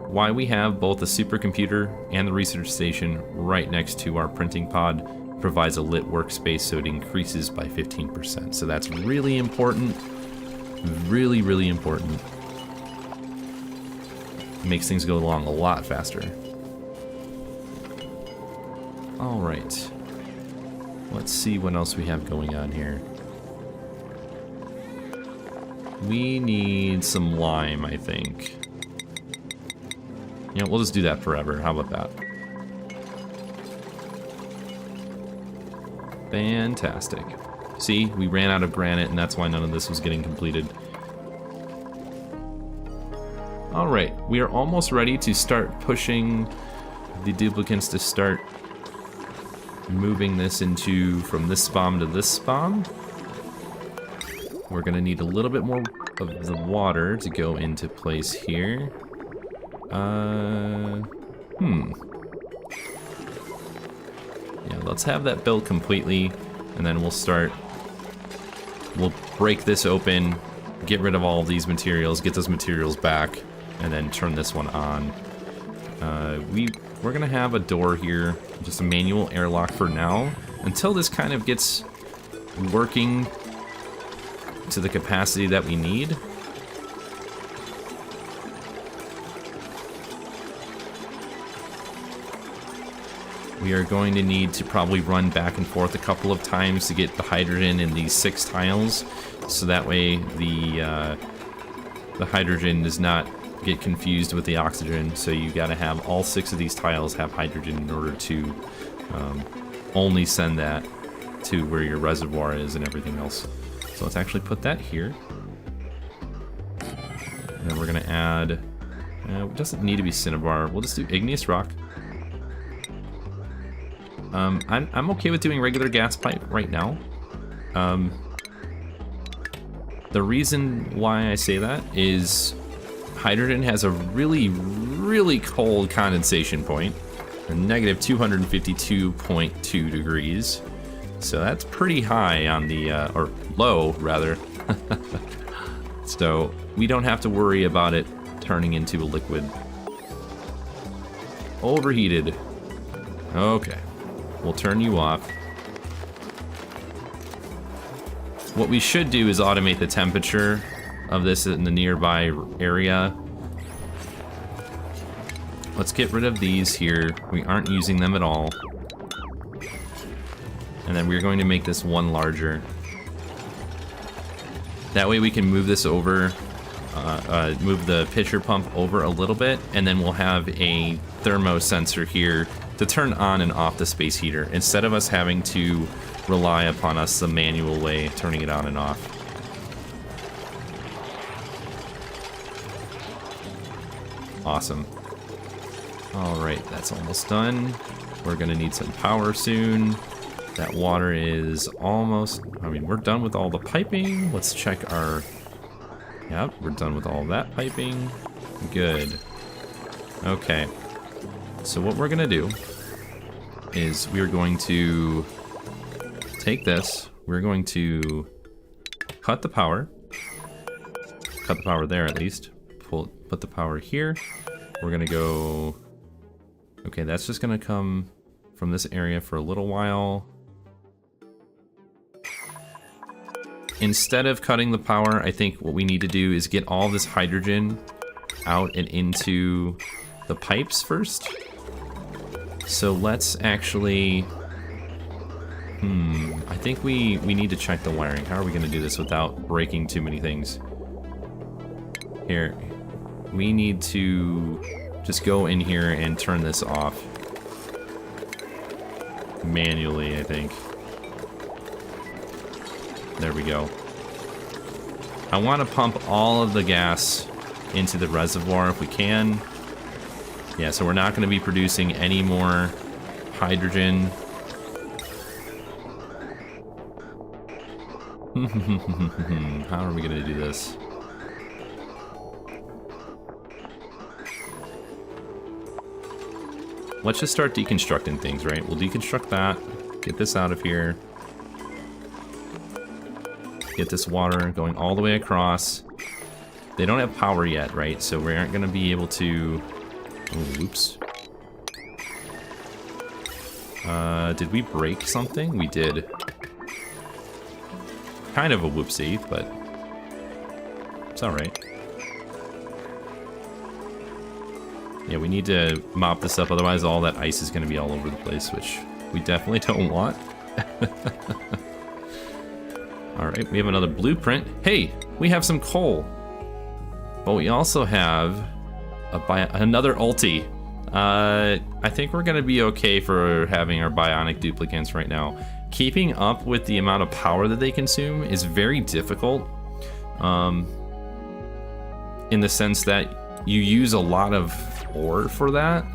why we have both the supercomputer and the research station right next to our printing pod. It provides a lit workspace, so it increases by 15%. So that's really important. Really, really important. It makes things go along a lot faster. All right. Let's see what else we have going on here. We need some lime, I think. You know, we'll just do that forever. How about that? Fantastic. See, we ran out of granite, and that's why none of this was getting completed. Alright, we are almost ready to start pushing the duplicants to start moving this from this SPOM to this SPOM. We're gonna need a little bit more of the water to go into place here. Yeah, let's have that built completely, and then we'll break this open, get rid of all of these materials, get those materials back, and then turn this one on. We're gonna have a door here, just a manual airlock for now, until this kind of gets working to the capacity that we need. We are going to need to probably run back and forth a couple of times to get the hydrogen in these 6 tiles, so that way the hydrogen does not get confused with the oxygen. So you got to have all 6 of these tiles have hydrogen in order to only send that to where your reservoir is and everything else. So let's actually put that here. And then we're going to add, it doesn't need to be cinnabar, we'll just do igneous rock. I'm okay with doing regular gas pipe right now. The reason why I say that is hydrogen has a really, really cold condensation point, a negative 252.2 degrees. So that's pretty high on the, or low rather. So we don't have to worry about it turning into a liquid. Overheated. Okay. We'll turn you off. What we should do is automate the temperature of this in the nearby area. Let's get rid of these here. We aren't using them at all. And then we're going to make this one larger. That way we can move this over, move the pitcher pump over a little bit, and then we'll have a thermo sensor here to turn on and off the space heater, instead of us having to rely upon us the manual way, turning it on and off. Awesome. Alright, that's almost done. We're gonna need some power soon. That water is almost, I mean, we're done with all the piping. Let's check our, yep, we're done with all that piping. Good. Okay. So what we're gonna do is we're going to take this, we're going to cut the power there at least, put the power here. We're gonna go, okay, that's just gonna come from this area for a little while. Instead of cutting the power, I think what we need to do is get all this hydrogen out and into the pipes first. So let's actually, I think we need to check the wiring. How are we gonna do this without breaking too many things? Here, we need to just go in here and turn this off. Manually, I think. There we go. I want to pump all of the gas into the reservoir if we can. Yeah, so we're not going to be producing any more hydrogen. How are we going to do this? Let's just start deconstructing things, right? We'll deconstruct that, get this out of here. Get this water going all the way across. They don't have power yet, right? So we aren't going to be able to... Oh, oops. Did we break something? We did. Kind of a whoopsie, but it's alright. Yeah, we need to mop this up, otherwise all that ice is going to be all over the place, which we definitely don't want. Alright, we have another blueprint. Hey, we have some coal. But we also have another ulti. I think we're going to be okay for having our bionic duplicants right now. Keeping up with the amount of power that they consume is very difficult. In the sense that you use a lot of ore for that.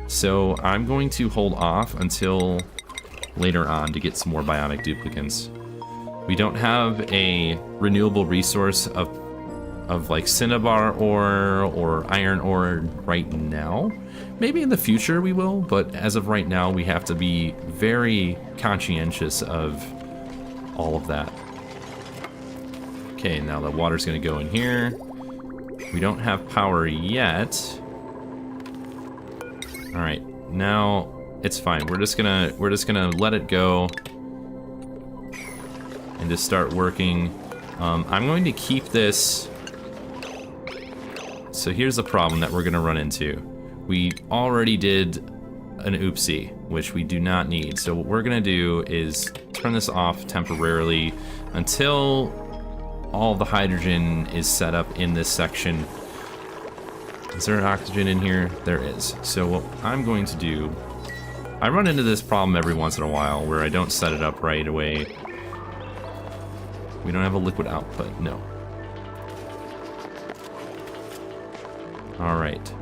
So I'm going to hold off until later on to get some more bionic duplicants. We don't have a renewable resource of of like cinnabar ore or iron ore right now. Maybe in the future we will, but as of right now we have to be very conscientious of all of that. Okay, now the water's gonna go in here. We don't have power yet. All right, now it's fine. We're just gonna let it go and just start working. I'm going to keep this. So here's the problem that we're gonna run into. We already did an oopsie, which we do not need. So what we're gonna do is turn this off temporarily until all the hydrogen is set up in this section. Is there an oxygen in here? There is. So what I'm going to do, I run into this problem every once in a while where I don't set it up right away. We don't have a liquid output, no. All right.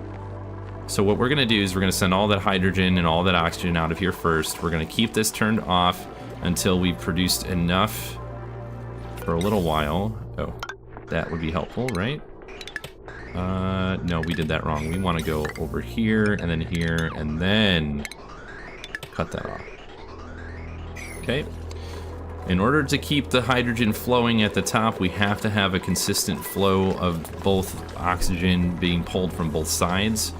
So what we're gonna do is we're gonna send all that hydrogen and all that oxygen out of here first. We're gonna keep this turned off until we've produced enough for a little while. Oh, that would be helpful, right? No, we did that wrong. We want to go over here, and then cut that off. Okay. In order to keep the hydrogen flowing at the top, we have to have a consistent flow of both oxygen being pulled from both sides.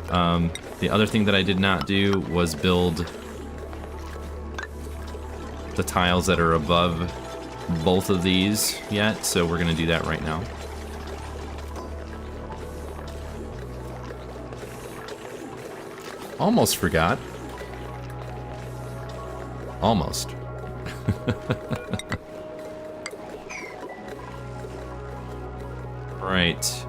The other thing that I did not do was build the tiles that are above both of these yet, so we're gonna do that right now. Almost forgot. Almost. Right.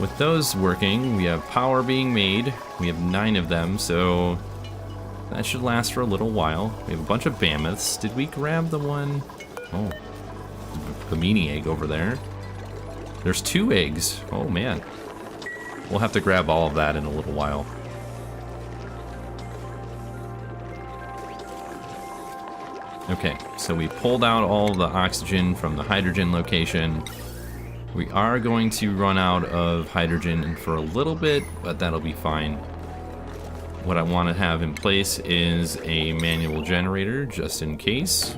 With those working, we have power being made. We have 9 of them, so that should last for a little while. We have a bunch of mammoths. Did we grab the one? Oh, the mini egg over there. There's 2 eggs. Oh man. We'll have to grab all of that in a little while. Okay, so we pulled out all the oxygen from the hydrogen location. We are going to run out of hydrogen for a little bit, but that'll be fine. What I want to have in place is a manual generator, just in case.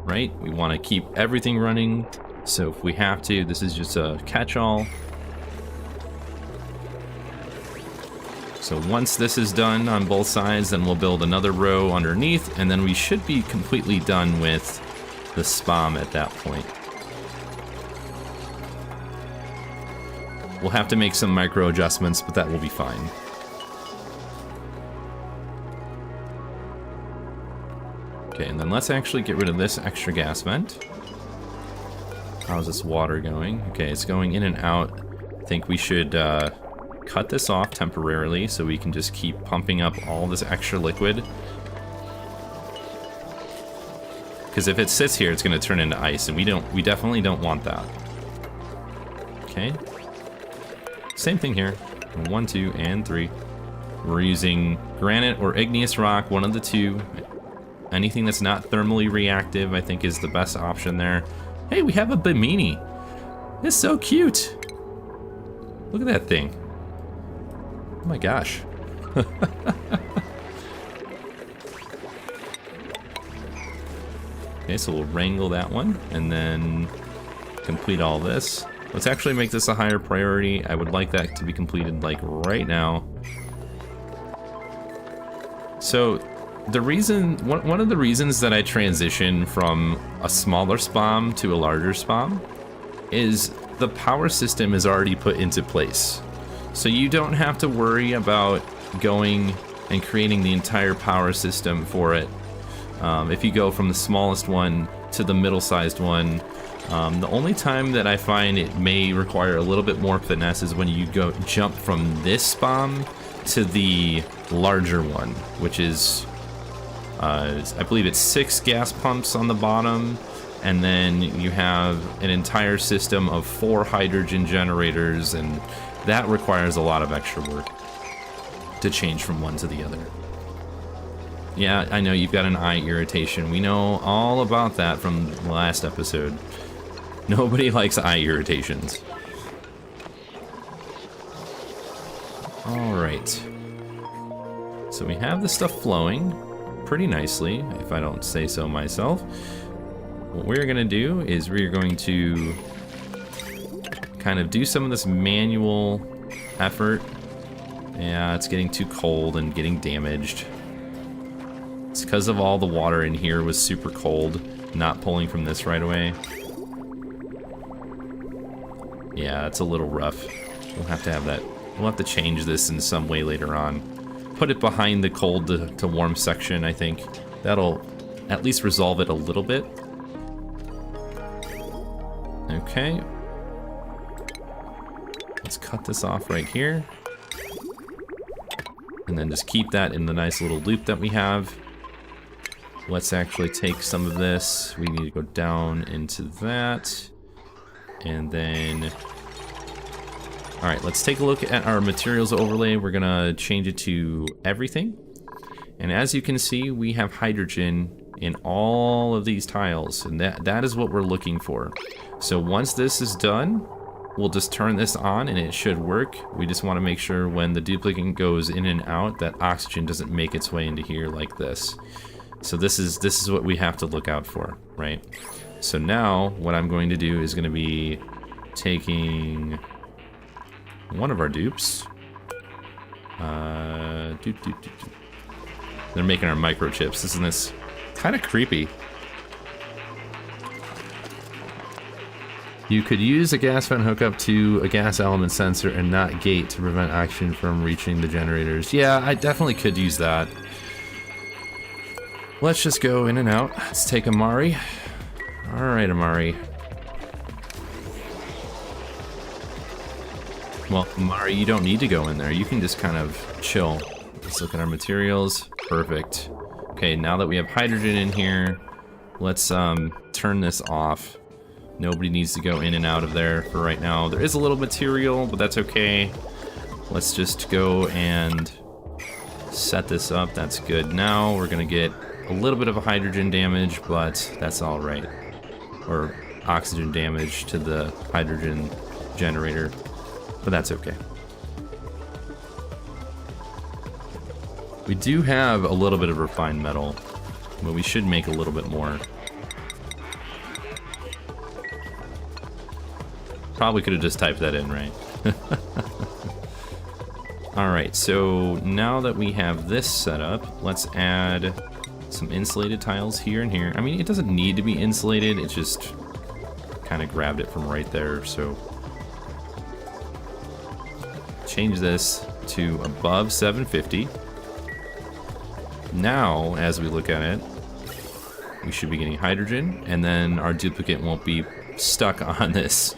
Right? We want to keep everything running, so if we have to, this is just a catch-all. So once this is done on both sides, then we'll build another row underneath, and then we should be completely done with the SPOM at that point. We'll have to make some micro adjustments, but that will be fine. Okay, and then let's actually get rid of this extra gas vent. How's this water going? Okay, it's going in and out. I think we should cut this off temporarily so we can just keep pumping up all this extra liquid. Because if it sits here, it's going to turn into ice, and we definitely don't want that. Okay. Same thing here. 1, 2, and 3. We're using granite or igneous rock, one of the two. Anything that's not thermally reactive, I think, is the best option there. Hey, we have a Bimini. It's so cute. Look at that thing. Oh my gosh. Okay, so we'll wrangle that one and then complete all this. Let's actually make this a higher priority. I would like that to be completed like right now. So the reason, one of the reasons that I transition from a smaller SPOM to a larger SPOM is the power system is already put into place. So you don't have to worry about going and creating the entire power system for it. If you go from the smallest one to the middle-sized one, the only time that I find it may require a little bit more finesse is when you jump from this SPOM to the larger one, which is, I believe it's 6 gas pumps on the bottom, and then you have an entire system of 4 hydrogen generators, and that requires a lot of extra work to change from one to the other. Yeah, I know you've got an eye irritation. We know all about that from the last episode. Nobody likes eye irritations. Alright. So we have the stuff flowing pretty nicely, if I don't say so myself. What we're going to do is we're going to kind of do some of this manual effort. Yeah, it's getting too cold and getting damaged. It's because of all the water in here was super cold, not pulling from this right away. Yeah, it's a little rough. We'll have to have that. We'll have to change this in some way later on. Put it behind the cold to warm section, I think. That'll at least resolve it a little bit. Okay. Let's cut this off right here. And then just keep that in the nice little loop that we have. Let's actually take some of this. We need to go down into that. And then... Alright, let's take a look at our materials overlay. We're gonna change it to everything. And as you can see, we have hydrogen in all of these tiles. And that is what we're looking for. So once this is done, we'll just turn this on and it should work. We just want to make sure when the duplicate goes in and out that oxygen doesn't make its way into here like this. So this is what we have to look out for, right? So now what I'm going to do is going to be taking one of our dupes. They're making our microchips. Isn't this kind of creepy? You could use a gas vent hookup to a gas element sensor and not gate to prevent oxygen from reaching the generators. Yeah, I definitely could use that. Let's just go in and out. Let's take Amari. Alright, Amari. Well, Amari, you don't need to go in there. You can just kind of chill. Let's look at our materials. Perfect. Okay, now that we have hydrogen in here, let's turn this off. Nobody needs to go in and out of there for right now. There is a little material, but that's okay. Let's just go and set this up. That's good. Now we're gonna get a little bit of a hydrogen damage, but that's all right. Or oxygen damage to the hydrogen generator, but that's okay. We do have a little bit of refined metal, but we should make a little bit more. Probably could have just typed that in, right? Alright, so now that we have this set up, let's add some insulated tiles here and here. I mean, it doesn't need to be insulated, it just kind of grabbed it from right there, so change this to above 750. Now, as we look at it, we should be getting hydrogen, and then our duplicate won't be stuck on this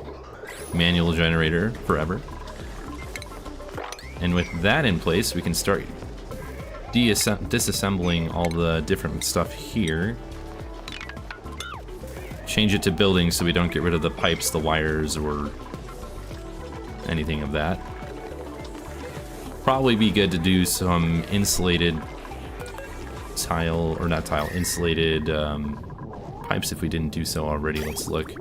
manual generator forever. And with that in place, we can start disassembling all the different stuff here. Change it to buildings so we don't get rid of the pipes, the wires, or anything of that. Probably be good to do some insulated tile, or not tile, insulated pipes if we didn't do so already. Let's look.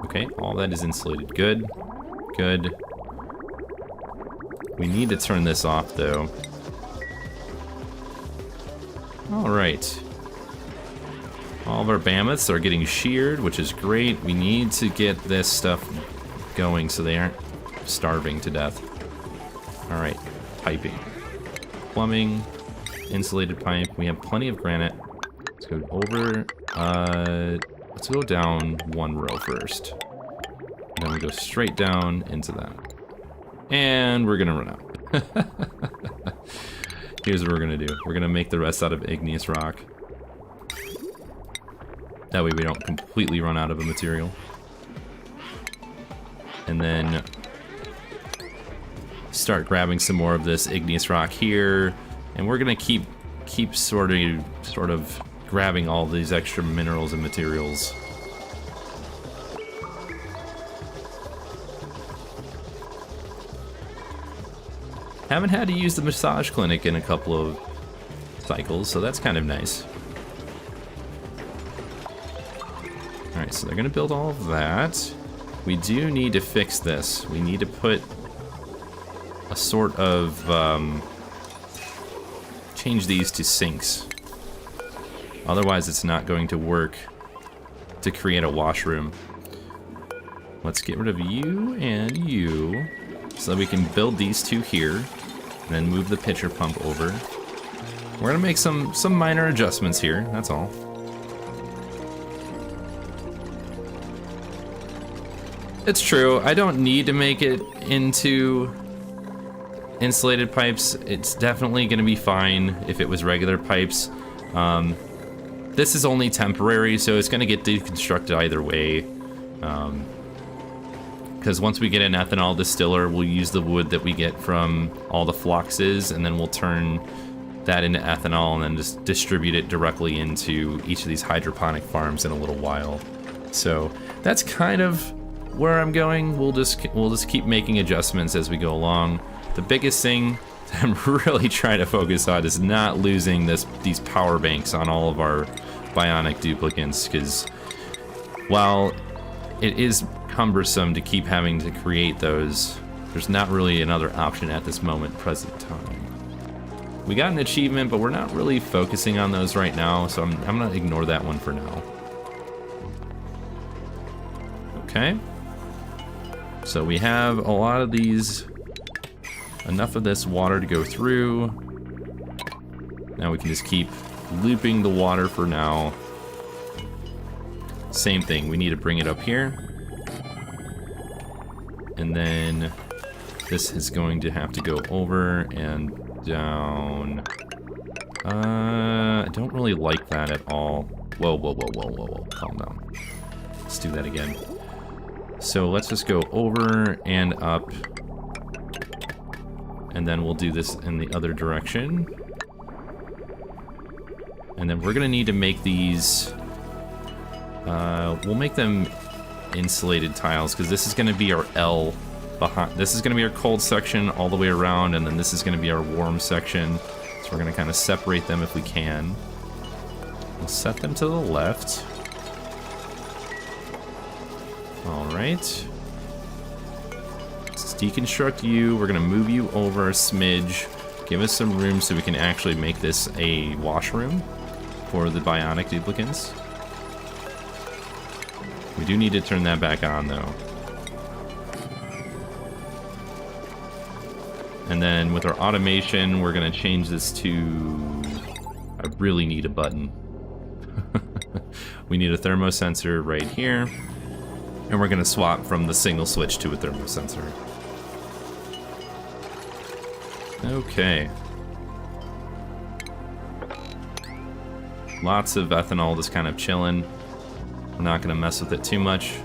Okay, all that is insulated. Good. Good. We need to turn this off, though. Alright. All of our mammoths are getting sheared, which is great. We need to get this stuff going so they aren't starving to death. Alright, piping. Plumbing, insulated pipe. We have plenty of granite. Let's go over, let's go down one row first. And then we go straight down into that. And we're gonna run out. Here's what we're gonna do. We're gonna make the rest out of igneous rock. That way we don't completely run out of a material. And then start grabbing some more of this igneous rock here. And we're gonna keep sort of grabbing all these extra minerals and materials. Haven't had to use the massage clinic in a couple of cycles, so that's kind of nice. Alright, so they're going to build all of that. We do need to fix this. We need to put a sort of... change these to sinks. Otherwise, it's not going to work to create a washroom. Let's get rid of you and you, so that we can build these two here, and then move the pitcher pump over. We're gonna make some minor adjustments here, that's all. It's true, I don't need to make it into insulated pipes. It's definitely gonna be fine if it was regular pipes. This is only temporary, so it's gonna get deconstructed either way. Because once we get an ethanol distiller, we'll use the wood that we get from all the fluxes, and then we'll turn that into ethanol and then just distribute it directly into each of these hydroponic farms in a little while. So that's kind of where I'm going. We'll just keep making adjustments as we go along. The biggest thing that I'm really trying to focus on is not losing these power banks on all of our Bionic duplicants, because while it is cumbersome to keep having to create those, there's not really another option at this present time. We got an achievement, but we're not really focusing on those right now, so I'm gonna ignore that one for now. Okay. So we have a lot of these, enough of this water to go through. Now we can just keep looping the water for now. Same thing, we need to bring it up here. And then this is going to have to go over and down. I don't really like that at all. Whoa, whoa, whoa, whoa, whoa, whoa, calm down. Let's do that again. So let's just go over and up. And then we'll do this in the other direction. And then we're gonna need to make these, we'll make them insulated tiles, because this is going to be our L behind. This is going to be our cold section all the way around, and then this is going to be our warm section. So we're going to kind of separate them if we can. We'll set them to the left. All right. Let's deconstruct you. We're going to move you over a smidge. Give us some room so we can actually make this a washroom for the Bionic duplicants. We do need to turn that back on, though. And then with our automation, we're going to change this to... I really need a button. We need a thermosensor right here. And we're going to swap from the single switch to a thermosensor. Okay. Lots of ethanol just kind of chilling. We're not going to mess with it too much.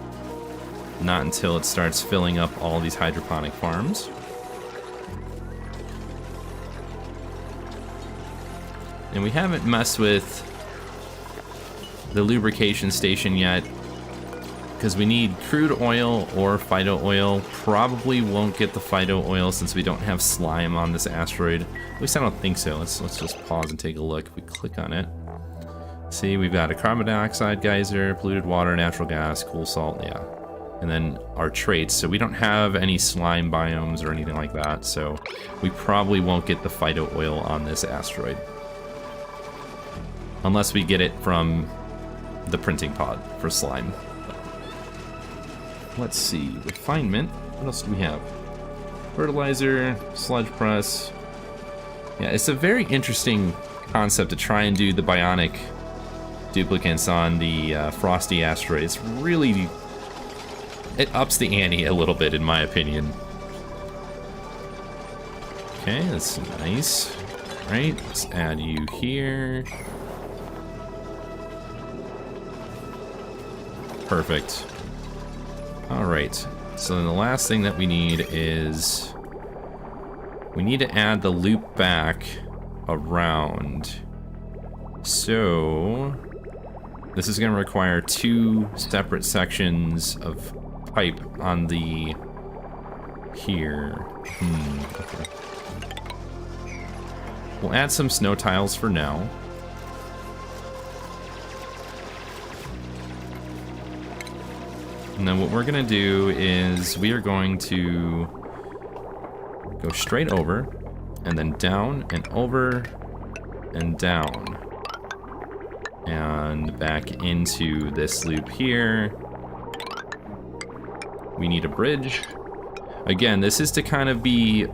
Not until it starts filling up all these hydroponic farms. And we haven't messed with the lubrication station yet, because we need crude oil or phyto oil. Probably won't get the phyto oil since we don't have slime on this asteroid. At least I don't think so. Let's just pause and take a look. If we click on it. See, we've got a carbon dioxide geyser, polluted water, natural gas, cool salt, yeah. And then our traits, so we don't have any slime biomes or anything like that, so we probably won't get the phyto oil on this asteroid. Unless we get it from the printing pod for slime. Let's see, refinement, what else do we have? Fertilizer, sludge press. Yeah, it's a very interesting concept to try and do the Bionic duplicants on the Frosty Asteroid. It's really, it ups the ante a little bit in my opinion. Okay, that's nice. All right, let's add you here. Perfect. All right, so then the last thing that we need is we need to add the loop back around. So this is going to require 2 separate sections of pipe on the here. Okay. We'll add some snow tiles for now. And then what we're gonna do is we are going to go straight over, and then down, and over, and down. And back into this loop here. We need a bridge. Again, this is to kind of be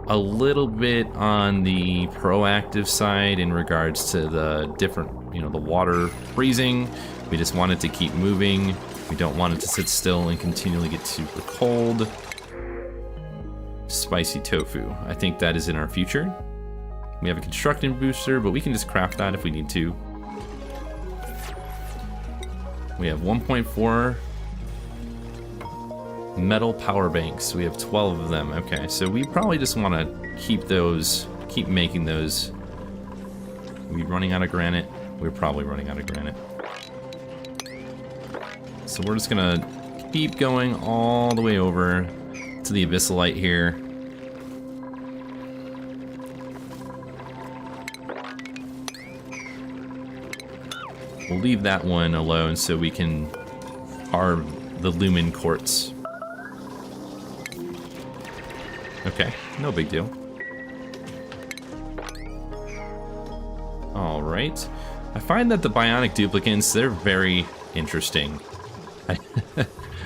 a little bit on the proactive side in regards to the different, you know, the water freezing. We just want it to keep moving. We don't want it to sit still and continually get super cold. Spicy tofu. I think that is in our future. We have a construction booster, but we can just craft that if we need to. We have 1.4 metal power banks. We have 12 of them. Okay, so we probably just want to keep those, keep making those. Are we running out of granite? We're probably running out of granite. So we're just gonna keep going all the way over to the abyssalite here. We'll leave that one alone so we can carve the lumen quartz. Okay, no big deal. Alright. I find that the bionic duplicants, they're very interesting.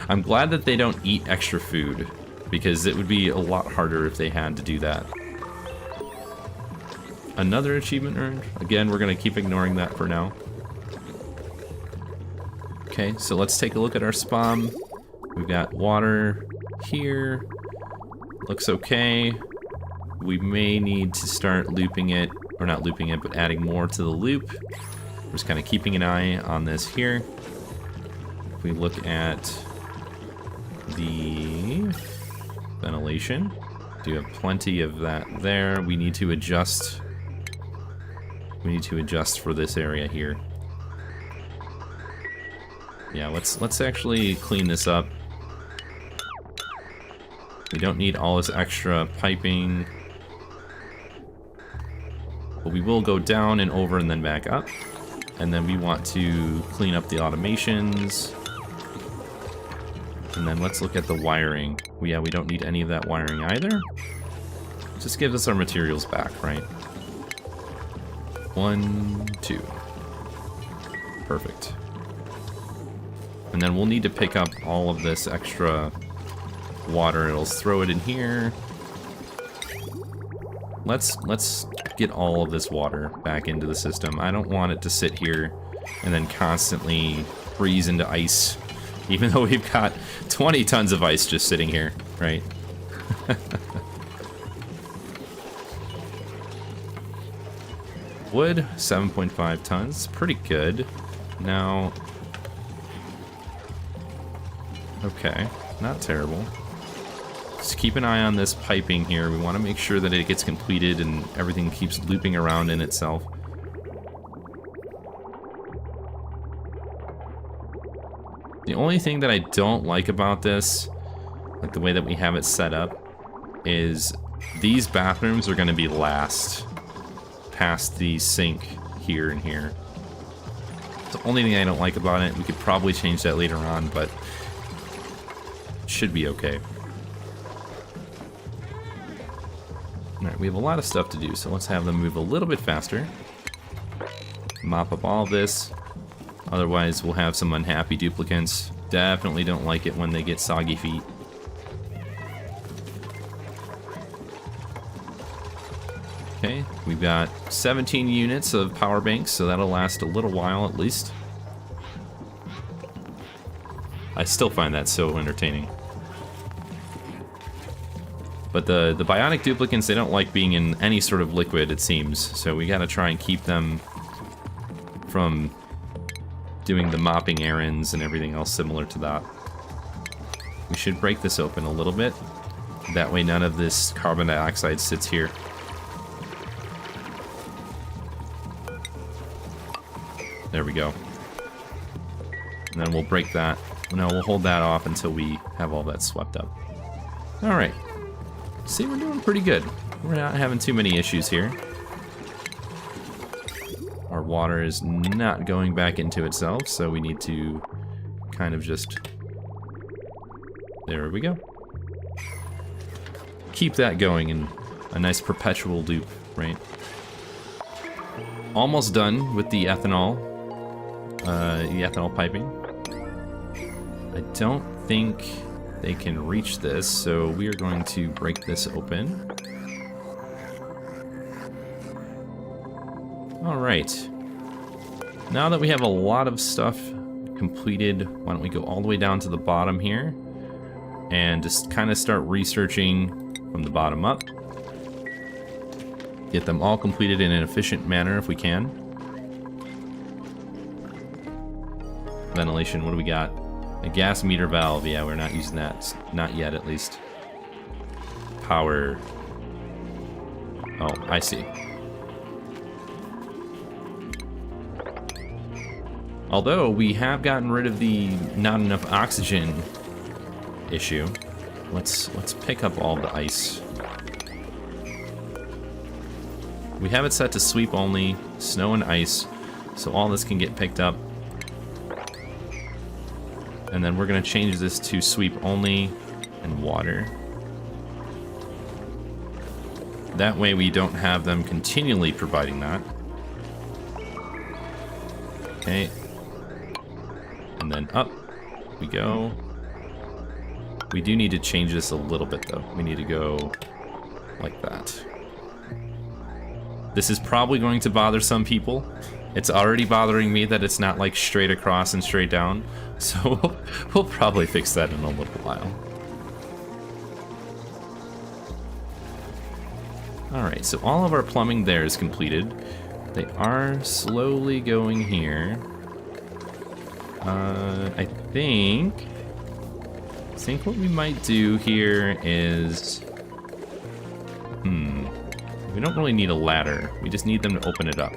I'm glad that they don't eat extra food, because it would be a lot harder if they had to do that. Another achievement earned. Again, we're going to keep ignoring that for now. Okay, so let's take a look at our SPOM. We've got water here. Looks okay. We may need to start looping it, or not looping it, but adding more to the loop. We're just kind of keeping an eye on this here. If we look at the ventilation, do have plenty of that there. We need to adjust. We need to adjust for this area here. Yeah, let's actually clean this up. We don't need all this extra piping. But we will go down and over and then back up. And then we want to clean up the automations. And then let's look at the wiring. Yeah, we don't need any of that wiring either. Just gives us our materials back, right? 1, 2. Perfect. And then we'll need to pick up all of this extra water. It'll throw it in here. Let's get all of this water back into the system. I don't want it to sit here and then constantly freeze into ice, even though we've got 20 tons of ice just sitting here, right? Wood, 7.5 tons, pretty good. Now, okay, not terrible. Just keep an eye on this piping here. We want to make sure that it gets completed and everything keeps looping around in itself. The only thing that I don't like about this, like the way that we have it set up, is these bathrooms are going to be last past the sink here and here. It's the only thing I don't like about it. We could probably change that later on, but it should be okay. Alright, we have a lot of stuff to do, so let's have them move a little bit faster. Mop up all of this. Otherwise, we'll have some unhappy duplicants. Definitely don't like it when they get soggy feet. Okay, we've got 17 units of power banks, so that'll last a little while at least. I still find that so entertaining. But the bionic duplicants, they don't like being in any sort of liquid, it seems. So we gotta try and keep them from doing the mopping errands and everything else similar to that. We should break this open a little bit. That way none of this carbon dioxide sits here. There we go. And then we'll break that. No, we'll hold that off until we have all that swept up. Alright. See, we're doing pretty good. We're not having too many issues here. Our water is not going back into itself, so we need to kind of just... There we go. Keep that going in a nice perpetual loop, right? Almost done with the ethanol piping. I don't think they can reach this, so we are going to break this open. Alright. Now that we have a lot of stuff completed, why don't we go all the way down to the bottom here and just kind of start researching from the bottom up. Get them all completed in an efficient manner if we can. Ventilation, what do we got? A gas meter valve, yeah, we're not using that. Not yet, at least. Power. Oh, I see. Although, we have gotten rid of the not enough oxygen issue. Let's pick up all the ice. We have it set to sweep only, snow and ice, so all this can get picked up. And then we're gonna change this to sweep only and water. That way we don't have them continually providing that. Okay. And then up we go. We do need to change this a little bit though. We need to go like that. This is probably going to bother some people. It's already bothering me that it's not like straight across and straight down. So we'll probably fix that in a little while. Alright, so all of our plumbing there is completed. They are slowly going here. I think what we might do here is... We don't really need a ladder. We just need them to open it up.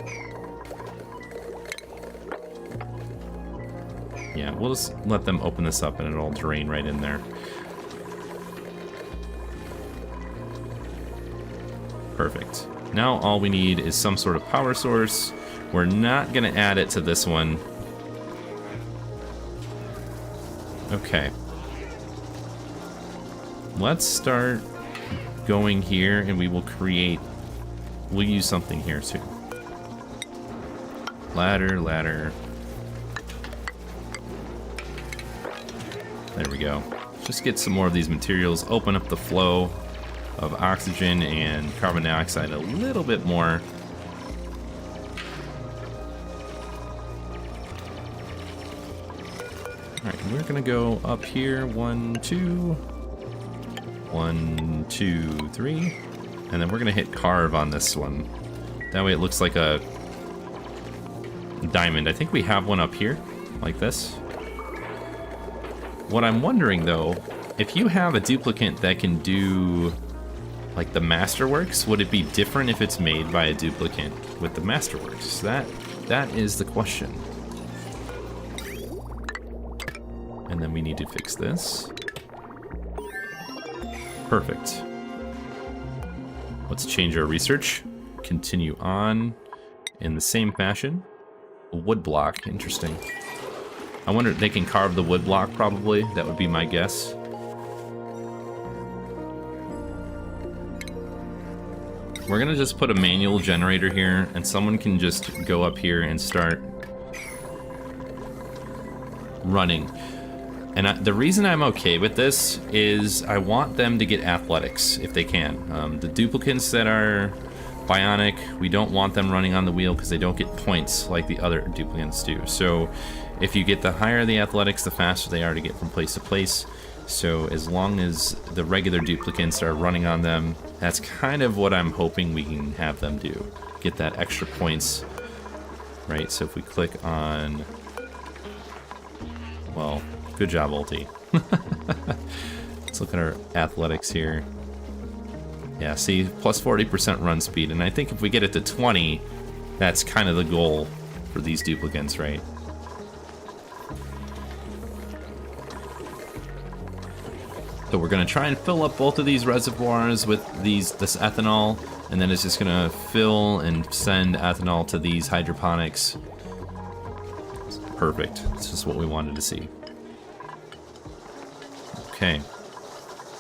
Yeah, we'll just let them open this up and it'll drain right in there. Perfect. Now all we need is some sort of power source. We're not gonna add it to this one. Okay. Let's start going here and we will create... We'll use something here too. Ladder, ladder. There we go. Just get some more of these materials, open up the flow of oxygen and carbon dioxide a little bit more. Alright, we're gonna go up here. 1, 2. 1, 2, 3. And then we're gonna hit carve on this one. That way it looks like a diamond. I think we have one up here, like this. What I'm wondering though, if you have a duplicate that can do like the Masterworks, would it be different if it's made by a duplicate with the Masterworks? That is the question. And then we need to fix this. Perfect. Let's change our research. Continue on in the same fashion. A wood block, interesting. I wonder if they can carve the wood block, probably. That would be my guess. We're gonna just put a manual generator here, and someone can just go up here and start running. And the reason I'm okay with this is I want them to get athletics, if they can. The duplicates that are Bionic, we don't want them running on the wheel because they don't get points like the other duplicates do. So if you get the higher the athletics, the faster they are to get from place to place. So as long as the regular duplicates are running on them, that's kind of what I'm hoping we can have them do. Get that extra points, right? So if we click on, well, good job, Ulti. Let's look at our athletics here. Yeah, see, plus 40% run speed, and I think if we get it to 20, that's kind of the goal for these duplicates, right? But we're going to try and fill up both of these reservoirs with this ethanol, and then it's just going to fill and send ethanol to these hydroponics. Perfect. It's just what we wanted to see. Okay.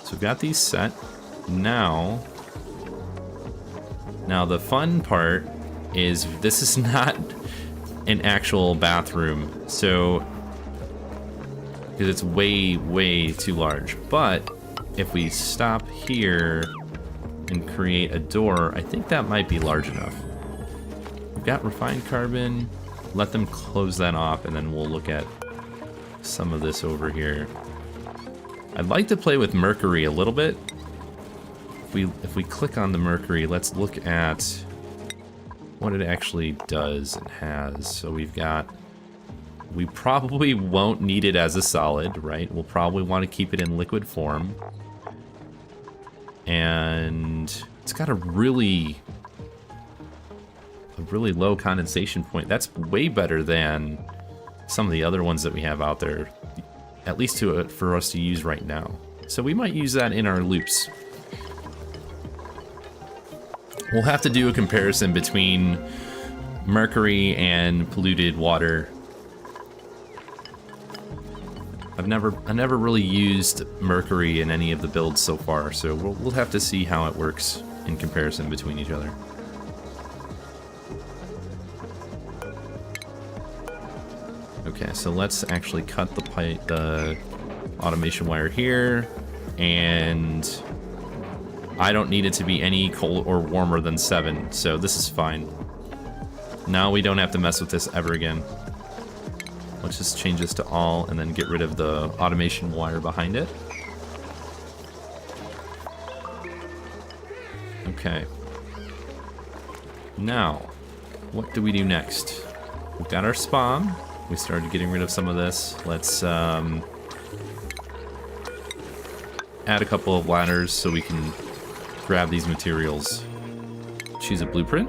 So we've got these set. Now the fun part is this is not an actual bathroom, so because it's way too large. But if we stop here and create a door, I think that might be large enough. We've got refined carbon. Let them close that off, and then we'll look at some of this over here. I'd like to play with mercury a little bit. If we click on the mercury, let's look at what it actually does and has. So we probably won't need it as a solid, right? We'll probably want to keep it in liquid form. And it's got a really low condensation point. That's way better than some of the other ones that we have out there, at least for us to use right now. So we might use that in our loops. We'll have to do a comparison between mercury and polluted water. I never really used mercury in any of the builds so far, so we'll have to see how it works in comparison between each other. Okay, so let's actually cut the automation wire here, and I don't need it to be any cold or warmer than 7, so this is fine. Now we don't have to mess with this ever again. Let's just change this to all and then get rid of the automation wire behind it. Okay. Now, what do we do next? We've got our SPOM. We started getting rid of some of this. Let's add a couple of ladders so we can grab these materials. Choose a blueprint.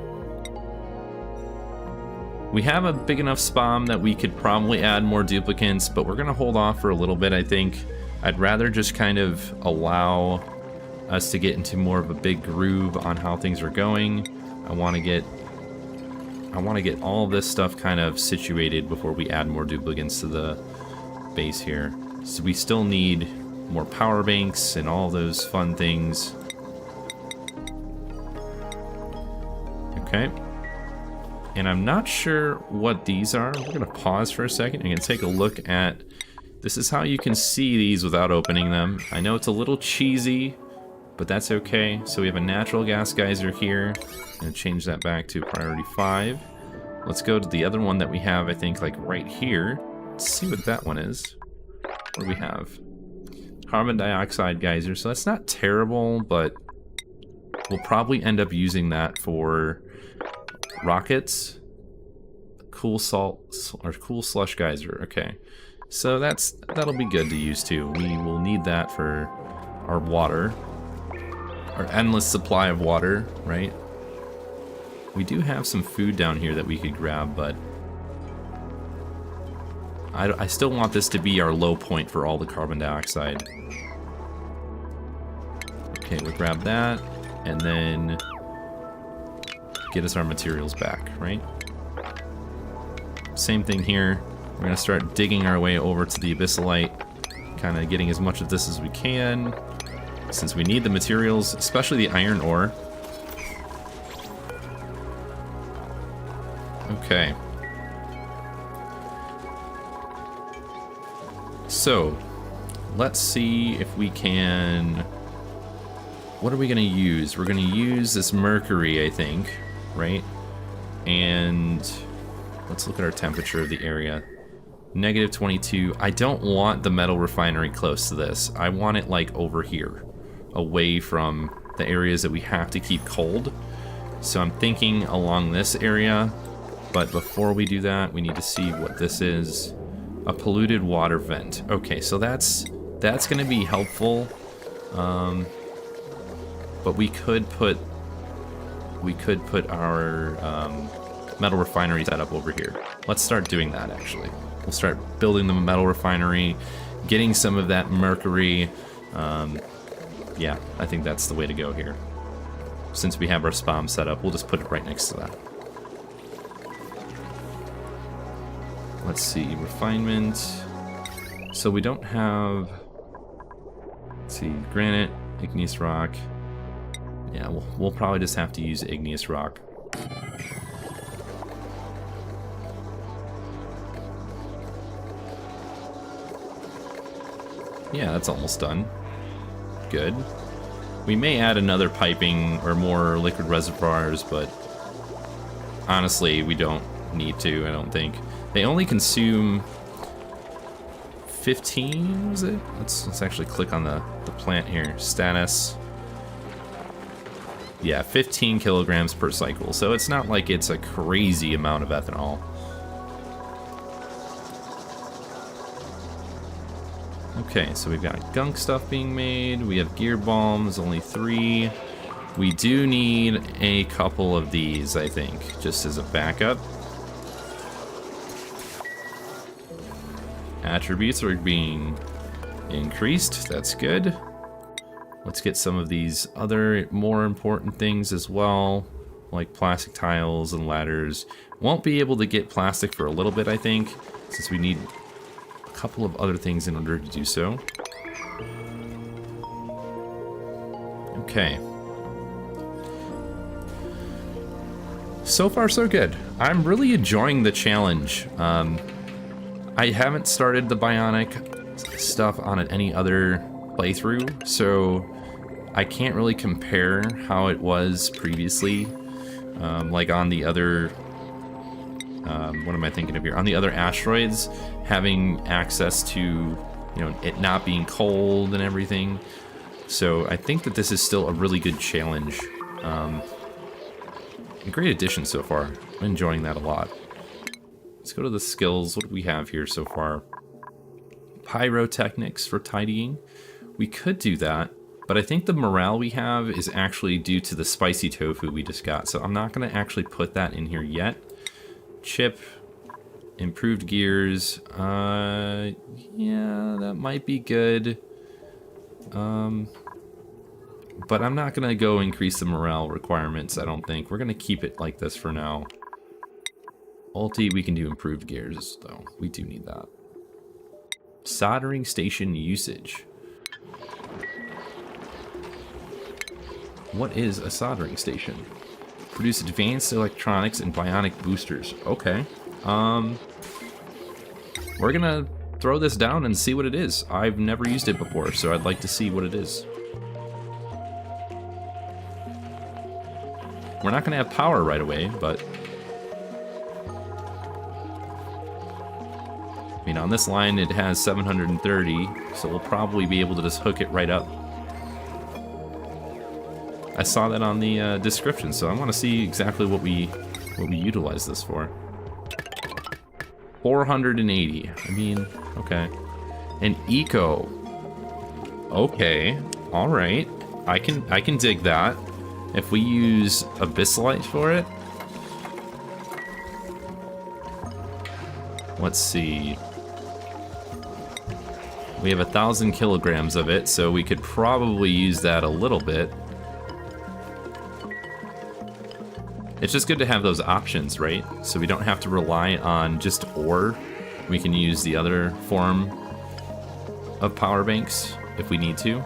We have a big enough SPOM that we could probably add more duplicants, but we're gonna hold off for a little bit, I think. I'd rather just kind of allow us to get into more of a big groove on how things are going. I want to get all of this stuff kind of situated before we add more duplicants to the base here. So we still need more power banks and all those fun things. Okay. And I'm not sure what these are. We're gonna pause for a second and take a look at, this is how you can see these without opening them. I know it's a little cheesy, but that's okay. So we have a natural gas geyser here. I'm gonna change that back to priority 5. Let's go to the other one that we have, I think, like right here. Let's see what that one is. What do we have? Carbon dioxide geyser. So that's not terrible, but we'll probably end up using that for rockets. Cool salt or cool slush geyser. Okay, so that'll be good to use too. We will need that for our water, our endless supply of water, right? We do have some food down here that we could grab, but I still want this to be our low point for all the carbon dioxide. Okay, we'll grab that and then get us our materials back, right? Same thing here. We're gonna start digging our way over to the abyssalite, kind of getting as much of this as we can, since we need the materials, especially the iron ore. Okay. So, let's see if we can... What are we gonna use? We're gonna use this mercury, I think, right? And let's look at our temperature of the area. -22. I don't want the metal refinery close to this. I want it like over here, away from the areas that we have to keep cold. So I'm thinking along this area, but before we do that, we need to see what this is. A polluted water vent. Okay, so that's gonna be helpful. But we could put our metal refinery setup over here. Let's start doing that, actually. We'll start building the metal refinery, getting some of that mercury Yeah, I think that's the way to go here. Since we have our SPOM set up, we'll just put it right next to that. Let's see, refinement. So we don't have, let's see, granite, igneous rock. Yeah, we'll probably just have to use igneous rock. Yeah, that's almost done. Good. We may add another piping or more liquid reservoirs, but honestly, we don't need to, I don't think. They only consume 15, was it? Let's actually click on the plant here. Status. Yeah, 15 kilograms per cycle, so it's not like it's a crazy amount of ethanol. Okay, so we've got gunk stuff being made. We have gear bombs, only 3. We do need a couple of these, I think, just as a backup. Attributes are being increased. That's good. Let's get some of these other more important things as well, like plastic tiles and ladders. Won't be able to get plastic for a little bit, I think, since we need a couple of other things in order to do so. Okay. So far, so good. I'm really enjoying the challenge. I haven't started the Bionic stuff on any other playthrough, so I can't really compare how it was previously. Like on the other, what am I thinking of here? On the other asteroids, having access to, you know, it not being cold and everything. So I think that this is still a really good challenge. A great addition so far. I'm enjoying that a lot. Let's go to the skills. What do we have here so far? Pyrotechnics for tidying. We could do that, but I think the morale we have is actually due to the spicy tofu we just got, so I'm not going to actually put that in here yet. Chip, improved gears. Yeah, that might be good. But I'm not going to go increase the morale requirements, I don't think. We're going to keep it like this for now. Ulti, we can do improved gears, though. We do need that. Soldering station usage. What is a soldering station? Produce advanced electronics and bionic boosters. Okay. We're gonna throw this down and see what it is. I've never used it before, so I'd like to see what it is. We're not gonna have power right away, but I mean, on this line it has 730, so we'll probably be able to just hook it right up. I saw that on the description, so I want to see exactly what we utilize this for. 480. I mean, okay. An eco. Okay. All right. I can dig that. If we use abyssalite for it. Let's see. We have 1,000 kilograms of it, so we could probably use that a little bit. It's just good to have those options, right? So we don't have to rely on just ore. We can use the other form of power banks if we need to.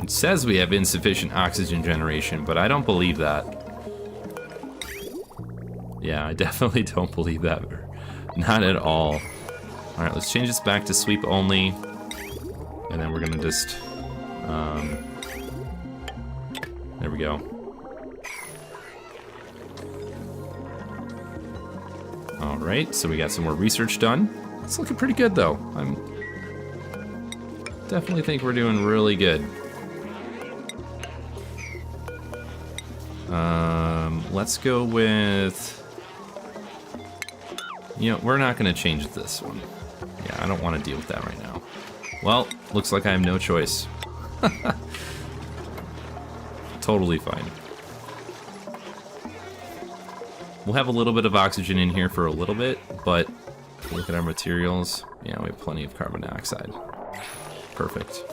It says we have insufficient oxygen generation, but I don't believe that. Yeah, I definitely don't believe that. Not at all. Alright, let's change this back to sweep only. And then we're gonna just... there we go. Alright, so we got some more research done. It's looking pretty good, though. I'm definitely think we're doing really good. Let's go with... You know, we're not going to change this one. Yeah, I don't want to deal with that right now. Well, looks like I have no choice. Totally fine. We'll have a little bit of oxygen in here for a little bit, but look at our materials. Yeah, we have plenty of carbon dioxide. Perfect.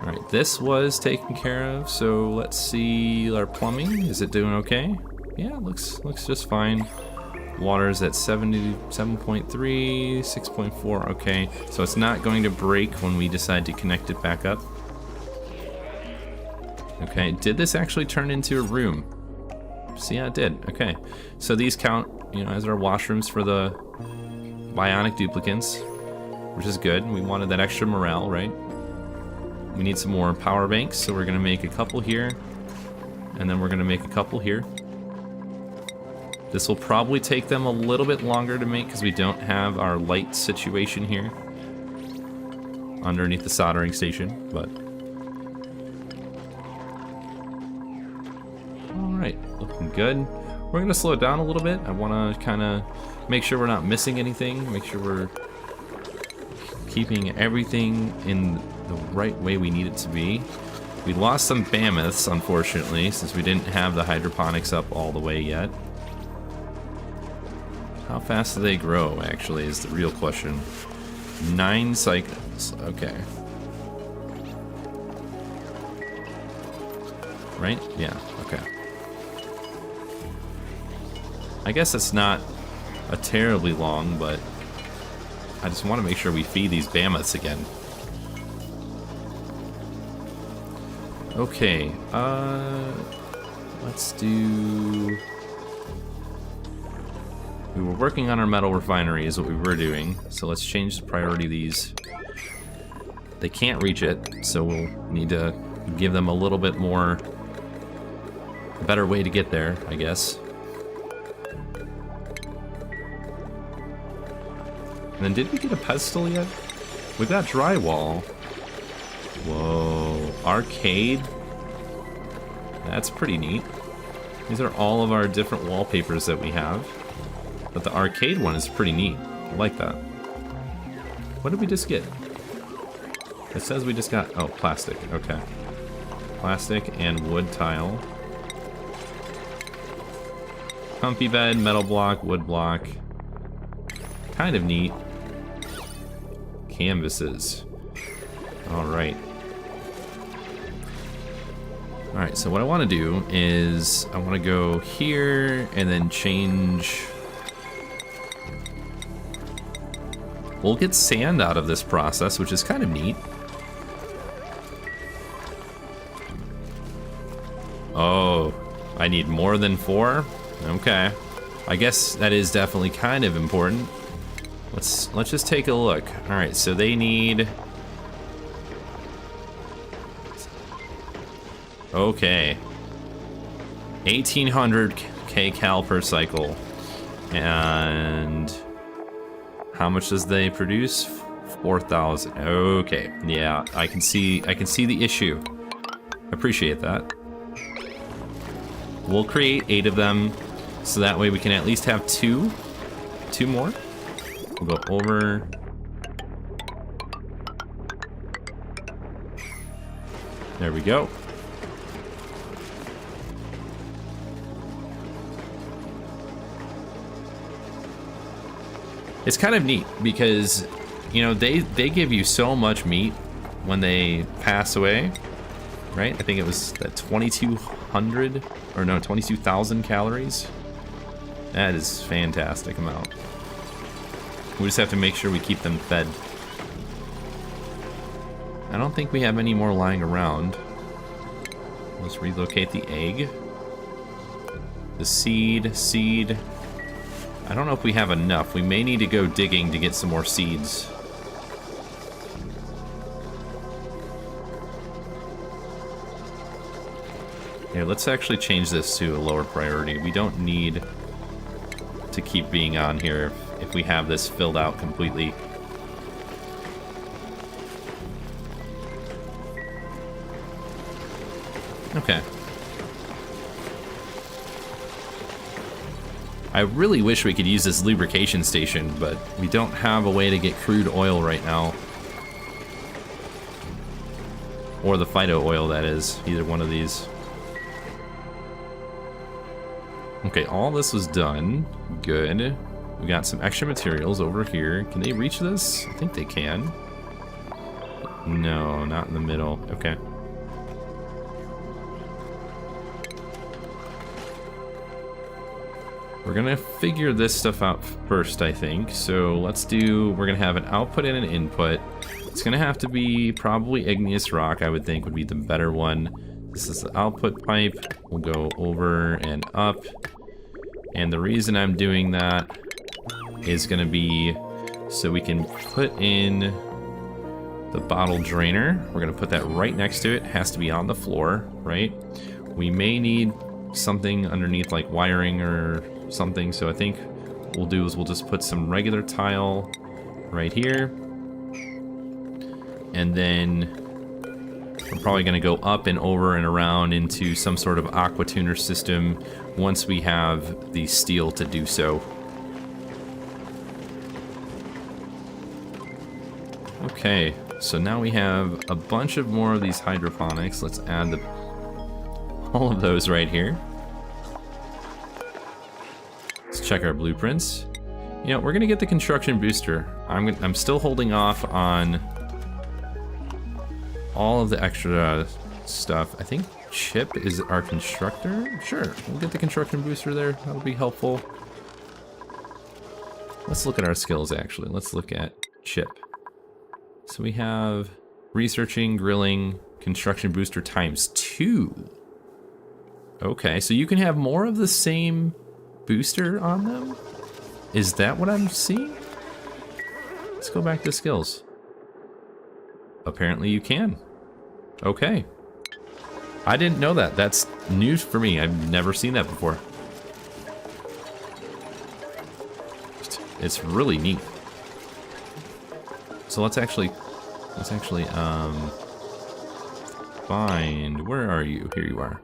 Alright, this was taken care of, so let's see our plumbing. Is it doing okay? Yeah, it looks just fine. Water's at 77.3, 6.4, okay. So it's not going to break when we decide to connect it back up. Okay, did this actually turn into a room? See, yeah, it did. Okay, so these count, you know, as our washrooms for the Bionic duplicants, which is good. We wanted that extra morale, right? We need some more power banks, so we're gonna make a couple here, and then we're gonna make a couple here. This will probably take them a little bit longer to make because we don't have our light situation here underneath the soldering station, but alright, looking good. We're gonna slow it down a little bit. I wanna kinda make sure we're not missing anything, make sure we're keeping everything in the right way we need it to be. We lost some mammoths, unfortunately, since we didn't have the hydroponics up all the way yet. How fast do they grow, actually, is the real question. 9 cycles, okay. Right? Yeah, okay. I guess it's not a terribly long, but I just want to make sure we feed these mammoths again. Okay, let's do... We were working on our metal refinery is what we were doing, so let's change the priority of these. They can't reach it, so we'll need to give them a little bit more... a better way to get there, I guess. And then did we get a pedestal yet? We've got drywall. Whoa, arcade? That's pretty neat. These are all of our different wallpapers that we have. But the arcade one is pretty neat. I like that. What did we just get? It says we just got, oh, plastic, okay. Plastic and wood tile. Comfy bed, metal block, wood block. Kind of neat. Canvases. Alright. Alright, so what I want to do is I want to go here and then change... We'll get sand out of this process, which is kind of neat. Oh, I need more than 4? Okay. I guess that is definitely kind of important. Let's just take a look. Alright, so they need... Okay. 1800 kcal per cycle. And... how much does they produce? 4,000. Okay. Yeah, I can see the issue. Appreciate that. We'll create 8 of them, so that way we can at least have 2 more. We'll go over. There we go. It's kind of neat because, you know, they give you so much meat when they pass away, right? I think it was that 2,200 or no, 22,000 calories. That is fantastic amount. We just have to make sure we keep them fed. I don't think we have any more lying around. Let's relocate the egg. The seed. I don't know if we have enough. We may need to go digging to get some more seeds. Here, let's actually change this to a lower priority. We don't need to keep being on here if we have this filled out completely. Okay. I really wish we could use this lubrication station, but we don't have a way to get crude oil right now. Or the phyto oil, that is. Either one of these. Okay, all this was done. Good. We got some extra materials over here. Can they reach this? I think they can. No, not in the middle. Okay. We're gonna figure this stuff out first, I think. So we're gonna have an output and an input. It's gonna have to be probably igneous rock, I would think would be the better one. This is the output pipe. We'll go over and up. And the reason I'm doing that is gonna be so we can put in the bottle drainer. We're gonna put that right next to it. It has to be on the floor, right? We may need something underneath like wiring or something, so I think what we'll do is we'll just put some regular tile right here, and then we're probably going to go up and over and around into some sort of aqua tuner system once we have the steel to do so. Okay, so now we have a bunch of more of these hydroponics. Let's add all of those right here. Check our blueprints. You know, we're gonna get the construction booster. I'm still holding off on all of the extra stuff. I think Chip is our constructor. Sure, we'll get the construction booster there. That'll be helpful. Let's look at our skills actually. Let's look at Chip. So we have researching, grilling, construction booster ×2. Okay, so you can have more of the same booster on them? Is that what I'm seeing? Let's go back to skills. Apparently you can. Okay. I didn't know that. That's news for me. I've never seen that before. It's really neat. So let's actually find, where are you? Here you are.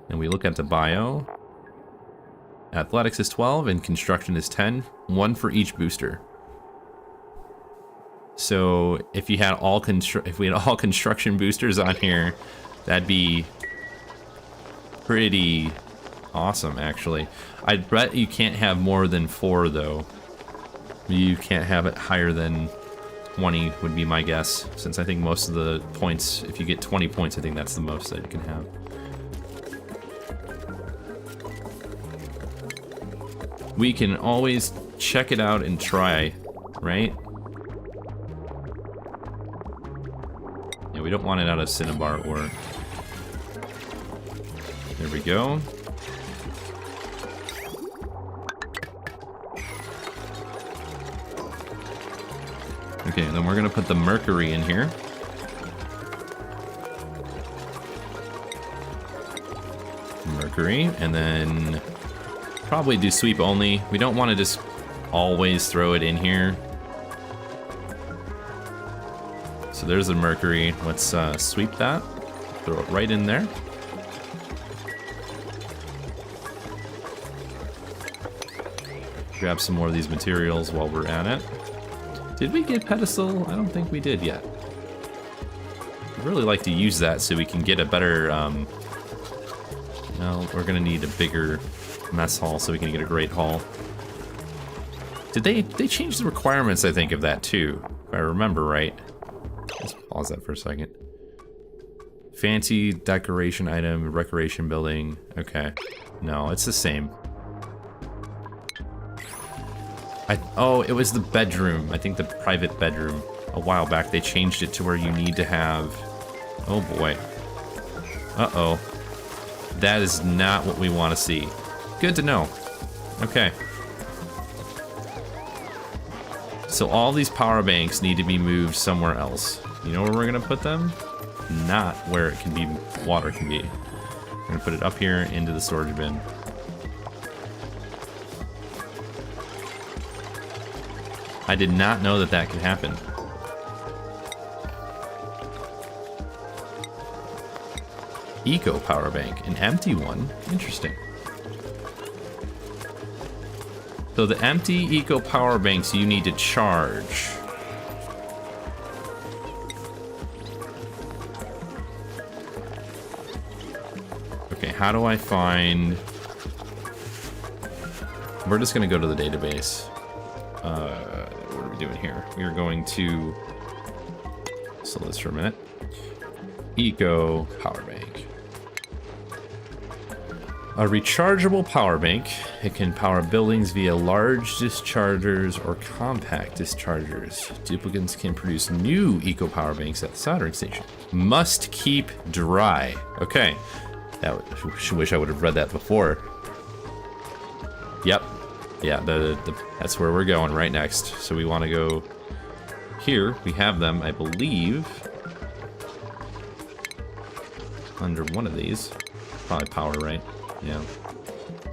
And we look at the bio. Athletics is 12 and construction is 10. One for each booster. So if you had if we had all construction boosters on here, that'd be pretty awesome actually. I bet you can't have more than 4 though. You can't have it higher than 20 would be my guess, since I think most of the points, if you get 20 points, I think that's the most that you can have. We can always check it out and try, right? Yeah, we don't want it out of cinnabar ore. There we go. Okay, then we're gonna put the mercury in here. Mercury, and then probably do sweep only. We don't want to just always throw it in here. So there's the mercury. Let's sweep that. Throw it right in there. Grab some more of these materials while we're at it. Did we get pedestal? I don't think we did yet. I'd really like to use that so we can get a better... no, we're gonna need a bigger mess hall so we can get a great hall. Did they changed the requirements, I think, of that too, if I remember right. Let's pause that for a second. Fancy decoration item, recreation building. Okay. No, it's the same. Oh, it was the bedroom. I think the private bedroom. A while back they changed it to where you need to have... Oh boy. Uh-oh. That is not what we want to see. Good to know. Okay. So all these power banks need to be moved somewhere else. You know where we're gonna put them? Not where it can be, water can be. We're gonna put it up here into the storage bin. I did not know that that could happen. Eco power bank, an empty one. Interesting. So the empty eco power banks you need to charge. Okay, how do I find... We're just gonna go to the database. doing here? We are going to slow this for a minute. Eco power bank. A rechargeable power bank. It can power buildings via large dischargers or compact dischargers. Duplicates can produce new eco power banks at the soldering station. Must keep dry. Okay. Wish I would have read that before. Yep. Yeah, that's where we're going right next. So we want to go here. We have them, I believe, under one of these. Probably power, right? Yeah.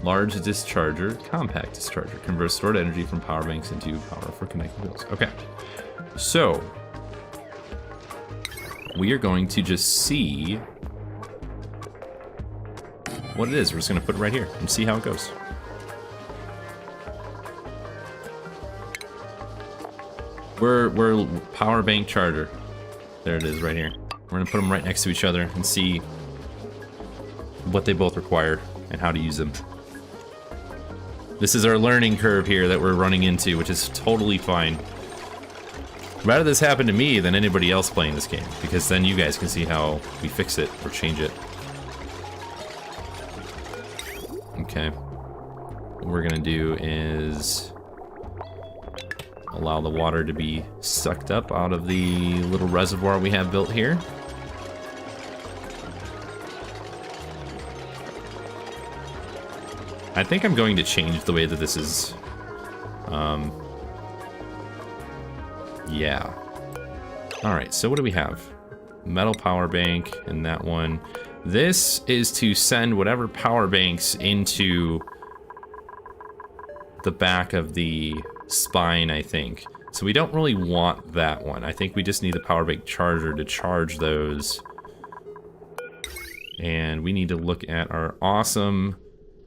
Large discharger, compact discharger. Converts stored energy from power banks into power for connected builds. Okay. So we are going to just see what it is. We're just going to put it right here and see how it goes. We're power bank charger. There it is right here. We're going to put them right next to each other and see what they both require and how to use them. This is our learning curve here that we're running into, which is totally fine. Rather this happen to me than anybody else playing this game, because then you guys can see how we fix it or change it. Okay. What we're gonna do is allow the water to be sucked up out of the little reservoir we have built here. I think I'm going to change the way that this is, yeah. All right, so what do we have? Metal power bank and that one. This is to send whatever power banks into the back of the spine, I think. So we don't really want that one. I think we just need the power bank charger to charge those. And we need to look at our awesome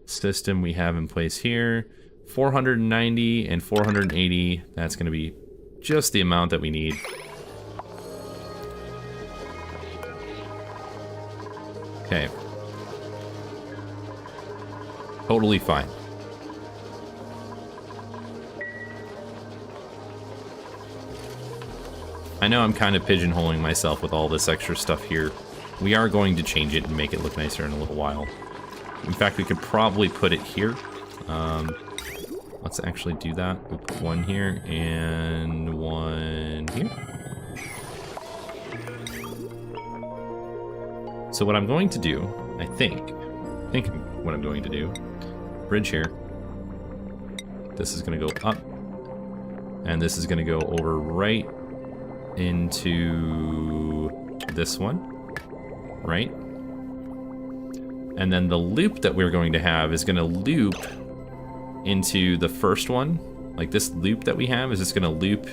system we have in place here. 490 and 480. That's going to be just the amount that we need. Okay. Totally fine. I know I'm kind of pigeonholing myself with all this extra stuff here. We are going to change it and make it look nicer in a little while. In fact, we could probably put it here. Let's actually do that. We'll put one here and one here. So what I'm going to do, I think what I'm going to do, bridge here. This is going to go up, and this is going to go over right into this one, right? And then the loop that we're going to have is going to loop into the first one. Like this loop that we have is just going to loop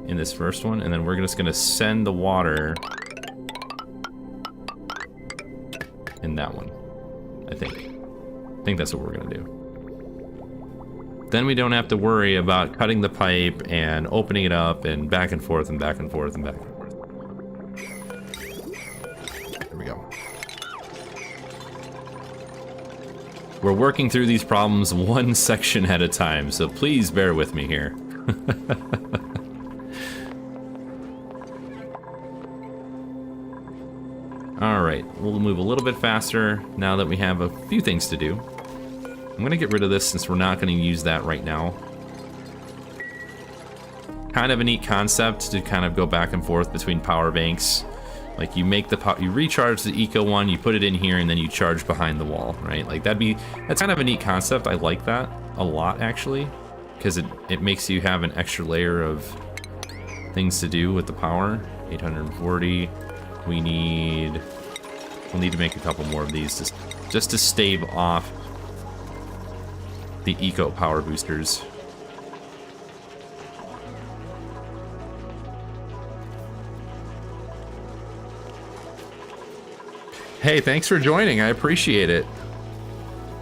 in this first one, and then we're just going to send the water in that one, I think. I think that's what we're going to do. Then we don't have to worry about cutting the pipe and opening it up and back and forth and back and forth and back and forth. There we go. We're working through these problems one section at a time, so please bear with me here. Alright, we'll move a little bit faster now that we have a few things to do. I'm going to get rid of this since we're not going to use that right now. Kind of a neat concept to kind of go back and forth between power banks. Like you make you recharge the eco one, you put it in here, and then you charge behind the wall, right? Like that's kind of a neat concept. I like that a lot actually, because it makes you have an extra layer of things to do with the power. 840. We'll need to make a couple more of these just to stave off the eco power boosters. Hey, thanks for joining. I appreciate it.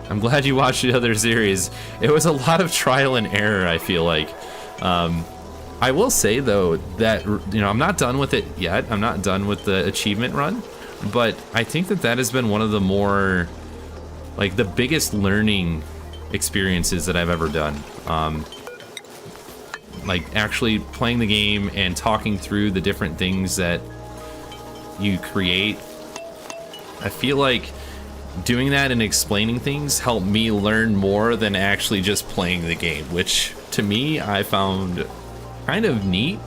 I'm glad you watched the other series. It was a lot of trial and error, I feel like. I will say, though, that, you know, I'm not done with it yet. I'm not done with the achievement run. But I think that has been one of the more, like, the biggest learning experiences that I've ever done. like actually playing the game and talking through the different things that you create, I feel like doing that and explaining things helped me learn more than actually just playing the game, which to me I found kind of neat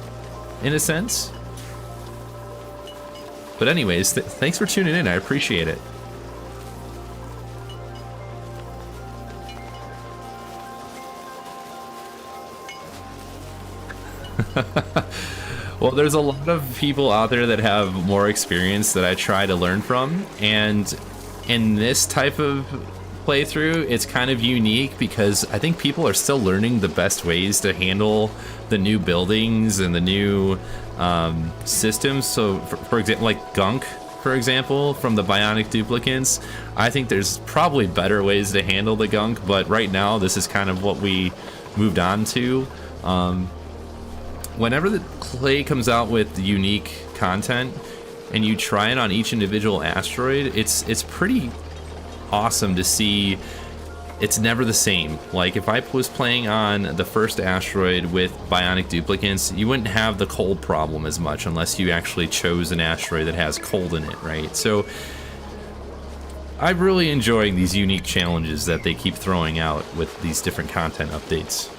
in a sense. But anyways, thanks for tuning in. I appreciate it. Well, there's a lot of people out there that have more experience that I try to learn from, and in this type of playthrough, it's kind of unique because I think people are still learning the best ways to handle the new buildings and the new systems. So, for example, like Gunk, for example, from the Bionic duplicants, I think there's probably better ways to handle the Gunk, but right now, this is kind of what we moved on to. Whenever the Clay comes out with unique content and you try it on each individual asteroid, it's pretty awesome to see. It's never the same. Like if I was playing on the first asteroid with Bionic duplicants, you wouldn't have the cold problem as much unless you actually chose an asteroid that has cold in it, right? So I'm really enjoying these unique challenges that they keep throwing out with these different content updates.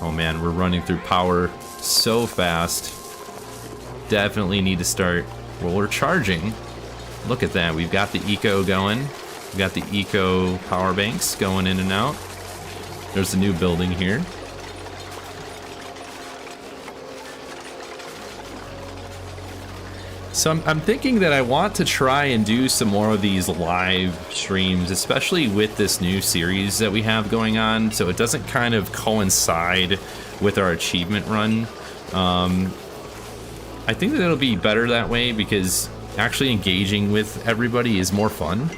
Oh man, we're running through power so fast. Definitely need to start. Well, we're charging. Look at that. We've got the eco going. We've got the eco power banks going in and out. There's the new building here. So I'm thinking that I want to try and do some more of these live streams, especially with this new series that we have going on, so it doesn't kind of coincide with our achievement run. I think that it'll be better that way because actually engaging with everybody is more fun.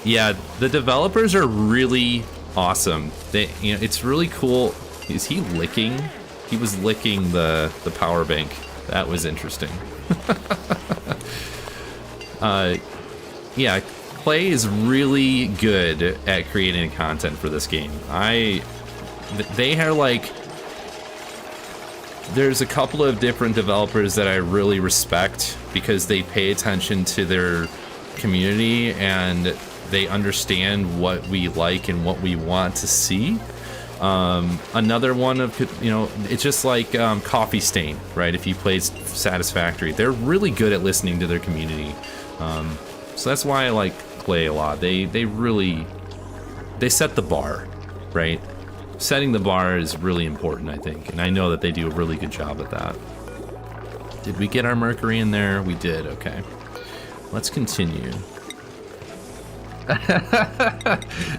Yeah, the developers are really awesome. They, you know, it's really cool. Is he licking? He was licking the power bank. That was interesting. Yeah, Clay is really good at creating content for this game. They are like, there's a couple of different developers that I really respect because they pay attention to their community and they understand what we like and what we want to see. Another one of, you know, it's just like Coffee Stain, right? If you played Satisfactory, they're really good at listening to their community. So that's why I like Clay a lot. They set the bar, right? Setting the bar is really important, I think, and I know that they do a really good job at that. Did we get our Mercury in there? We did. Okay, let's continue.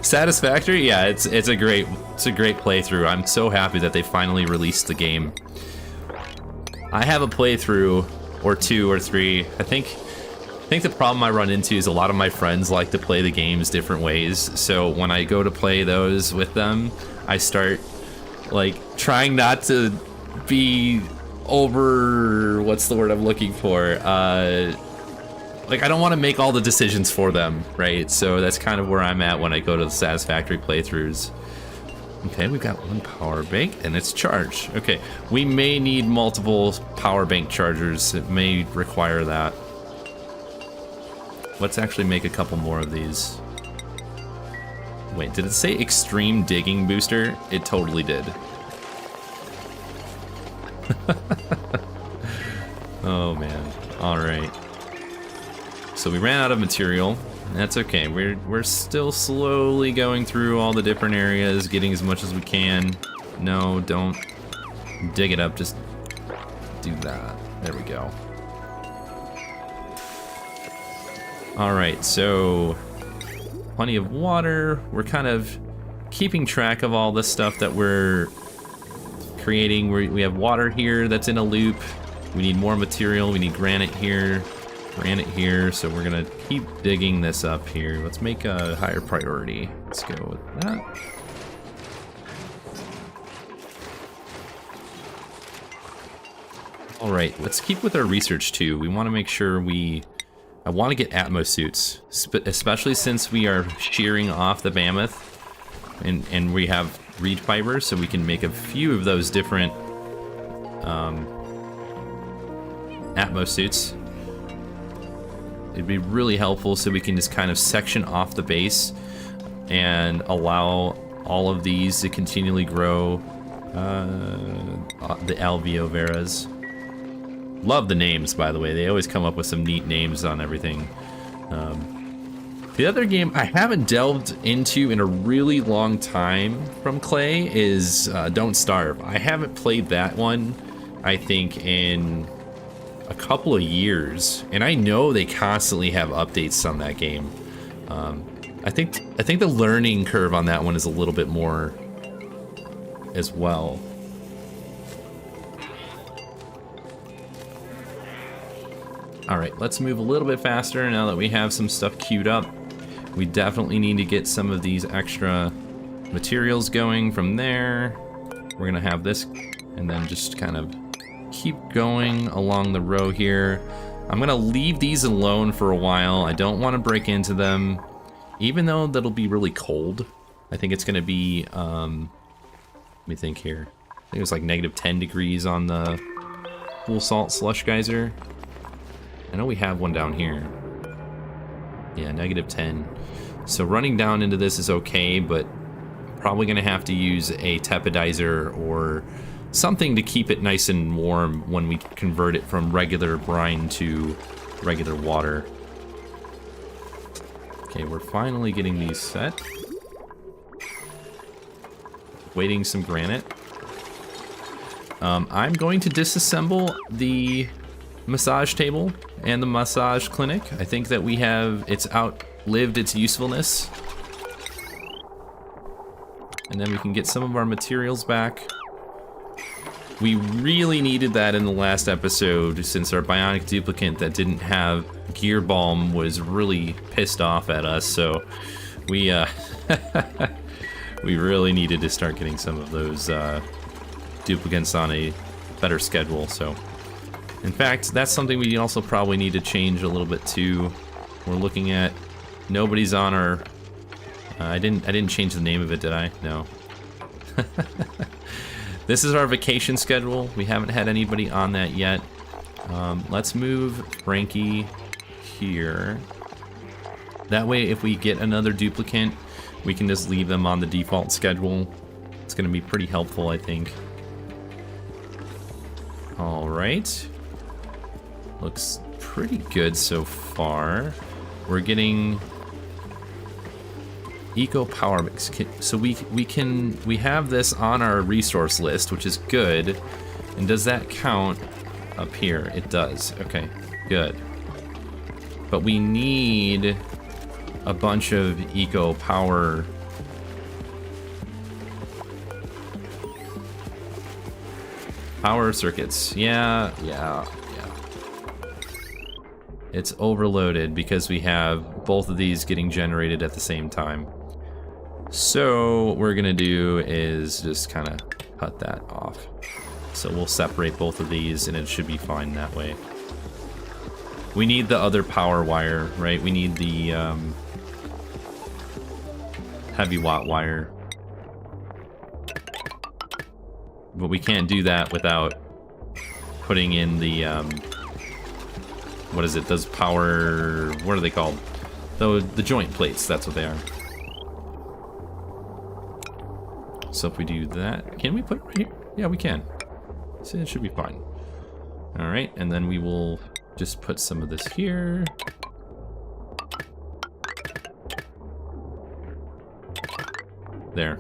Satisfactory, yeah, it's a great playthrough. I'm so happy that they finally released the game. I have a playthrough or two or three. I think the problem I run into is a lot of my friends like to play the games different ways. So when I go to play those with them, I start like trying not to be over, what's the word I'm looking for? Like, I don't want to make all the decisions for them, right? So that's kind of where I'm at when I go to the Satisfactory playthroughs. Okay, we've got one power bank, and it's charged. Okay, we may need multiple power bank chargers. It may require that. Let's actually make a couple more of these. Wait, did it say extreme digging booster? It totally did. Oh, man. All right. So we ran out of material. That's okay. We're still slowly going through all the different areas, getting as much as we can. No, don't dig it up. Just do that. There we go. All right, so plenty of water. We're kind of keeping track of all this stuff that we're creating. We have water here that's in a loop. We need more material. We need granite here. So we're gonna keep digging this up here. Let's make a higher priority. Let's go with that. All right, let's keep with our research too. We want to make sure I want to get Atmos suits, especially since we are shearing off the mammoth, and we have reed fiber, so we can make a few of those different Atmos suits. It'd be really helpful so we can just kind of section off the base and allow all of these to continually grow. The alveoveras. Love the names, by the way. They always come up with some neat names on everything. The other game I haven't delved into in a really long time from Clay is Don't Starve. I haven't played that one, I think, in a couple of years, and I know they constantly have updates on that game. I think the learning curve on that one is a little bit more as well. All right, let's move a little bit faster now that we have some stuff queued up. We definitely need to get some of these extra materials going from there. We're gonna have this and then just kind of keep going along the row here. I'm gonna leave these alone for a while. I don't want to break into them, even though that'll be really cold. I think it's gonna be, let me think here. I think it was like -10 degrees on the pool salt slush geyser. I know we have one down here. Yeah, -10. So running down into this is okay, but probably gonna have to use a tepidizer or something to keep it nice and warm when we convert it from regular brine to regular water. Okay, we're finally getting these set. Waiting some granite. I'm going to disassemble the massage table and the massage clinic. I think that it's outlived its usefulness. And then we can get some of our materials back. We really needed that in the last episode, since our bionic duplicant that didn't have gear balm was really pissed off at us, so we we really needed to start getting some of those duplicants on a better schedule. So in fact, that's something we also probably need to change a little bit too. We're looking at nobody's on our I didn't change the name of it, did I? No. This is our vacation schedule. We haven't had anybody on that yet. Let's move Frankie here. That way, if we get another duplicant, we can just leave them on the default schedule. It's gonna be pretty helpful, I think. All right. Looks pretty good so far. We're getting Eco Power Mix. So we have this on our resource list, which is good. And does that count up here? It does. Okay, good. But we need a bunch of Eco Power circuits. Yeah. It's overloaded because we have both of these getting generated at the same time. So what we're gonna do is just kind of cut that off. So we'll separate both of these and it should be fine that way. We need the other power wire, right? We need the heavy watt wire. But we can't do that without putting in the, what is it, those power, what are they called? The joint plates, that's what they are. So if we do that, can we put it right here? Yeah, we can. So it should be fine. All right, and then we will just put some of this here. There.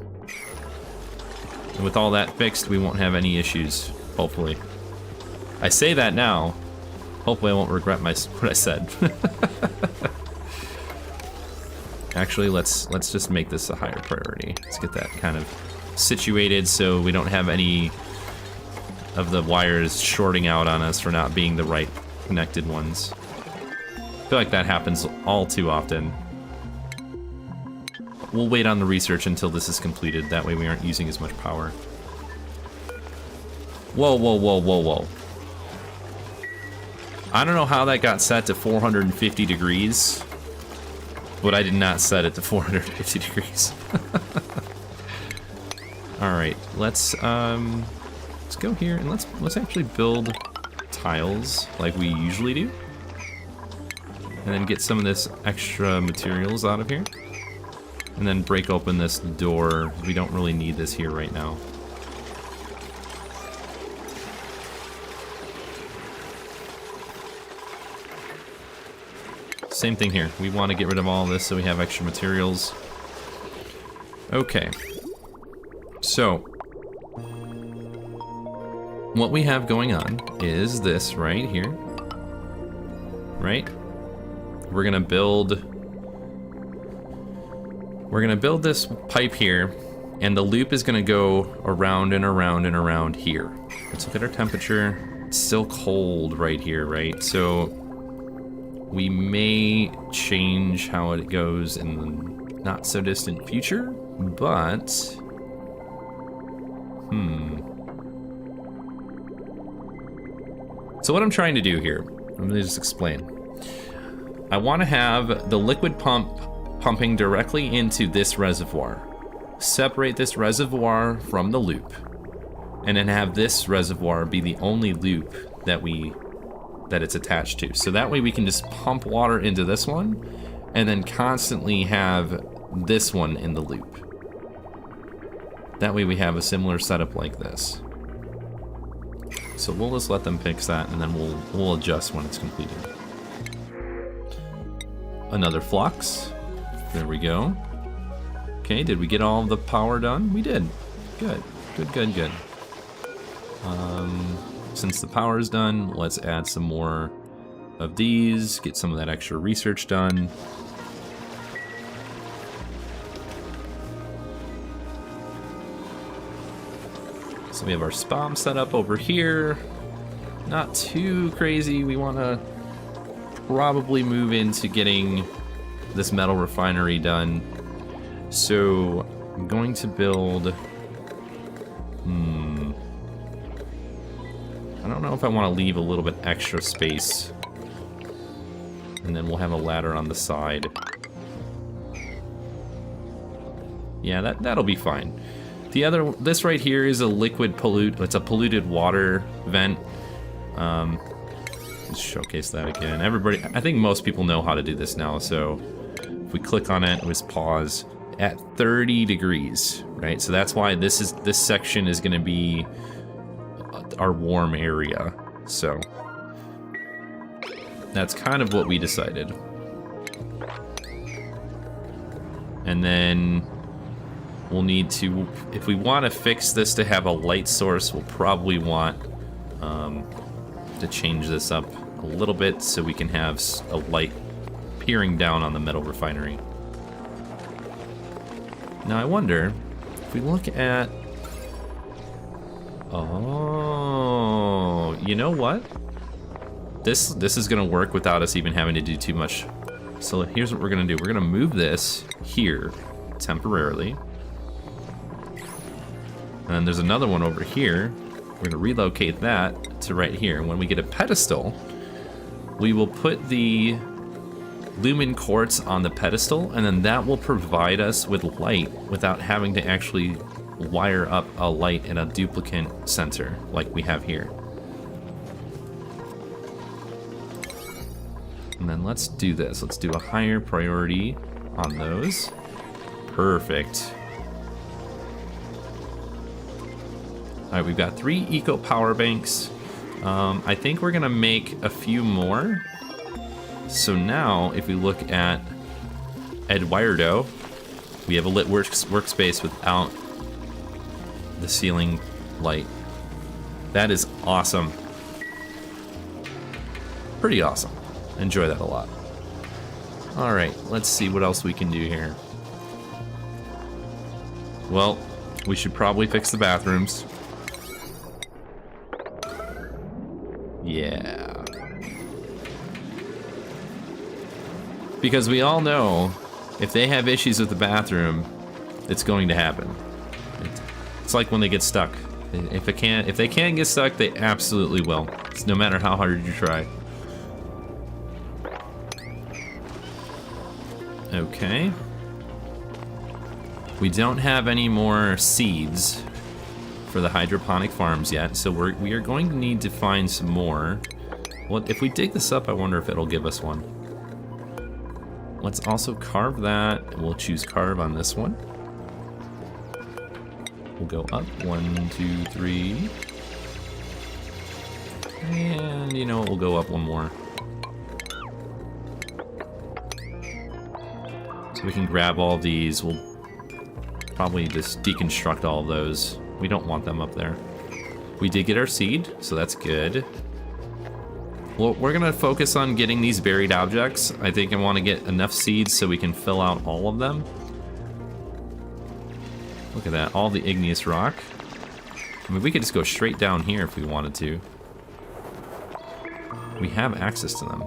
And with all that fixed, we won't have any issues, hopefully. I say that now. Hopefully I won't regret what I said. Actually, let's just make this a higher priority. Let's get that kind of situated so we don't have any of the wires shorting out on us for not being the right connected ones. I feel like that happens all too often. We'll wait on the research until this is completed. That way we aren't using as much power. Whoa, whoa, whoa, whoa, whoa. I don't know how that got set to 450 degrees, but I did not set it to 450 degrees. All right, let's go here and let's actually build tiles like we usually do, and then get some of this extra materials out of here, and then break open this door. We don't really need this here right now. Same thing here. We want to get rid of all of this so we have extra materials. Okay. So, what we have going on is this right here. Right? We're gonna build this pipe here, and the loop is gonna go around and around and around here. Let's look at our temperature. It's still cold right here, right? So we may change how it goes in the not so distant future, but so what I'm trying to do here, let me just explain. I want to have the liquid pump pumping directly into this reservoir. Separate this reservoir from the loop, and then have this reservoir be the only loop that it's attached to. So that way we can just pump water into this one, and then constantly have this one in the loop. That way we have a similar setup like this. So we'll just let them fix that, and then we'll adjust when it's completed. Another flux. There we go. Okay, did we get all of the power done? We did. Good, good, good, good. Since the power is done, let's add some more of these, get some of that extra research done. So we have our SPOM set up over here. Not too crazy. We want to probably move into getting this metal refinery done. So I'm going to build... I don't know if I want to leave a little bit extra space. And then we'll have a ladder on the side. Yeah, that'll be fine. This right here is a liquid it's a polluted water vent. Let's showcase that again. Everybody, I think most people know how to do this now, so if we click on it, let's pause at 30 degrees, right? So that's why this section is gonna be our warm area. So that's kind of what we decided. And then we'll need to, if we want to fix this to have a light source, we'll probably want to change this up a little bit so we can have a light peering down on the metal refinery. Now I wonder, if we look at... Oh, you know what? This is gonna work without us even having to do too much. So here's what we're gonna do. We're gonna move this here temporarily. And there's another one over here. We're gonna relocate that to right here. When we get a pedestal, we will put the lumen quartz on the pedestal, and then that will provide us with light without having to actually wire up a light in a duplicate sensor like we have here. And then let's do this. Let's do a higher priority on those. Perfect. All right, we've got 3 eco power banks. I think we're gonna make a few more. So now, if we look at Eduardo, we have a lit workspace without the ceiling light. That is awesome. Pretty awesome. Enjoy that a lot. All right, let's see what else we can do here. Well, we should probably fix the bathrooms. Yeah. Because we all know, if they have issues with the bathroom, it's going to happen. It's like when they get stuck. If they can't get stuck, they absolutely will. It's no matter how hard you try. Okay. We don't have any more seeds for the hydroponic farms yet, so we are going to need to find some more. Well, if we dig this up, I wonder if it'll give us one. Let's also carve that. We'll choose carve on this one. We'll go up 1, 2, 3. And you know what, we'll go up one more. So we can grab all these. We'll probably just deconstruct all of those. We don't want them up there. We did get our seed, so that's good. Well, we're gonna focus on getting these buried objects. I think I want to get enough seeds so we can fill out all of them. Look at that, all the igneous rock. I mean, we could just go straight down here if we wanted to. We have access to them.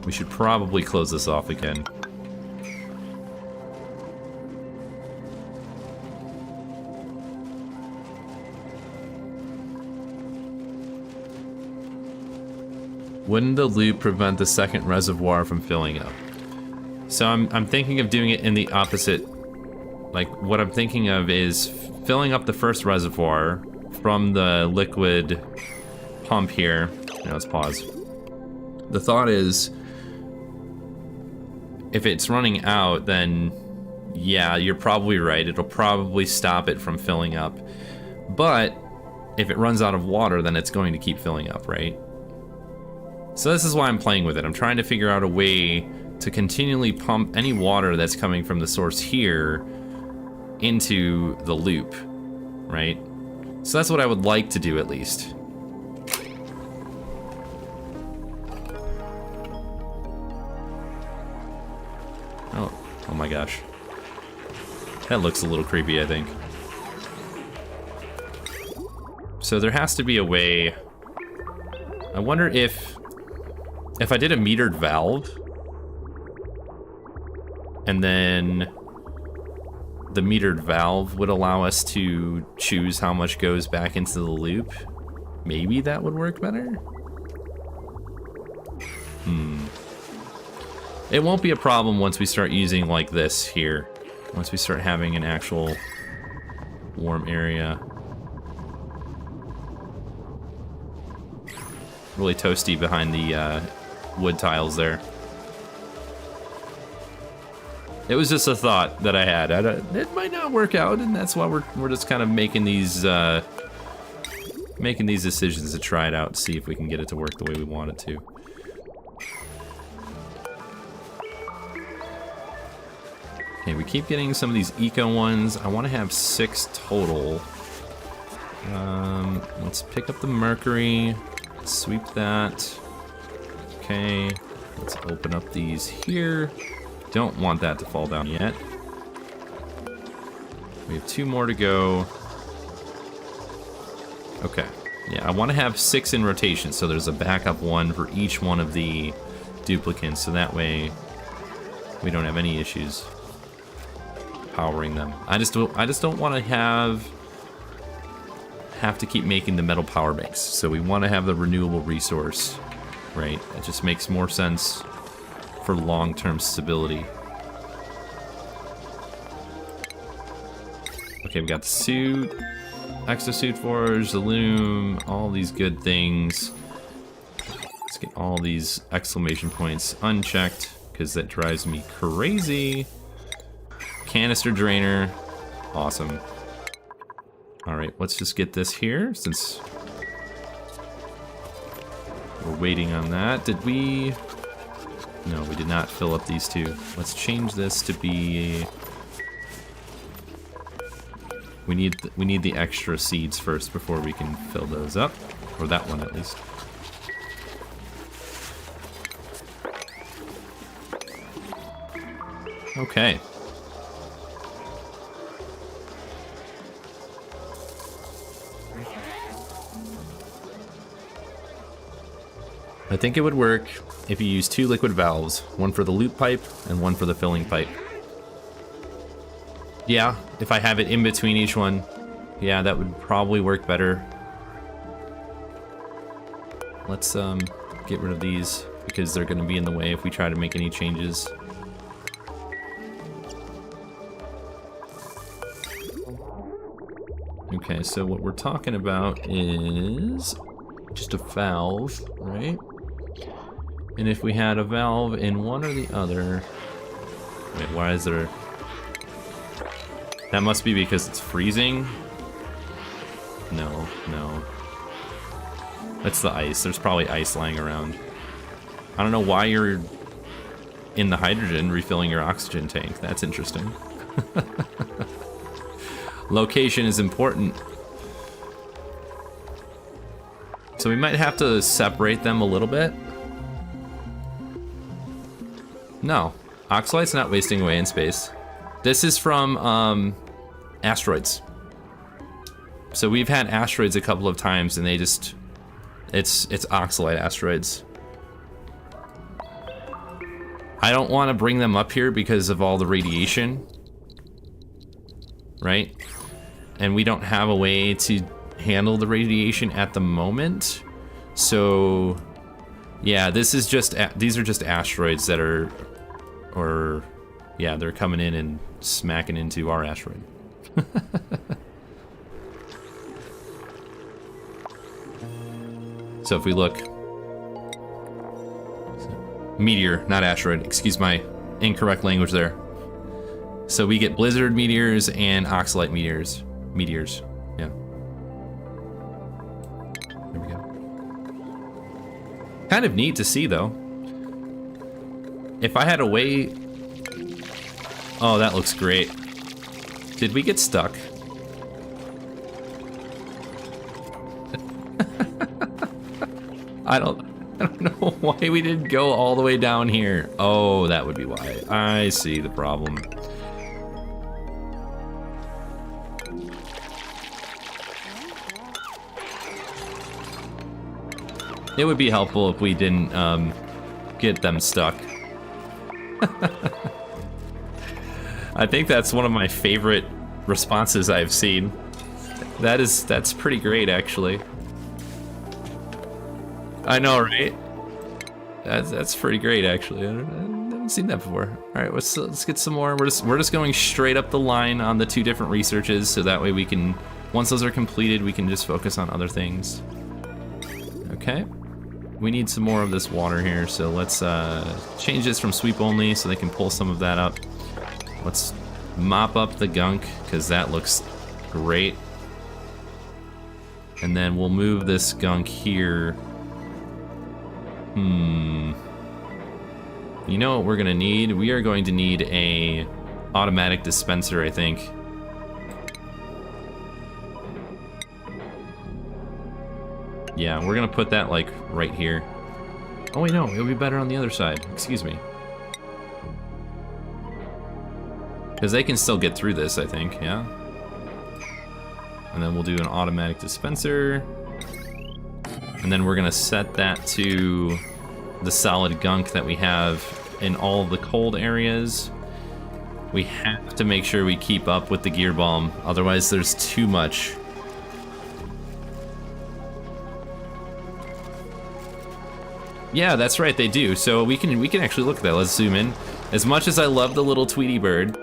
We should probably close this off again. Wouldn't the loop prevent the second reservoir from filling up? So I'm thinking of doing it in the opposite. Like, what I'm thinking of is filling up the first reservoir from the liquid pump here. Now let's pause. The thought is, if it's running out, then yeah, you're probably right. It'll probably stop it from filling up. But if it runs out of water, then it's going to keep filling up, right? So this is why I'm playing with it. I'm trying to figure out a way to continually pump any water that's coming from the source here into the loop, right? So that's what I would like to do, at least. Oh my gosh. That looks a little creepy, I think. So there has to be a way. I wonder if I did a metered valve, and then the metered valve would allow us to choose how much goes back into the loop. Maybe that would work better? It won't be a problem once we start using like this here. Once we start having an actual warm area. Really toasty behind the wood tiles there. It was just a thought that I had. It might not work out, and that's why we're just kind of making these decisions to try it out, see if we can get it to work the way we want it to. Okay, we keep getting some of these eco ones. I want to have 6 total. Let's pick up the mercury. Sweep that. Okay, let's open up these here. Don't want that to fall down yet. We have 2 more to go. Okay, yeah, I want to have 6 in rotation, so there's a backup one for each one of the duplicates, so that way we don't have any issues powering them. I just don't want to have to keep making the metal power banks. So we want to have the renewable resource, right? It just makes more sense for long-term stability. Okay, we got the suit, exosuit forge, the loom, all these good things. Let's get all these exclamation points unchecked because that drives me crazy. Canister drainer, awesome. All right, let's just get this here since we're waiting on that. Did we? No, we did not fill up these 2. Let's change this to be. We need the extra seeds first before we can fill those up, or that one at least. Okay. I think it would work if you use 2 liquid valves, one for the loop pipe and one for the filling pipe. Yeah, if I have it in between each one, yeah, that would probably work better. let's get rid of these because they're going to be in the way if we try to make any changes. Okay, so what we're talking about is just a valve, right? And if we had a valve in one or the other... Wait, why is there... That must be because it's freezing? No, no. That's the ice. There's probably ice lying around. I don't know why you're in the hydrogen refilling your oxygen tank. That's interesting. Location is important. So we might have to separate them a little bit. No, Oxalite's not wasting away in space. This is from asteroids. So we've had asteroids a couple of times and they just, it's Oxalite asteroids. I don't want to bring them up here because of all the radiation, right? And we don't have a way to handle the radiation at the moment. So yeah, this is just, these are just asteroids that are, or yeah, they're coming in and smacking into our asteroid. So if we look, meteor, not asteroid, excuse my incorrect language there. So we get blizzard meteors and oxalite meteors. Yeah. There we go. Kind of neat to see though. If I had a way... Oh, that looks great. Did we get stuck? I don't know why we didn't go all the way down here. Oh, that would be why. I see the problem. It would be helpful if we didn't get them stuck. I think that's one of my favorite responses I've seen. That's pretty great, actually. I know, right? That's pretty great, actually. I haven't seen that before. All right, let's get some more. We're just going straight up the line on the two different researches, so that way we can, once those are completed, we can just focus on other things. Okay. We need some more of this water here, so let's change this from sweep only so they can pull some of that up. Let's mop up the gunk, because that looks great. And then we'll move this gunk here. You know what we're gonna need? We are going to need a automatic dispenser, I think. Yeah, we're gonna put that like right here. Oh wait, no, it'll be better on the other side. Excuse me. Because they can still get through this, I think, yeah? And then we'll do an automatic dispenser. And then we're gonna set that to the solid gunk that we have in all of the cold areas. We have to make sure we keep up with the gear bomb, otherwise there's too much. Yeah, that's right, they do. So we can actually look at that. Let's zoom in. As much as I love the little Tweety bird,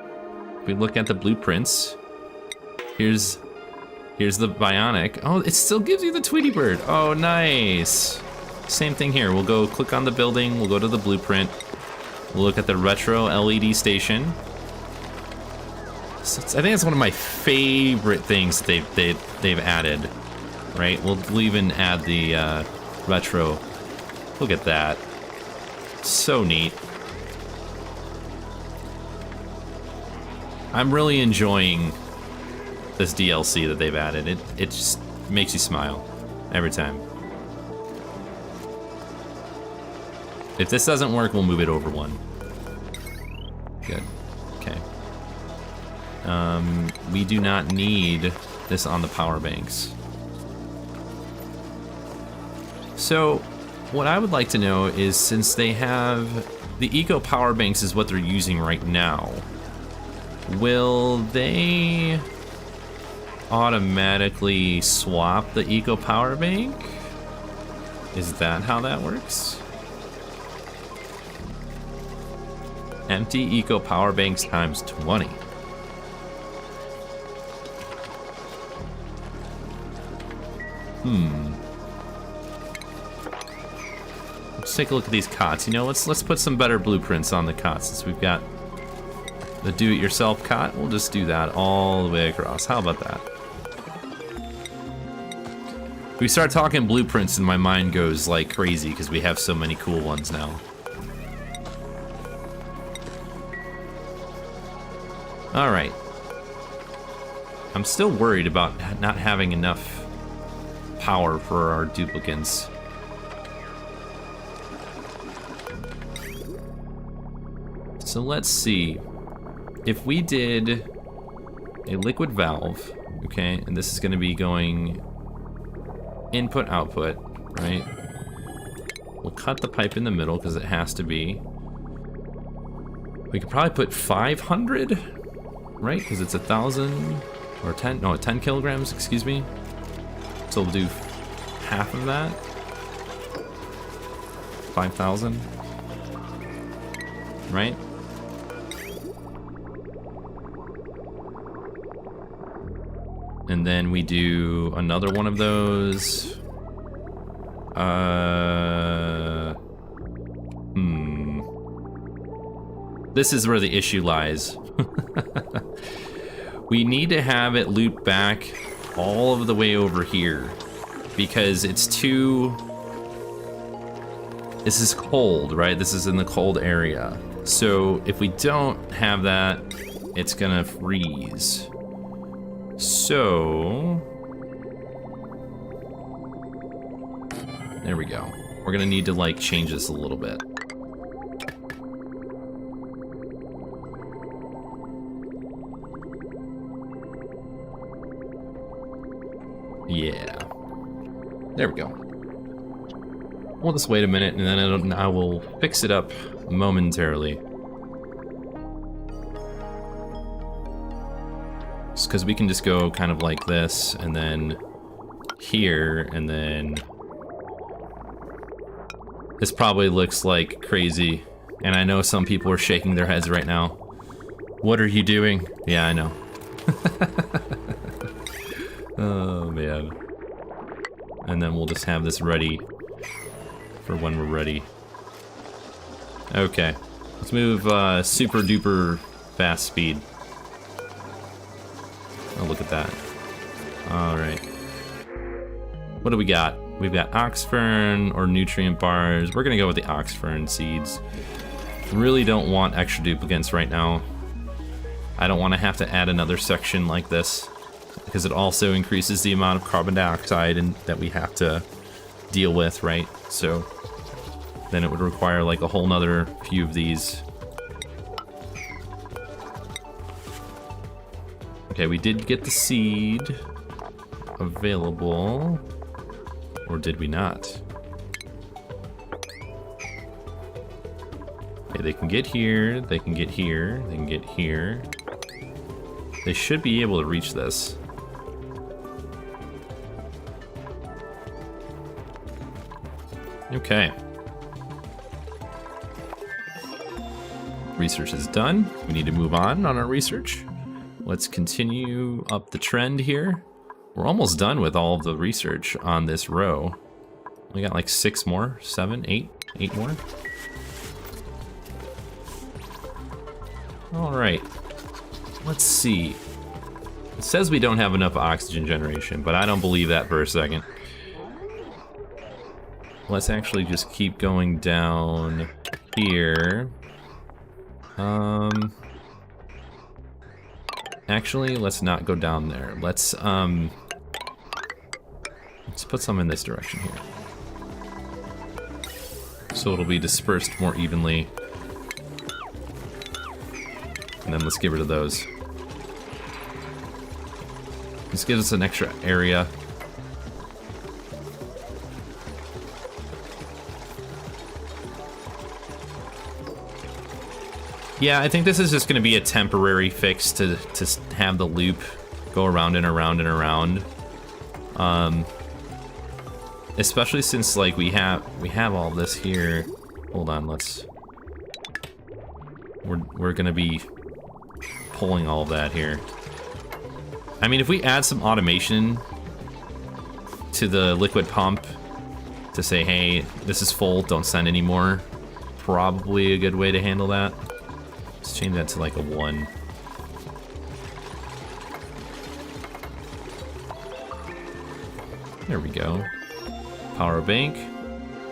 we look at the blueprints. Here's the Bionic. Oh, it still gives you the Tweety bird. Oh, nice. Same thing here. We'll go click on the building. We'll go to the blueprint. We'll look at the retro LED station. So I think it's one of my favorite things they've added. Right? We'll even add the retro. Look at that. So neat. I'm really enjoying this DLC that they've added. It just makes you smile every time. If this doesn't work, we'll move it over one. Good. Okay. We do not need this on the power banks. So, what I would like to know is, since they have the eco power banks is what they're using right now, will they automatically swap the eco power bank? Is that how that works? Empty eco power banks times 20. Let's take a look at these cots. You know, let's put some better blueprints on the cots since we've got the do-it-yourself cot. We'll just do that all the way across. How about that? We start talking blueprints and my mind goes like crazy because we have so many cool ones now. All right. I'm still worried about not having enough power for our duplicants. So let's see. If we did a liquid valve, okay, and this is going to be going input output, right? We'll cut the pipe in the middle because it has to be. We could probably put 500, right? Because it's 1,000 or 10 kilograms, excuse me. So we'll do half of that. 5,000, right? And then we do another one of those. This is where the issue lies. We need to have it loop back all of the way over here because it's too... This is cold, right? This is in the cold area. So if we don't have that, it's gonna freeze. So, there we go. We're gonna need to like change this a little bit. Yeah, there we go. We'll just wait a minute and then I will fix it up momentarily. Because we can just go kind of like this, and then here, and then this probably looks like crazy, and I know some people are shaking their heads right now. What are you doing? Yeah, I know. Oh man. And then we'll just have this ready for when we're ready. Okay, let's move super duper fast speed. Oh, look at that. Alright. What do we got? We've got oxfern or nutrient bars. We're gonna go with the oxfern seeds. Really don't want extra duplicants right now. I don't want to have to add another section like this because it also increases the amount of carbon dioxide that we have to deal with, right? So then it would require like a whole nother few of these. Okay, we did get the seed available, or did we not? Okay, they can get here, they can get here, they can get here. They should be able to reach this. Okay. Research is done. We need to move on our research. Let's continue up the trend here. We're almost done with all of the research on this row. We got like 6 more, 7, 8 more. All right, let's see. It says we don't have enough oxygen generation, but I don't believe that for a second. Let's actually just keep going down here. Actually, let's not go down there. Let's put some in this direction here. So it'll be dispersed more evenly. And then let's get rid of those. This gives us an extra area. Yeah, I think this is just going to be a temporary fix to have the loop go around and around and around. especially since like we have all this here. Hold on, we're gonna be pulling all of that here. I mean, if we add some automation to the liquid pump to say, hey, this is full, don't send any more, probably a good way to handle that. Let's change that to like a 1. There we go. Power bank.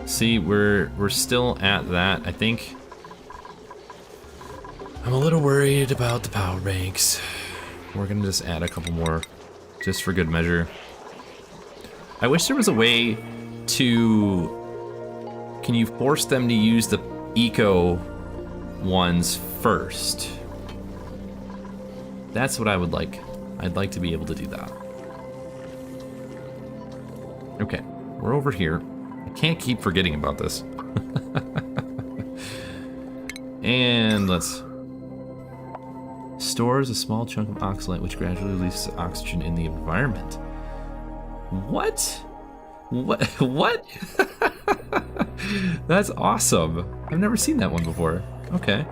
See, we're still at that. I think I'm a little worried about the power banks. We're gonna just add a couple more, just for good measure. I wish there was a way to... Can you force them to use the eco ones first? That's what I would like. I'd like to be able to do that. Okay, we're over here. I can't keep forgetting about this. And let's... Stores a small chunk of oxalate which gradually releases oxygen in the environment. What? What? That's awesome. I've never seen that one before. Okay,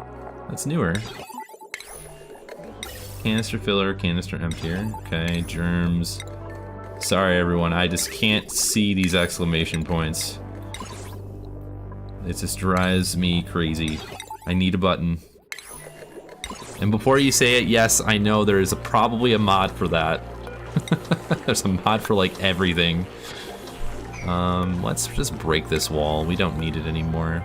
that's newer. Canister filler, canister emptier. Okay, germs. Sorry everyone, I just can't see these exclamation points. It just drives me crazy. I need a button. And before you say it, yes, I know there is probably a mod for that. There's a mod for like everything. Let's just break this wall. We don't need it anymore.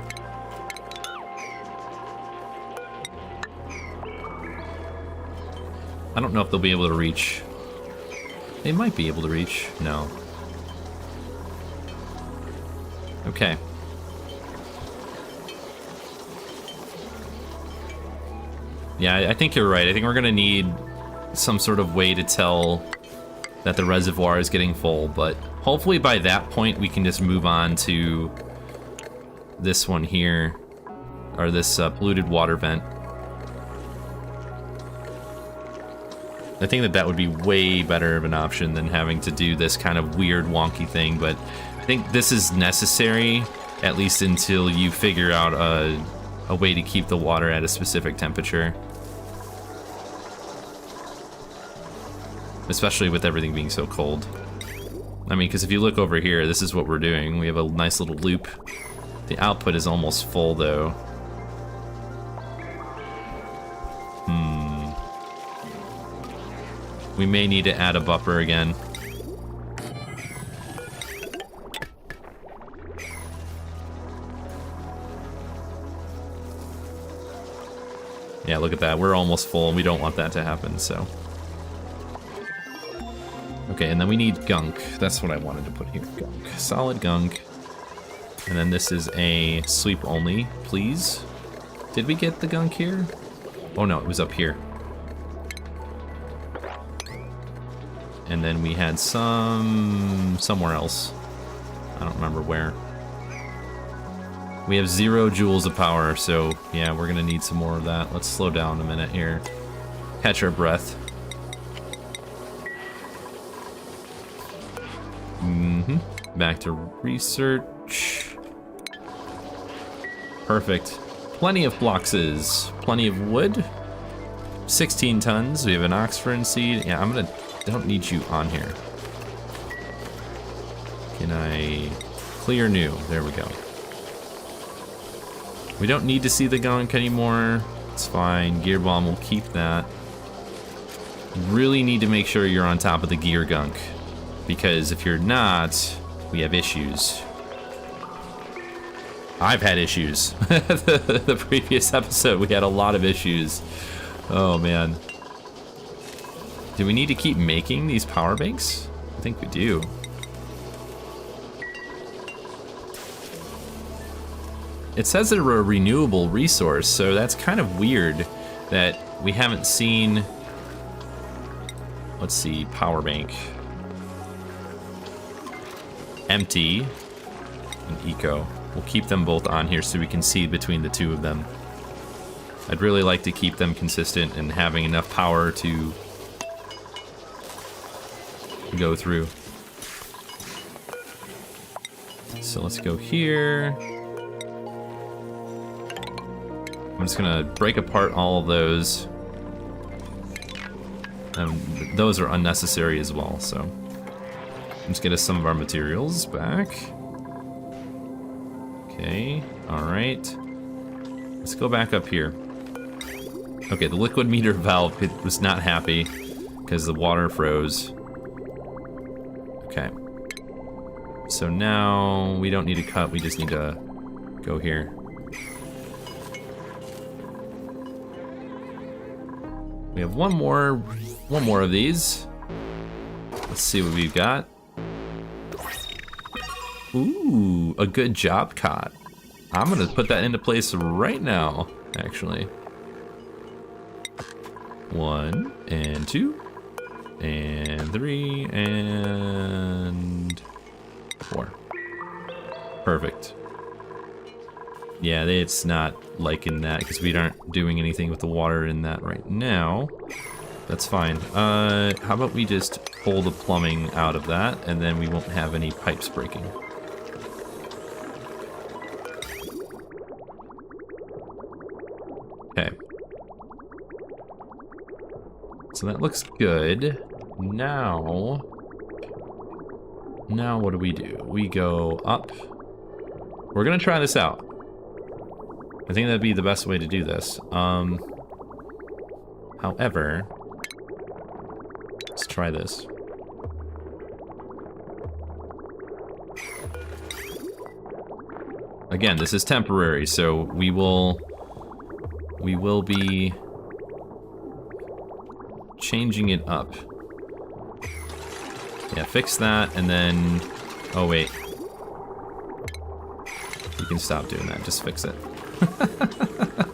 I don't know if they'll be able to reach. They might be able to reach. No. Okay. Yeah, I think you're right. I think we're gonna need some sort of way to tell that the reservoir is getting full, but hopefully by that point we can just move on to this one here, or this polluted water vent. I think that would be way better of an option than having to do this kind of weird wonky thing, but I think this is necessary, at least until you figure out a way to keep the water at a specific temperature. Especially with everything being so cold. I mean, because if you look over here, this is what we're doing. We have a nice little loop. The output is almost full, though. We may need to add a buffer again. Yeah, look at that. We're almost full, and we don't want that to happen, so... Okay, and then we need gunk. That's what I wanted to put here. Gunk. Solid gunk. And then this is a sleep only, please. Did we get the gunk here? Oh no, it was up here. And then we had some... somewhere else. I don't remember where. We have 0 joules of power, so yeah, we're gonna need some more of that. Let's slow down a minute here. Catch our breath. Back to research. Perfect. Plenty of boxes. Plenty of wood. 16 tons. We have an oxfern seed. Yeah, don't need you on here. Can I clear new? There we go. We don't need to see the gunk anymore. It's fine. Gear bomb will keep that. Really need to make sure you're on top of the gear gunk, because if you're not, we have issues. I've had issues. the previous episode, we had a lot of issues. Oh man. Do we need to keep making these power banks? I think we do. It says they're a renewable resource, so that's kind of weird that we haven't seen... Let's see, power bank. Empty and eco. We'll keep them both on here so we can see between the two of them. I'd really like to keep them consistent and having enough power to go through. So let's go here. I'm just gonna break apart all of those. Those are unnecessary as well, so. Let's get us some of our materials back. Okay, alright. Let's go back up here. Okay, the liquid meter valve, it was not happy because the water froze. Okay. So now we don't need to cut, we just need to go here. We have one more of these. Let's see what we've got. Ooh, a good job, Cot. I'm gonna put that into place right now, actually. 1 and 2 and 3 and 4. Perfect. Yeah, it's not liking that because we aren't doing anything with the water in that right now. That's fine. How about we just pull the plumbing out of that and then we won't have any pipes breaking. Okay. So that looks good. Now what do? We go up. We're gonna try this out. I think that'd be the best way to do this. However, let's try this. Again, this is temporary, so we will be changing it up. Yeah, fix that, and then... Oh, wait. You can stop doing that, just fix it.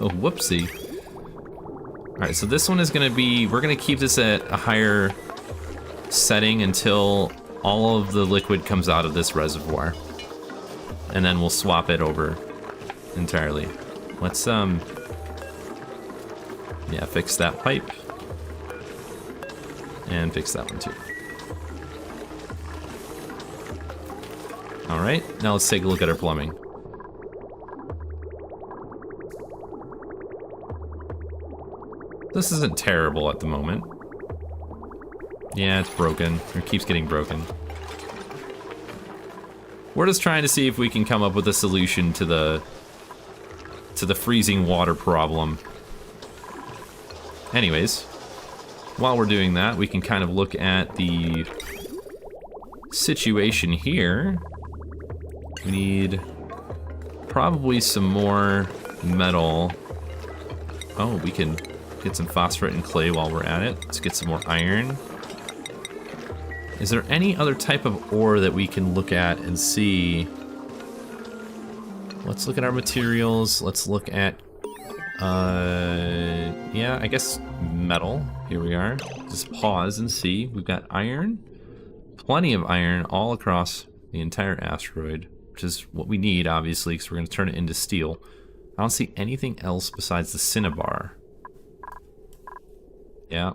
Oh, whoopsie. Alright, so this one is gonna be... We're gonna keep this at a higher setting until all of the liquid comes out of this reservoir. And then we'll swap it over entirely. Let's, yeah, fix that pipe. And fix that one too. Alright, now let's take a look at our plumbing. This isn't terrible at the moment. Yeah, it's broken. It keeps getting broken. We're just trying to see if we can come up with a solution to the freezing water problem. Anyways, while we're doing that, we can kind of look at the situation here. We need probably some more metal. Oh, we can get some phosphate and clay while we're at it. Let's get some more iron. Is there any other type of ore that we can look at and see? Let's look at our materials. Let's look at, yeah, I guess metal. Here we are. Just pause and see. We've got iron. Plenty of iron all across the entire asteroid, which is what we need, obviously, because we're going to turn it into steel. I don't see anything else besides the cinnabar. Yeah.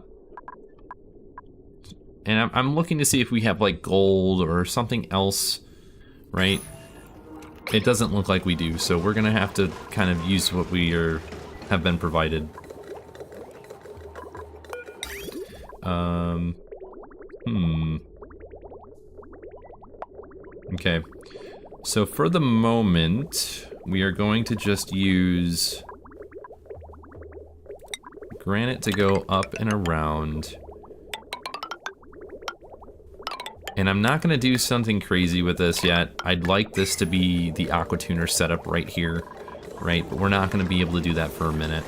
And I'm looking to see if we have, like, gold or something else, right? It doesn't look like we do, so we're going to have to kind of use what we have been provided. Okay. So for the moment, we are going to just use granite to go up and around. And I'm not going to do something crazy with this yet. I'd like this to be the aqua tuner setup right here, right? But we're not going to be able to do that for a minute.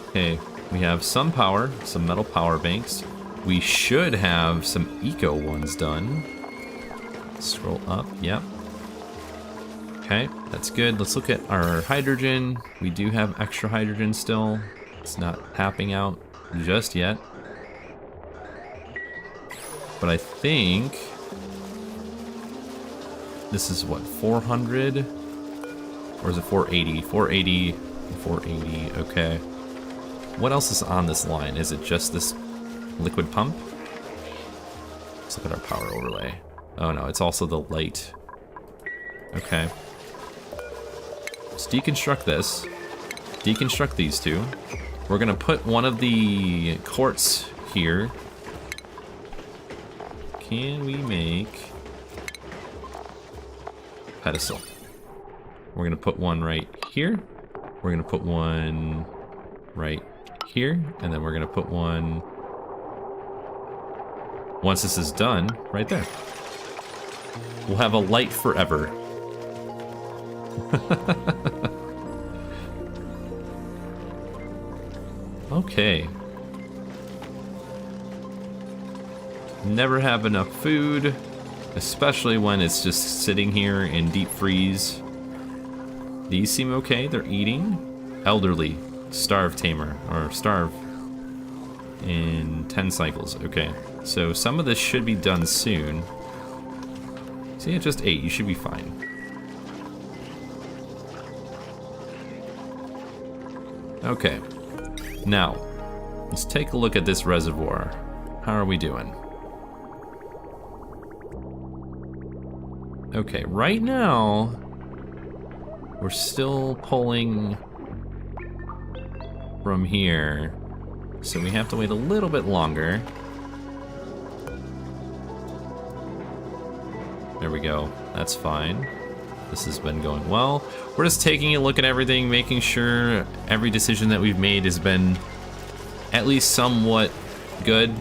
Okay, we have some power, some metal power banks. We should have some eco ones done. Scroll up, yep. Okay, that's good. Let's look at our hydrogen. We do have extra hydrogen still. It's not tapping out just yet. But I think this is what, 400? Or is it 480? 480, 480, okay. What else is on this line? Is it just this liquid pump? Let's look at our power overlay. Oh no, it's also the light. Okay. Let's deconstruct this. Deconstruct these two. We're gonna put one of the quartz here. Can we make pedestal? We're gonna put one right here. We're gonna put one right here, and then we're gonna put one, once this is done, right there. We'll have a light forever. Okay. Never have enough food, especially when it's just sitting here in deep freeze. These seem okay, they're eating. Elderly, starve tamer, or starve in 10 cycles. Okay, so some of this should be done soon. See, it just ate, you should be fine. Okay, now, let's take a look at this reservoir. How are we doing? Okay, right now, we're still pulling from here, so we have to wait a little bit longer. There we go, that's fine. This has been going well. We're just taking a look at everything, making sure every decision that we've made has been at least somewhat good.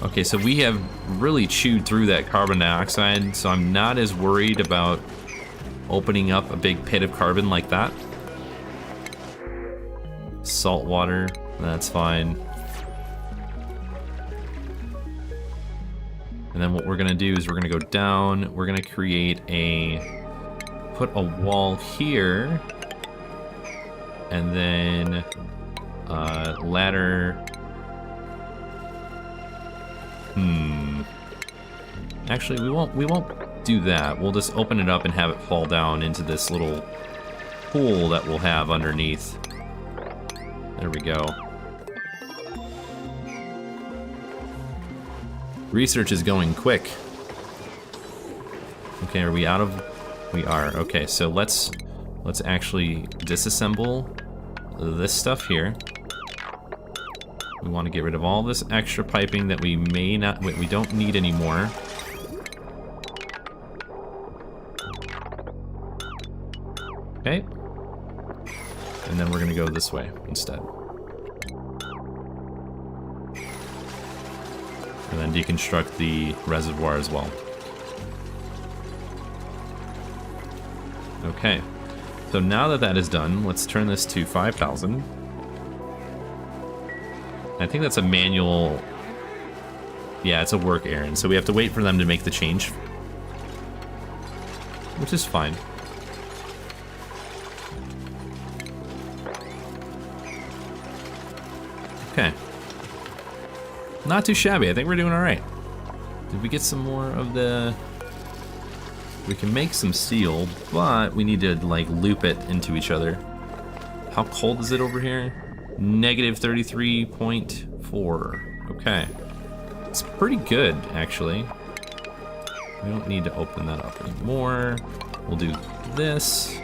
Okay, so we have really chewed through that carbon dioxide, so I'm not as worried about opening up a big pit of carbon like that. Salt water, that's fine. And then what we're gonna do is we're gonna go down, we're gonna create put a wall here, and then ladder. Actually, we won't do that. We'll just open it up and have it fall down into this little pool that we'll have underneath. There we go. Research is going quick. Okay, are we out of... We are. Okay, so let's actually disassemble this stuff here. We want to get rid of all this extra piping that we don't need anymore. Okay. And then we're gonna go this way instead. And then deconstruct the reservoir as well. Okay. So now that that is done, let's turn this to 5,000. I think that's a manual... Yeah, it's a work errand, so we have to wait for them to make the change. Which is fine. Okay. Not too shabby, I think we're doing alright. Did we get some more of the... We can make some steel, but we need to, like, loop it into each other. How cold is it over here? Negative 33.4. Okay. It's pretty good, actually. We don't need to open that up anymore. We'll do this.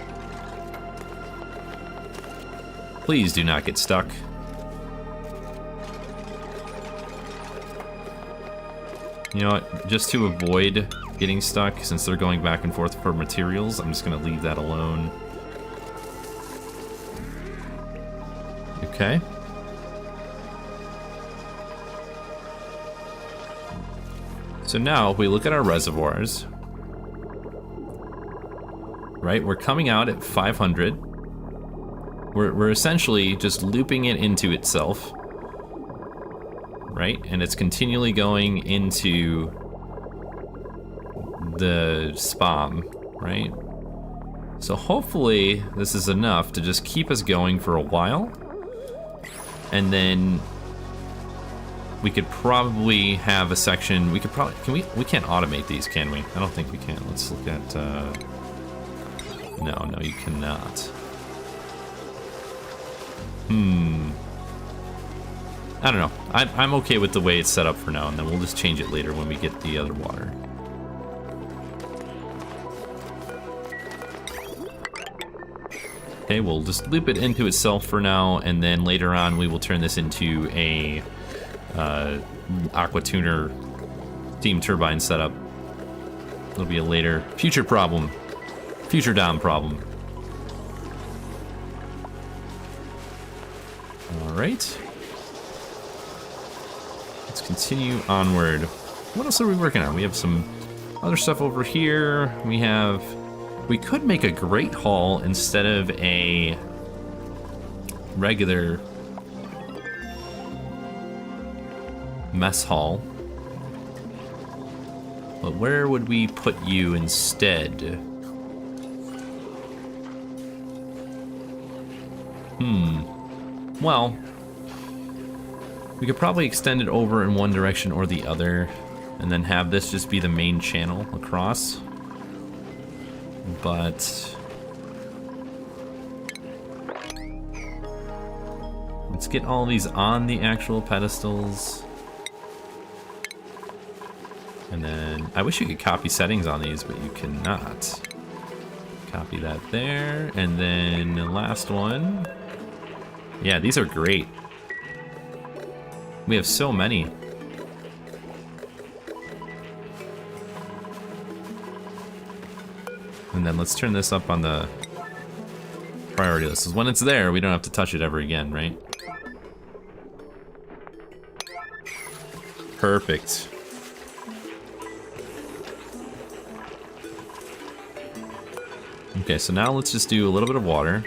Please do not get stuck. You know what? Just to avoid getting stuck, since they're going back and forth for materials, I'm just gonna leave that alone. Okay. So now, if we look at our reservoirs, right, we're coming out at 500. We're essentially just looping it into itself, right? And it's continually going into the SPOM, right? So hopefully this is enough to just keep us going for a while. And then we could probably have a section, we can't automate these, can we? I don't think we can. Let's look at, no, you cannot. I don't know. I'm okay with the way it's set up for now, and then we'll just change it later when we get the other water. Okay, we'll just loop it into itself for now, and then later on we will turn this into a aqua tuner steam turbine setup. It'll be a later future problem, future Dom problem. All right. Let's continue onward. What else are we working on? We have some other stuff over here. We could make a great hall instead of a regular mess hall. But where would we put you instead? Well, we could probably extend it over in one direction or the other, and then have this just be the main channel across. But let's get all these on the actual pedestals. And then I wish you could copy settings on these, but you cannot. Copy that there, and then the last one. Yeah, these are great. We have so many. And then let's turn this up on the priority list. Because when it's there, we don't have to touch it ever again, right? Perfect. Okay, so now let's just do a little bit of water.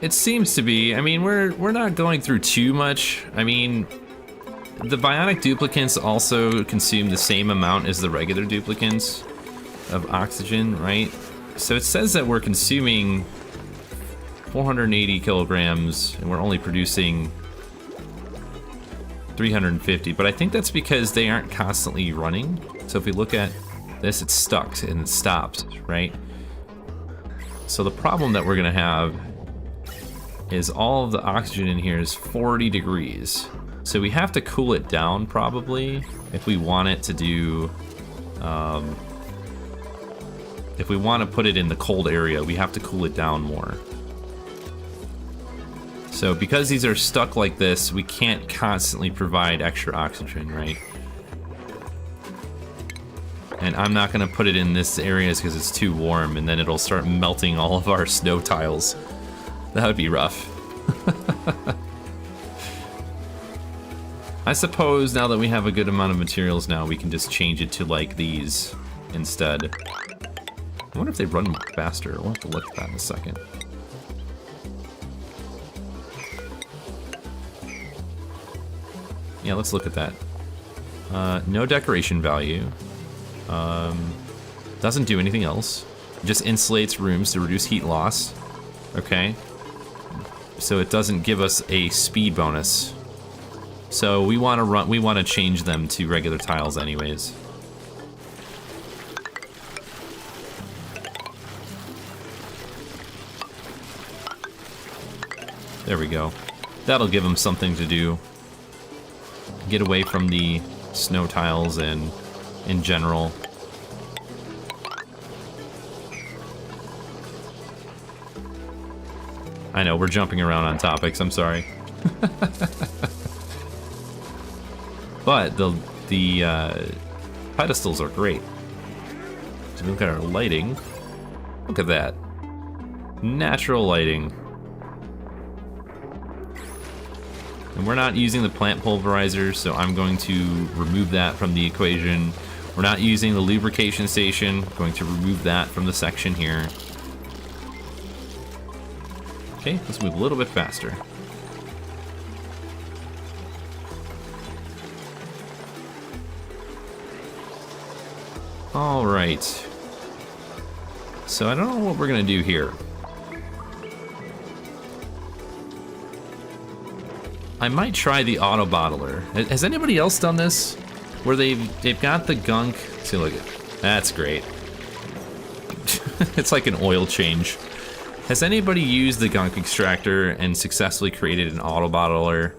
It seems to be. I mean, we're not going through too much. I mean, the bionic duplicants also consume the same amount as the regular duplicants of oxygen, right? So it says that we're consuming 480 kilograms and we're only producing 350, but I think that's because they aren't constantly running. So if we look at this, it's stuck and it stops, right? So the problem that we're gonna have is all of the oxygen in here is 40 degrees. So we have to cool it down probably if we want it to do, if we want to put it in the cold area, we have to cool it down more. So because these are stuck like this, we can't constantly provide extra oxygen, right? And I'm not gonna put it in this area because it's too warm and then it'll start melting all of our snow tiles. That would be rough. I suppose now that we have a good amount of materials now, we can just change it to like these instead. I wonder if they run faster. We'll have to look at that in a second. Yeah, let's look at that. No decoration value. Doesn't do anything else. Just insulates rooms to reduce heat loss. Okay. So it doesn't give us a speed bonus. So we want to change them to regular tiles anyways. There we go. That'll give them something to do. Get away from the snow tiles and in general. I know, we're jumping around on topics, I'm sorry. But the pedestals are great. So look at our lighting. Look at that. Natural lighting. And we're not using the plant pulverizer, so I'm going to remove that from the equation. We're not using the lubrication station. I'm going to remove that from the section here. Okay, let's move a little bit faster. All right. So I don't know what we're gonna do here. I might try the auto bottler. Has anybody else done this? Where they've got the gunk. See, look at that's great. It's like an oil change. Has anybody used the gunk extractor and successfully created an auto bottler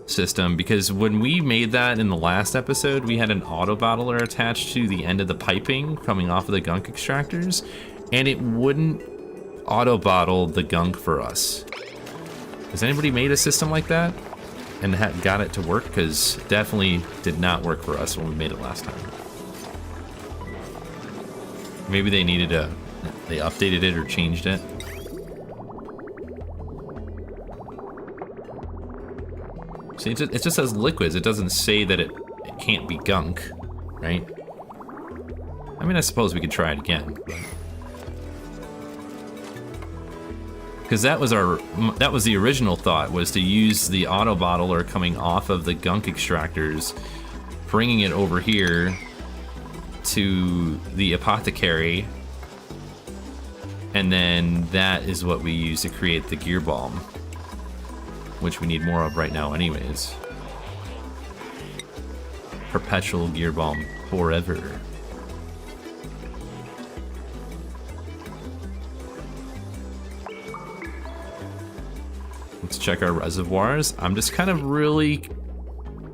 system? Because when we made that in the last episode, we had an auto bottler attached to the end of the piping coming off of the gunk extractors, and it wouldn't auto bottle the gunk for us. Has anybody made a system like that and got it to work? Because definitely did not work for us when we made it last time. Maybe they they updated it or changed it. See, it just says liquids. It doesn't say that it can't be gunk, right? I mean, I suppose we could try it again. Because that was the original thought, was to use the auto bottler coming off of the gunk extractors, bringing it over here to the apothecary, and then that is what we use to create the gear balm, which we need more of right now anyways. Perpetual gear balm forever. Let's check our reservoirs. I'm just kind of really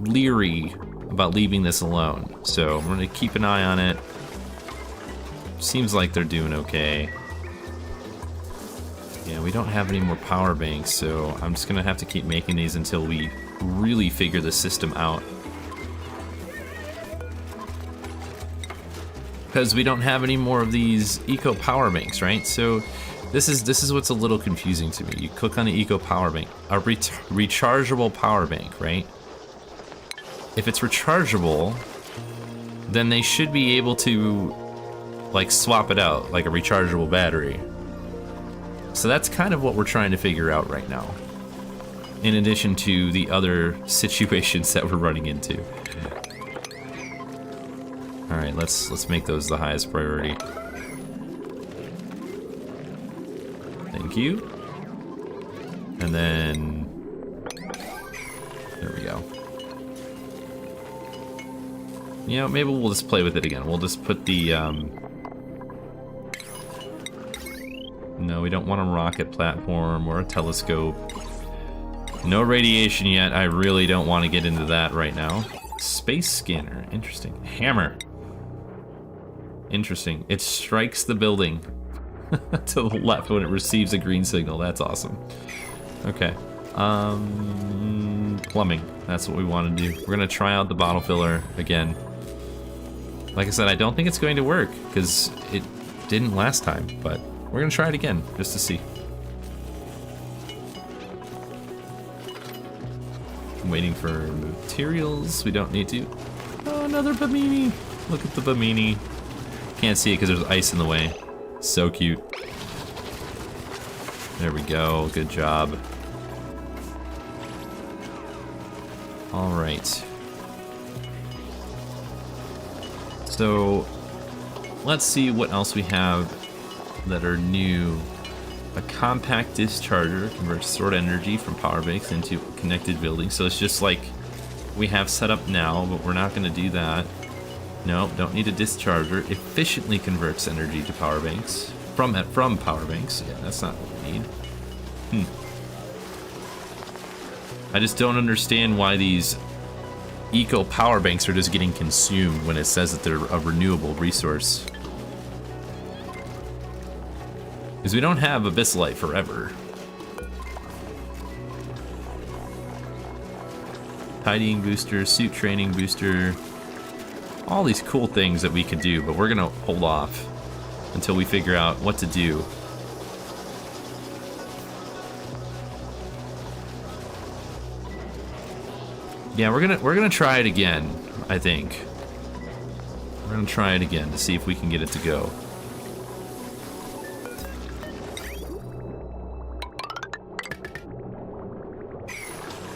leery about leaving this alone, so I'm gonna keep an eye on it. Seems like they're doing okay. Yeah, we don't have any more power banks, so I'm just gonna have to keep making these until we really figure the system out. Because we don't have any more of these eco power banks, right? So this is what's a little confusing to me. You click on the eco power bank, a rechargeable power bank, right? If it's rechargeable, then they should be able to like swap it out like a rechargeable battery. So that's kind of what we're trying to figure out right now, in addition to the other situations that we're running into. All right, let's make those the highest priority. Thank you. And then there we go. You know, maybe we'll just play with it again. We'll just put the no, we don't want a rocket platform or a telescope. No radiation yet. I really don't want to get into that right now. Space scanner. Interesting. Hammer. Interesting. It strikes the building to the left when it receives a green signal. That's awesome. Okay. Plumbing. That's what we want to do. We're going to try out the bottle filler again. Like I said, I don't think it's going to work because it didn't last time, but we're going to try it again just to see. I'm waiting for materials. We don't need to. Oh, another Bimini. Look at the Bimini. Can't see it because there's ice in the way. So cute. There we go. Good job. All right. So let's see what else we have that are new. A compact discharger converts stored energy from power banks into connected buildings. So it's just like we have set up now, but we're not going to do that. No, don't need a discharger. Efficiently converts energy to power banks. From power banks. Yeah, that's not what we need. I just don't understand why these eco power banks are just getting consumed when it says that they're a renewable resource. Because we don't have Abyssalite forever. Tidying booster, suit training booster. All these cool things that we could do, but we're gonna hold off until we figure out what to do. Yeah, we're gonna try it again, I think. We're gonna try it again to see if we can get it to go.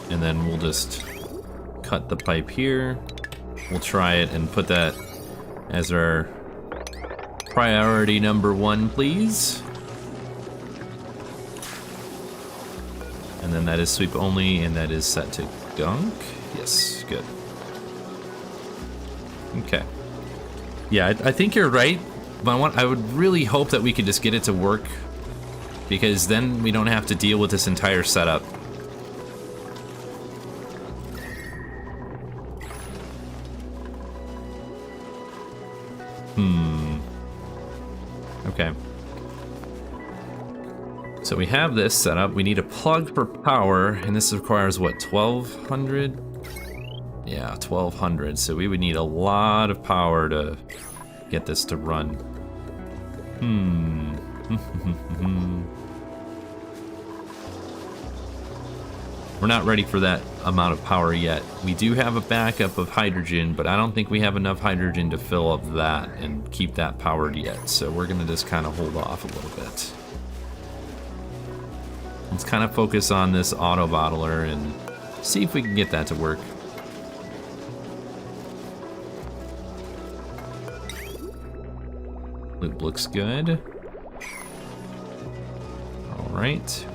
And then we'll just cut the pipe here. We'll try it and put that as our priority number 1, please. And then then that is sweep only, and that is set to Gunk. Yes, good. Okay. Yeah, I think you're right. But I would really hope that we could just get it to work, because then we don't have to deal with this entire setup. Okay. So we have this set up. We need a plug for power, and this requires what, 1200? Yeah, 1200. So we would need a lot of power to get this to run. We're not ready for that amount of power yet. We do have a backup of hydrogen, but I don't think we have enough hydrogen to fill up that and keep that powered yet. So we're gonna just kind of hold off a little bit. Let's kind of focus on this auto bottler and see if we can get that to work. Loop looks good. All right.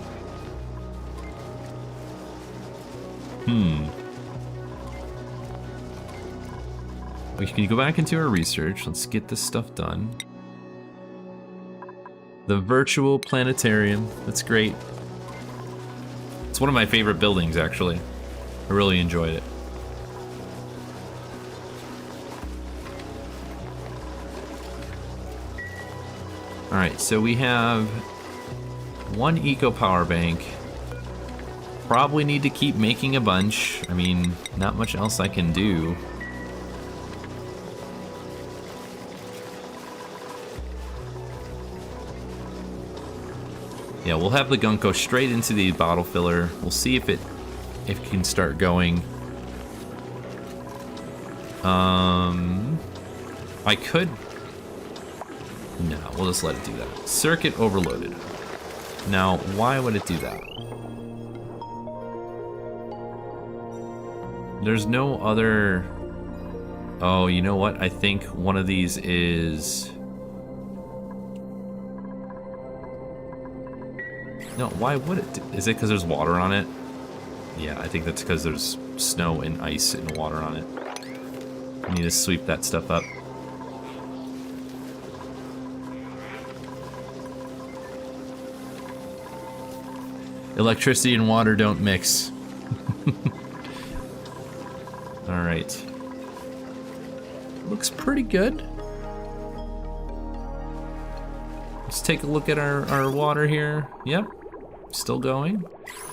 We can go back into our research. Let's get this stuff done. The virtual planetarium. That's great. It's one of my favorite buildings, actually. I really enjoyed it. Alright, so we have one eco power bank. Probably need to keep making a bunch. I mean, not much else I can do. Yeah, we'll have the Gunk go straight into the bottle filler. We'll see if it can start going. I could. No, we'll just let it do that. Circuit overloaded. Now, why would it do that? There's no other... Oh, you know what? I think one of these is... No, why would it do... Is it because there's water on it? Yeah, I think that's because there's snow and ice and water on it. I need to sweep that stuff up. Electricity and water don't mix. Alright. Looks pretty good. Let's take a look at our water here. Yep. Still going.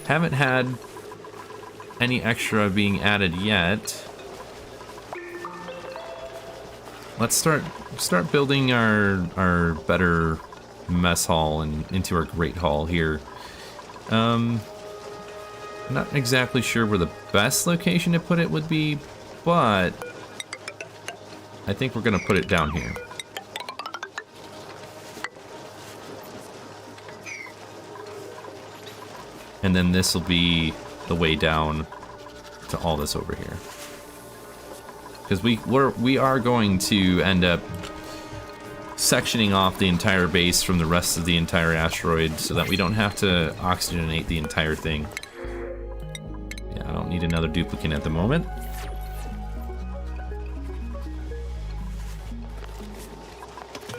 Haven't had any extra being added yet. Let's start building our better mess hall and into our great hall here. Not exactly sure where the best location to put it would be, but I think we're gonna put it down here. And then this will be the way down to all this over here. Because we are going to end up sectioning off the entire base from the rest of the entire asteroid so that we don't have to oxygenate the entire thing. Yeah, I don't need another duplicate at the moment.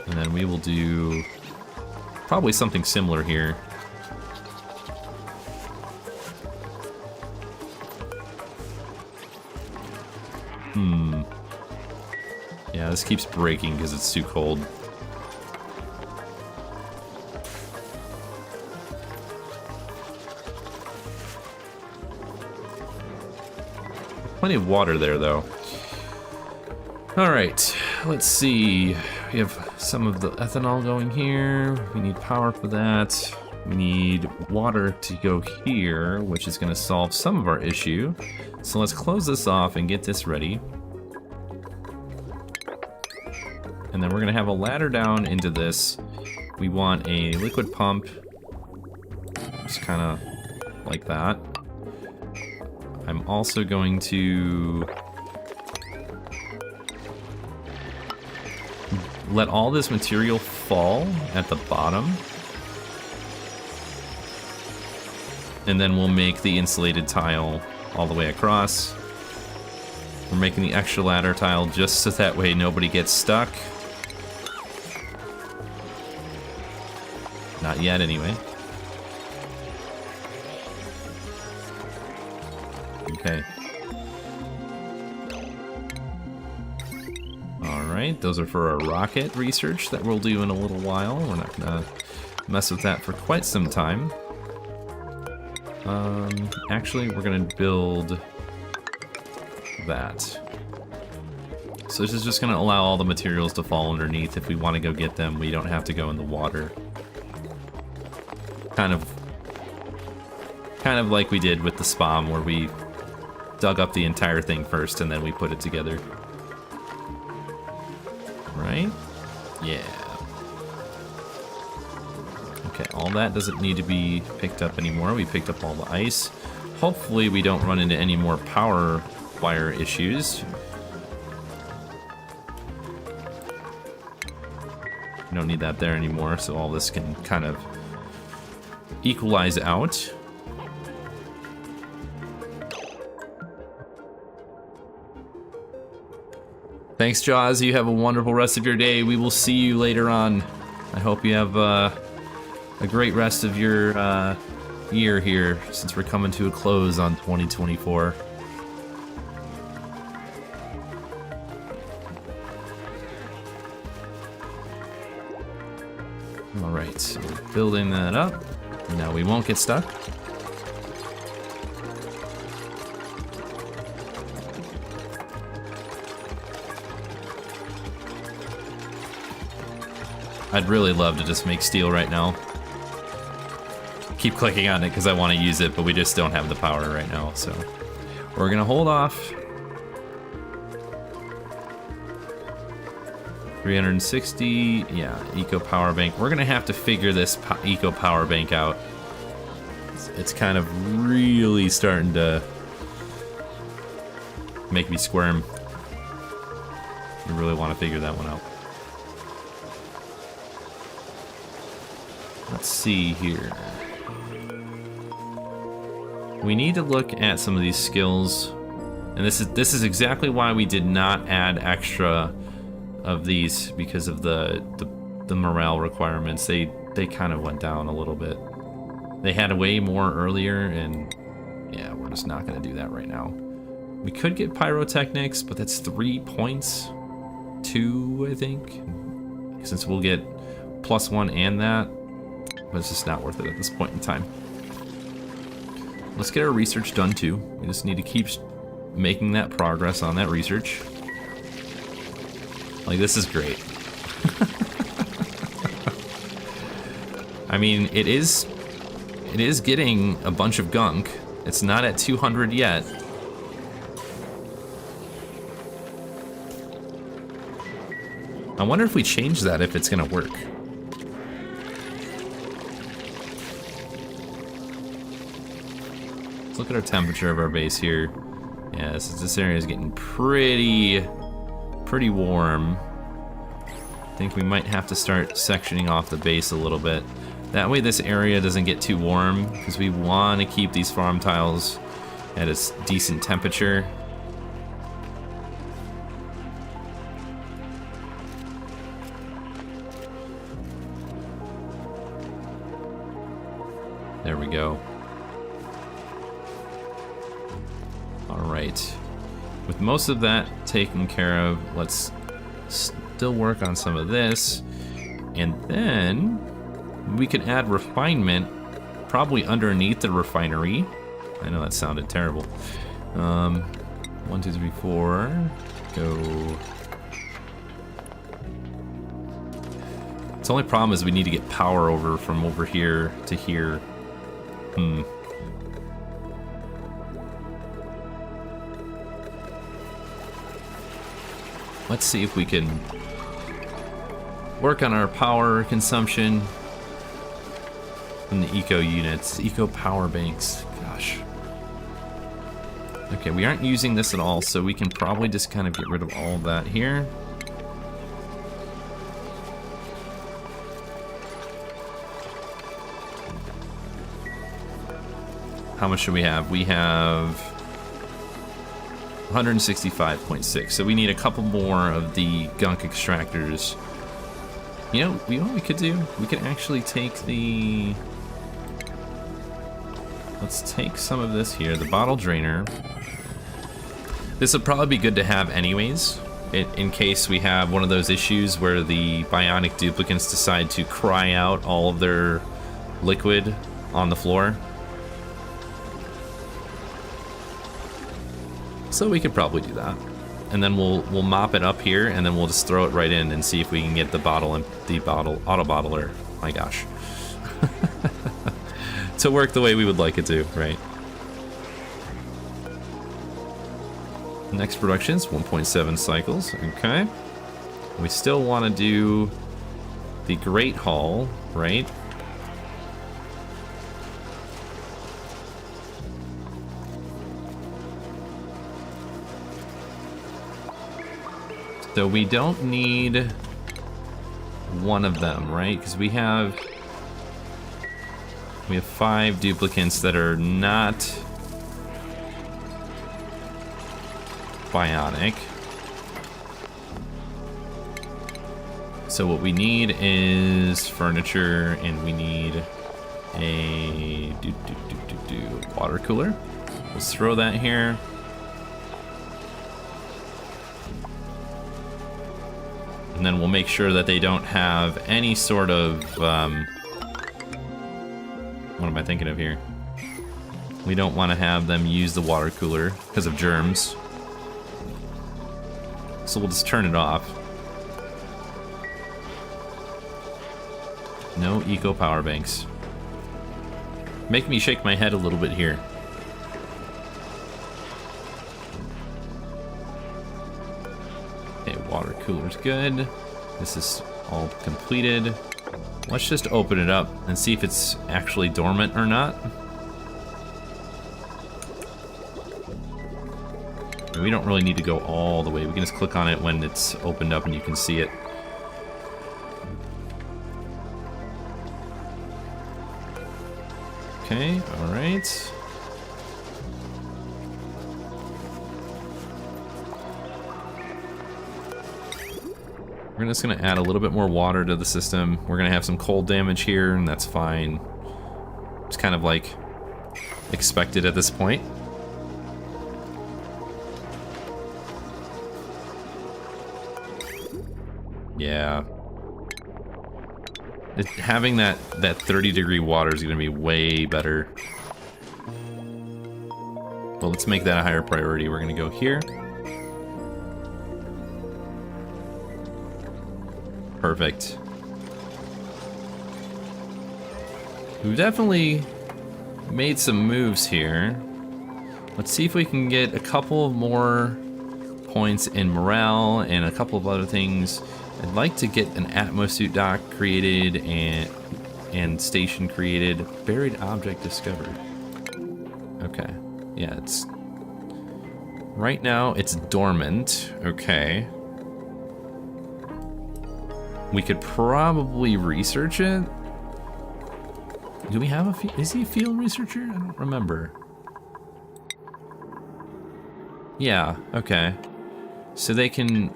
And then we will do probably something similar here. Yeah, this keeps breaking because it's too cold. Plenty of water there, though. Alright, let's see. We have some of the ethanol going here. We need power for that. We need water to go here, which is going to solve some of our issue. So let's close this off and get this ready. And then we're going to have a ladder down into this. We want a liquid pump. Just kind of like that. I'm also going to let all this material fall at the bottom. And then we'll make the insulated tile all the way across. We're making the extra ladder tile just so that way nobody gets stuck. Not yet, anyway. Okay. Alright, those are for our rocket research that we'll do in a little while. We're not gonna mess with that for quite some time. Actually, we're gonna build that. So this is just gonna allow all the materials to fall underneath. If we want to go get them, we don't have to go in the water. Kind of like we did with the SPOM, where we dug up the entire thing first and then we put it together. Right? Yeah. Okay, all that doesn't need to be picked up anymore. We picked up all the ice. Hopefully we don't run into any more power wire issues. We don't need that there anymore, so all this can kind of equalize out. Thanks, Jaws. You have a wonderful rest of your day. We will see you later on. I hope you have a great rest of your year here, since we're coming to a close on 2024. Alright, so we're building that up. Now we won't get stuck. I'd really love to just make steel right now. Keep clicking on it because I want to use it, but we just don't have the power right now, so we're gonna hold off. 360, yeah, eco power bank. We're gonna have to figure this eco power bank out. It's kind of really starting to make me squirm. I really want to figure that one out. Let's see here. We need to look at some of these skills, and this is exactly why we did not add extra of these, because of the morale requirements. They kind of went down a little bit. They had way more earlier, and yeah, we're just not going to do that right now. We could get pyrotechnics, but that's 3 points. 2, I think, since we'll get +1 and that. But it's just not worth it at this point in time. Let's get our research done too. We just need to keep making that progress on that research. Like, this is great. I mean, it is getting a bunch of gunk. It's not at 200 yet. I wonder if we change that, if it's gonna work. Let's look at our temperature of our base here. Yeah, this area is getting pretty warm. I think we might have to start sectioning off the base a little bit. That way this area doesn't get too warm, because we want to keep these farm tiles at a decent temperature. There we go. Alright. With most of that taken care of, let's still work on some of this. And then we could add refinement probably underneath the refinery. I know that sounded terrible. 1, 2, 3, 4. Go. The only problem is we need to get power over from over here to here. Let's see if we can work on our power consumption from the eco units, eco power banks. Gosh. Okay, we aren't using this at all, so we can probably just kind of get rid of all of that here. how much do we have? We have 165.6. So we need a couple more of the gunk extractors. You know what we could do? We could actually take the... Let's take some of this here, the bottle drainer. This would probably be good to have anyways, in case we have one of those issues where the bionic duplicants decide to cry out all of their liquid on the floor. So we could probably do that. And then we'll mop it up here, and then we'll just throw it right in and see if we can get the auto bottler. My gosh. To work the way we would like it to, right? Next production's 1.7 cycles, okay. We still want to do the Great Hall, right? So we don't need one of them, right? Because we have 5 duplicants that are not bionic. So what we need is furniture, and we need a water cooler. Let's throw that here. And then we'll make sure that they don't have any sort of, what am I thinking of here? We don't want to have them use the water cooler because of germs. So we'll just turn it off. No eco power banks. Make me shake my head a little bit here. Okay, water cooler's good. This is all completed. Let's just open it up and see if it's actually dormant or not. We don't really need to go all the way. We can just click on it when it's opened up and you can see it. Okay, alright. We're just gonna add a little bit more water to the system. We're gonna have some cold damage here, and that's fine. It's kind of like expected at this point. Yeah. Having that 30-degree water is gonna be way better. Well, let's make that a higher priority. We're gonna go here. Perfect. We've definitely made some moves here. Let's see if we can get a couple more points in morale and a couple of other things. I'd like to get an Atmosuit dock created and station created. Buried object discovered. Okay. Yeah, it's... Right now, it's dormant. Okay. We could probably research it. Do we have a... Is he a field researcher? I don't remember. Yeah, okay. So they can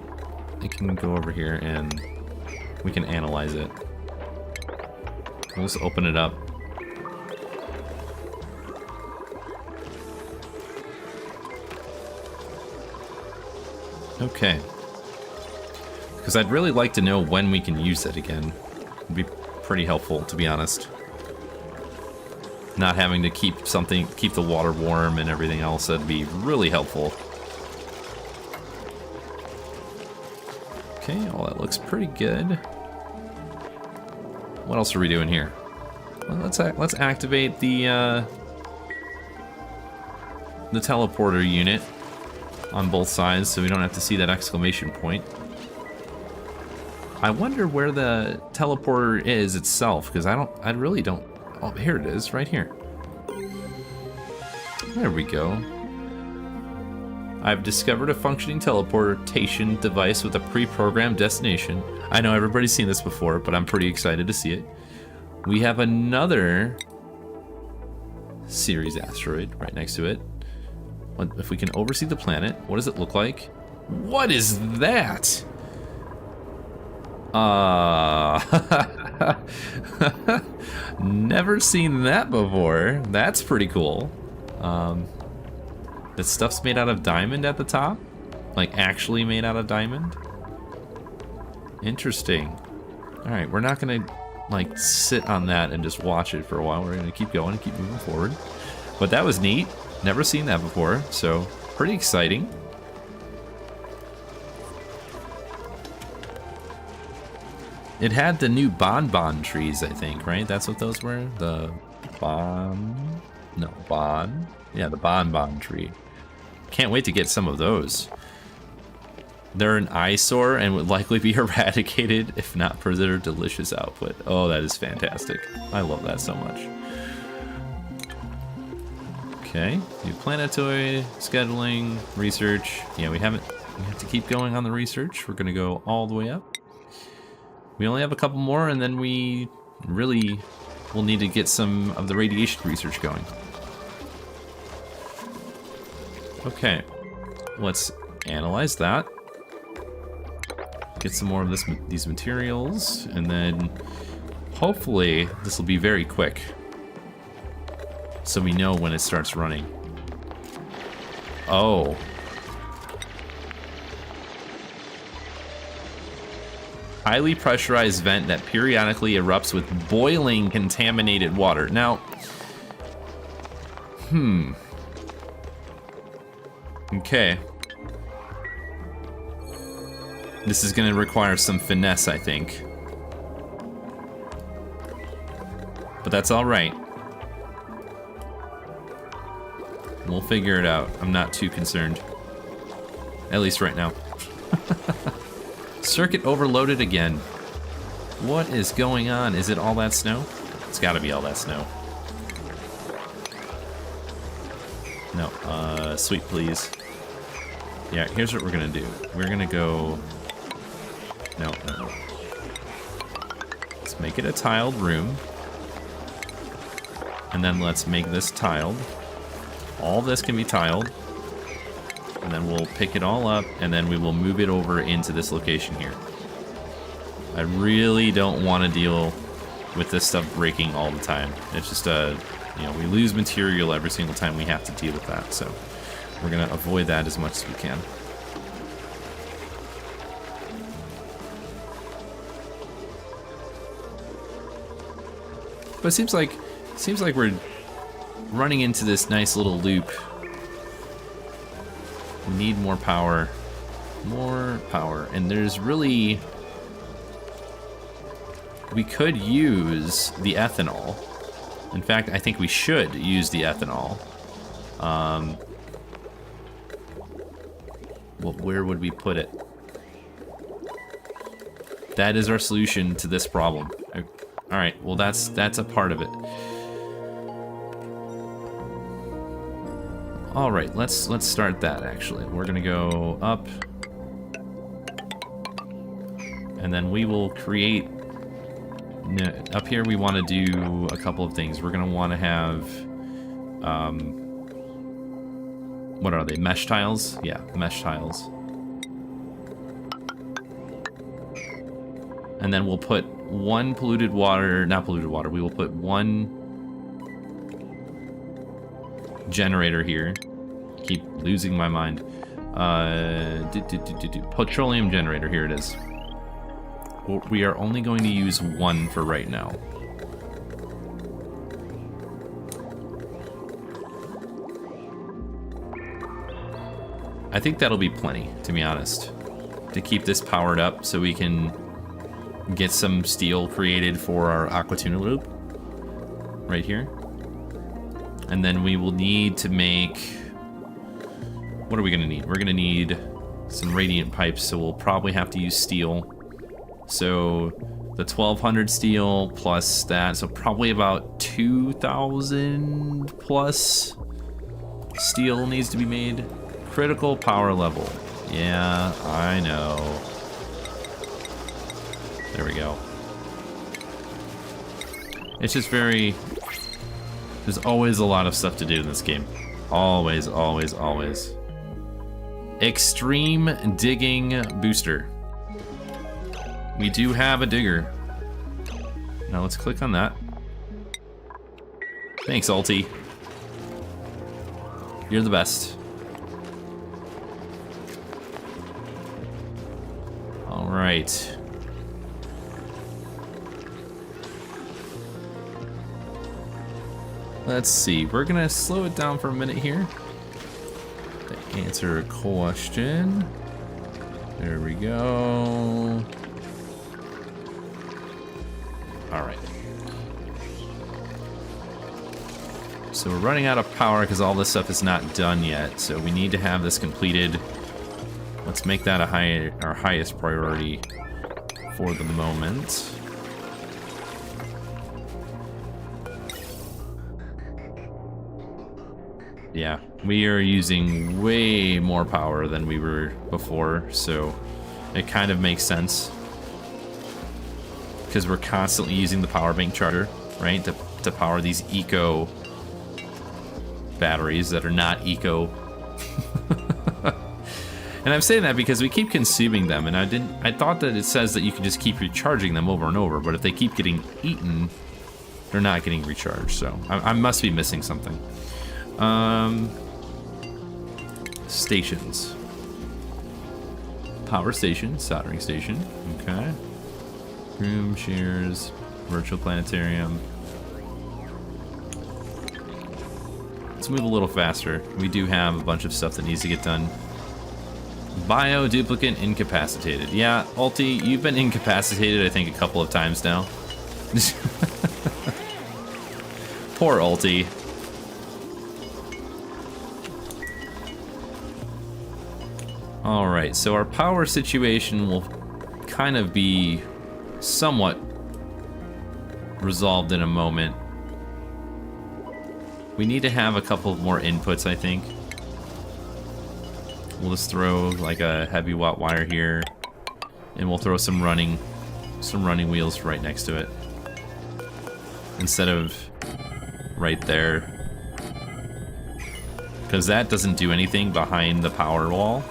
go over here and we can analyze it. We'll just open it up. Okay. Because I'd really like to know when we can use it again. It'd be pretty helpful, to be honest. Not having to keep the water warm and everything else, that'd be really helpful. Okay, well, that looks pretty good. What else are we doing here? Well, let's activate the teleporter unit on both sides, so we don't have to see that exclamation point. I wonder where the teleporter is itself, because I really don't. Oh, here it is, right here. There we go. I've discovered a functioning teleportation device with a pre-programmed destination. I know everybody's seen this before, but I'm pretty excited to see it. We have another Ceres asteroid right next to it. If we can oversee the planet, what does it look like? What is that? Never seen that before. That's pretty cool. The stuff's made out of diamond at the top? Like actually made out of diamond? Interesting. Alright, we're not gonna like sit on that and just watch it for a while. We're gonna keep going and keep moving forward. But that was neat. Never seen that before, so pretty exciting. It had the new bonbon trees, I think, right? That's what those were? The Yeah, the bonbon tree. Can't wait to get some of those. They're an eyesore and would likely be eradicated if not for their delicious output. Oh, that is fantastic. I love that so much. Okay, new planetoid, scheduling, research. Yeah, we have to keep going on the research. We're gonna go all the way up. We only have a couple more, and then we really will need to get some of the radiation research going. Okay, let's analyze that. Get some more of these materials, and then hopefully this will be very quick, so we know when it starts running. Oh. Highly pressurized vent that periodically erupts with boiling contaminated water. Now, okay. This is gonna require some finesse, I think. But that's alright. We'll figure it out. I'm not too concerned. At least right now. Circuit overloaded again. What is going on? Is it all that snow? It's gotta be all that snow. No, sweet please. Yeah, here's what we're gonna do. We're gonna go... No. Let's make it a tiled room. And then let's make this tiled. All this can be tiled. And then we'll pick it all up, and then we will move it over into this location here. I really don't want to deal with this stuff breaking all the time. It's just you know, we lose material every single time we have to deal with that, so we're gonna avoid that as much as we can. But it seems like we're running into this nice little loop. We need more power. More power. And there's really... We could use the ethanol. In fact, I think we should use the ethanol. Well, where would we put it? That is our solution to this problem. Alright, well that's a part of it. Alright, let's start that actually. We're gonna go up. And then we will create... Up here we want to do a couple of things. We're gonna want to have... what are they? Mesh tiles? Yeah, mesh tiles. And then we'll put one polluted water... Not polluted water. We will put one... generator here. Keep losing my mind. Petroleum generator, here it is. We are only going to use one for right now. I think that'll be plenty, to be honest, to keep this powered up so we can get some steel created for our Aquatuna loop right here. And then we will need to make... What are we going to need? We're going to need some radiant pipes, so we'll probably have to use steel. So the 1200 steel plus that, so probably about 2000 plus steel needs to be made. Critical power level. Yeah, I know. There we go. It's just very There's always a lot of stuff to do in this game. Always, always, always. Extreme digging booster. We do have a digger. Now let's click on that. Thanks, Ulti. You're the best. All right. Let's see. We're gonna slow it down for a minute here to answer a question. There we go. All right. So we're running out of power because all this stuff is not done yet. So we need to have this completed. Let's make that our highest priority for the moment. Yeah, we are using way more power than we were before, so it kind of makes sense. Because we're constantly using the power bank charger, right, to power these eco batteries that are not eco. And I'm saying that because we keep consuming them, and I thought that it says that you can just keep recharging them over and over, but if they keep getting eaten, they're not getting recharged, so I must be missing something. Stations. Power station, soldering station, okay. Room, shares, virtual planetarium. Let's move a little faster. We do have a bunch of stuff that needs to get done. Bio duplicate incapacitated. Yeah, Ulti, you've been incapacitated I think a couple of times now. Poor Ulti. Alright, so our power situation will kind of be somewhat resolved in a moment. We need to have a couple more inputs, I think. We'll just throw like a heavy watt wire here, and we'll throw some running wheels right next to it. Instead of right there. Because that doesn't do anything behind the power wall.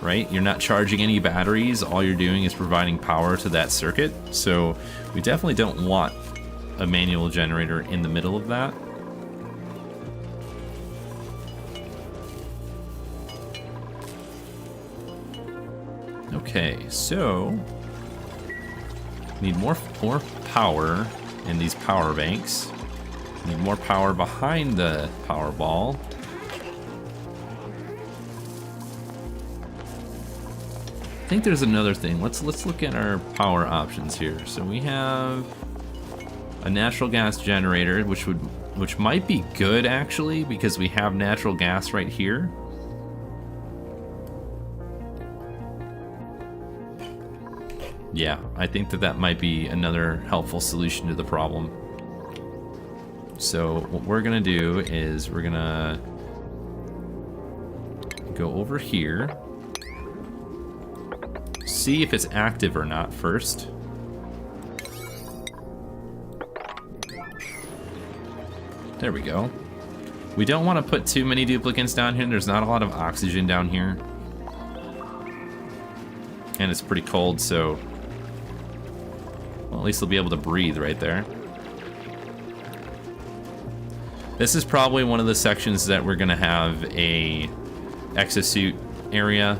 Right? You're not charging any batteries, all you're doing is providing power to that circuit, so we definitely don't want a manual generator in the middle of that. Okay, so need more power in these power banks. Need more power behind the power ball. I think there's another thing. Let's look at our power options here. So we have a natural gas generator, which might be good actually, because we have natural gas right here. Yeah, I think that might be another helpful solution to the problem. So what we're gonna do is we're gonna go over here. See if it's active or not first. There we go. We don't want to put too many duplicates down here. There's not a lot of oxygen down here. And it's pretty cold, so... well, at least they'll be able to breathe right there. This is probably one of the sections that we're going to have a exosuit area,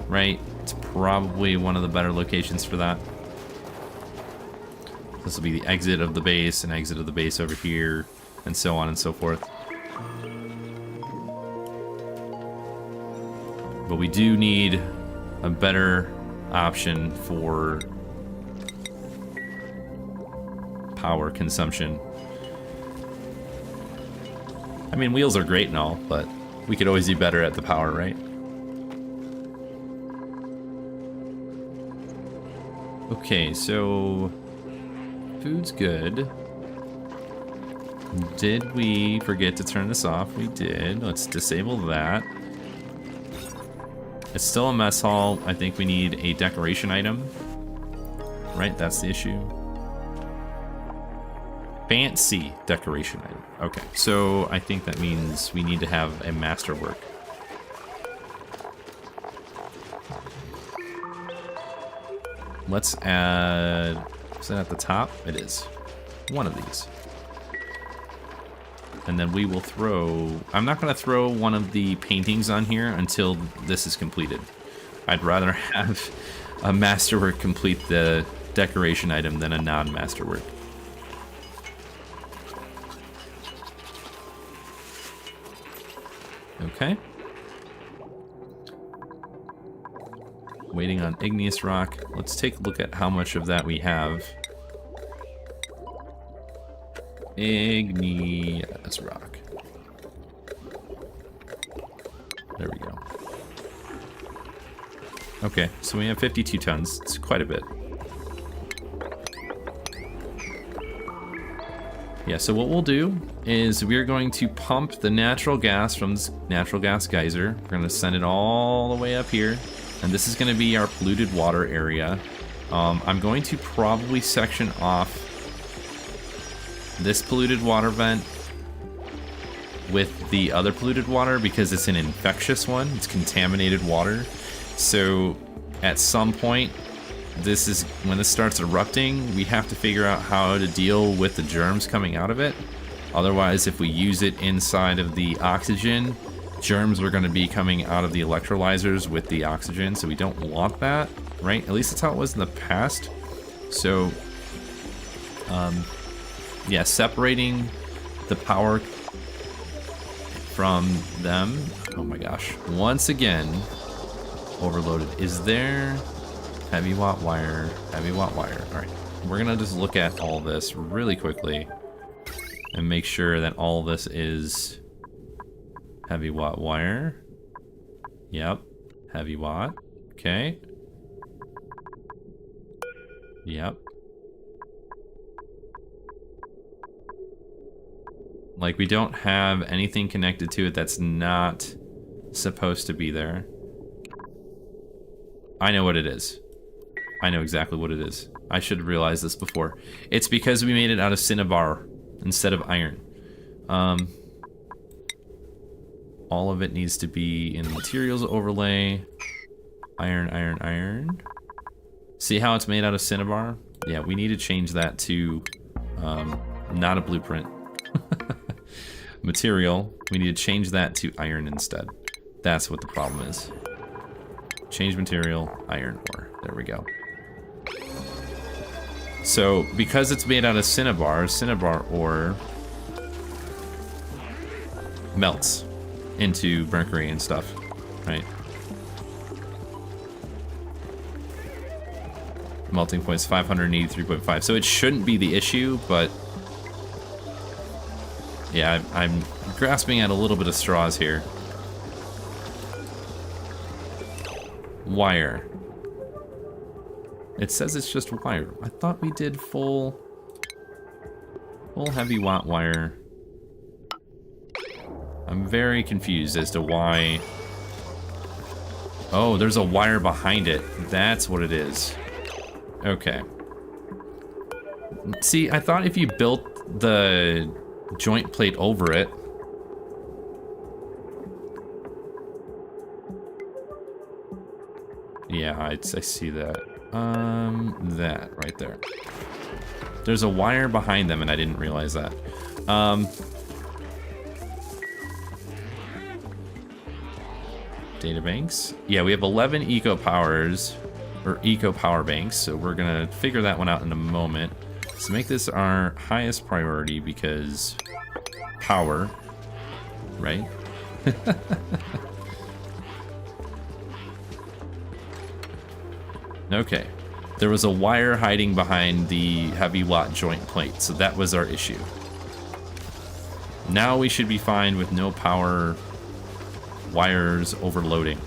right? It's probably one of the better locations for that. This will be the exit of the base and exit of the base over here, and so on and so forth. But we do need a better option for power consumption. I mean, wheels are great and all, but we could always do better at the power, right? Okay, so food's good. Did we forget to turn this off? We did. Let's disable that. It's still a mess hall. I think we need a decoration item. Right, that's the issue. Fancy decoration item. Okay, so I think that means we need to have a masterwork. Let's add... Is that at the top? It is. One of these. And then we will throw... I'm not going to throw one of the paintings on here until this is completed. I'd rather have a masterwork complete the decoration item than a non-masterwork. Okay. Waiting on igneous rock. Let's take a look at how much of that we have. Igneous rock. There we go. Okay, so we have 52 tons. It's quite a bit. Yeah, so what we'll do is we're going to pump the natural gas from this natural gas geyser. We're going to send it all the way up here. And this is going to be our polluted water area. I'm going to probably section off this polluted water vent with the other polluted water because it's an infectious one. It's contaminated water. So at some point, this is when this starts erupting, we have to figure out how to deal with the germs coming out of it. Otherwise, if we use it inside of the oxygen, germs are going to be coming out of the electrolyzers with the oxygen, so we don't want that, right? At least that's how it was in the past. So, yeah, separating the power from them. Oh my gosh. Once again, overloaded. Is there heavy watt wire? Heavy watt wire. All right. We're going to just look at all this really quickly and make sure that all this is heavy watt wire. Yep. Heavy watt. Okay. Yep. Like, we don't have anything connected to it that's not supposed to be there. I know what it is. I know exactly what it is. I should have realized this before. It's because we made it out of cinnabar instead of iron. All of it needs to be in the materials overlay. Iron, iron, iron. See how it's made out of cinnabar? Yeah, we need to change that to not a blueprint. Material, we need to change that to iron instead. That's what the problem is. Change material, iron ore. There we go. So, because it's made out of cinnabar, cinnabar ore melts into mercury and stuff, right? Melting point is 583.5. So it shouldn't be the issue, but yeah, I'm grasping at a little bit of straws here. Wire. It says it's just wire. I thought we did full heavy watt wire. I'm very confused as to why. Oh, there's a wire behind it. That's what it is. Okay. See, I thought if you built the joint plate over it. Yeah, I see that. That right there. There's a wire behind them and I didn't realize that. Data banks. Yeah, we have 11 eco powers, or eco power banks, so we're gonna figure that one out in a moment. So make this our highest priority because power, right? Okay. There was a wire hiding behind the heavy watt joint plate, so that was our issue. Now we should be fine with no power wires overloading.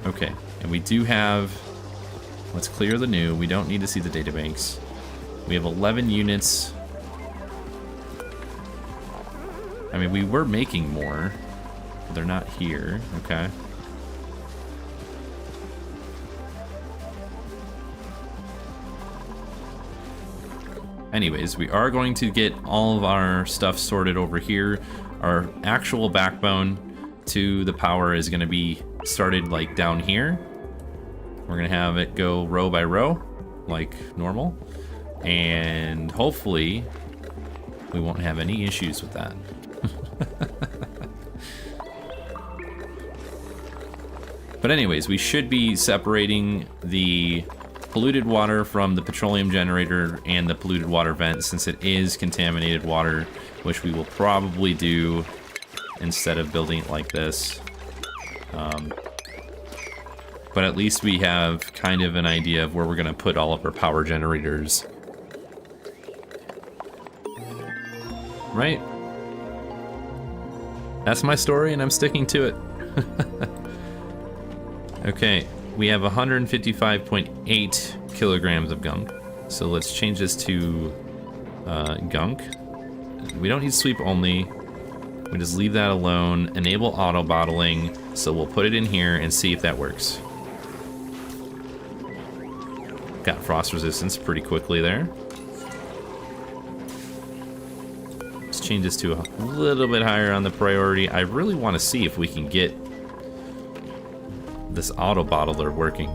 Okay, and we do have... Let's clear the new. We don't need to see the databanks. We have 11 units. I mean, we were making more. But they're not here. Okay. Anyways, we are going to get all of our stuff sorted over here. Our actual backbone to the power is going to be started like down here. We're going to have it go row by row like normal, and hopefully we won't have any issues with that. But anyways, we should be separating the polluted water from the petroleum generator and the polluted water vent, since it is contaminated water, which we will probably do instead of building it like this. But at least we have kind of an idea of where we're going to put all of our power generators. Right? That's my story and I'm sticking to it. Okay, we have 155.8 kilograms of gunk. So let's change this to gunk. We don't need sweep only. We just leave that alone. Enable auto bottling. So we'll put it in here and see if that works. Got frost resistance pretty quickly there. Let's change this to a little bit higher on the priority. I really want to see if we can get this auto bottler working.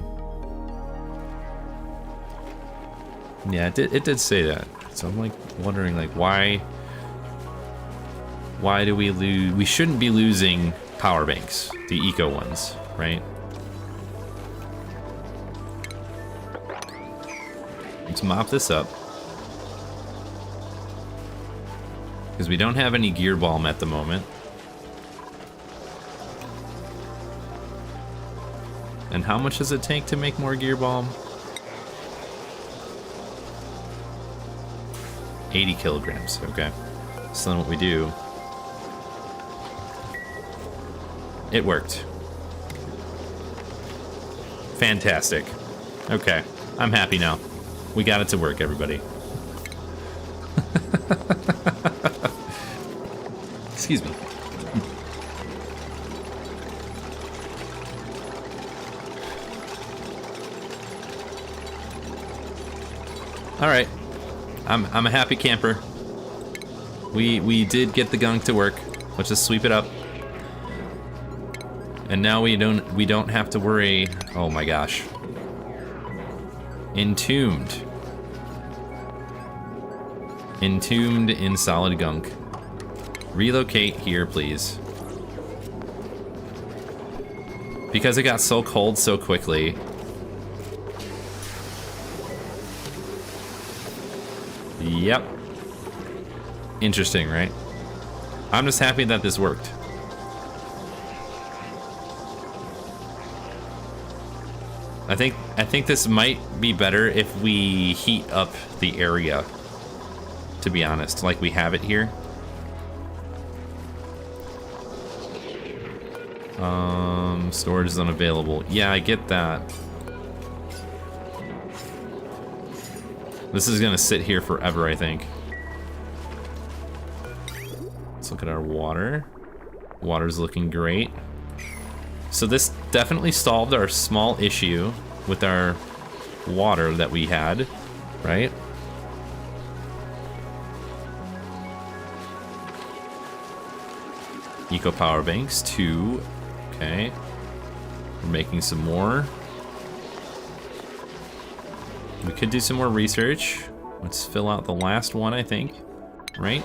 Yeah, it did say that. So I'm like wondering like why do we lose? We shouldn't be losing power banks, the eco ones, right? Let's mop this up. Because we don't have any gear balm at the moment. And how much does it take to make more gear balm? 80 kilograms, okay. So then what we do... It worked. Fantastic. Okay, I'm happy now. We got it to work, everybody. Excuse me. All right, I'm a happy camper. We did get the gunk to work. Let's just sweep it up. And now we don't have to worry. Oh my gosh. Entombed. Entombed in solid gunk. Relocate here, please. Because it got so cold so quickly. Yep. Interesting, right? I'm just happy that this worked. I think this might be better if we heat up the area, to be honest, like we have it here. Storage is unavailable. Yeah, I get that. This is gonna sit here forever, I think. Let's look at our water. Water's looking great. So this definitely solved our small issue with our water that we had, right? Eco power banks, 2. Okay. We're making some more. We could do some more research. Let's fill out the last one, I think, right?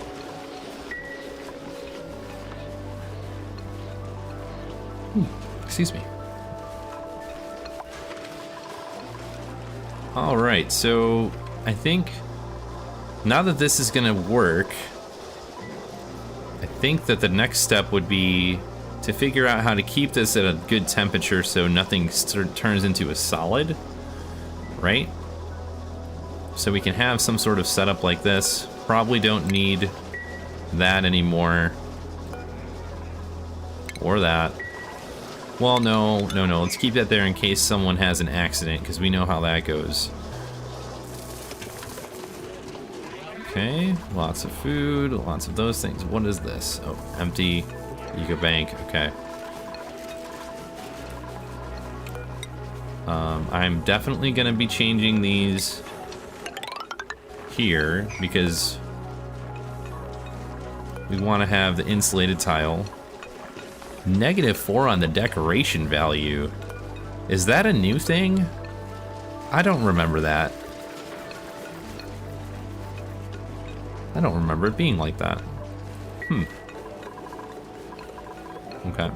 Excuse me. All right, so I think now that this is gonna work, I think that the next step would be to figure out how to keep this at a good temperature so nothing turns into a solid, right? So we can have some sort of setup like this. Probably don't need that anymore. Or that. Well, no. Let's keep that there in case someone has an accident, because we know how that goes. Okay, lots of food, lots of those things. What is this? Oh, empty eco bank. Okay. I'm definitely going to be changing these here because we want to have the insulated tile. -4 on the decoration value. Is that a new thing? I don't remember that. I don't remember it being like that. Okay.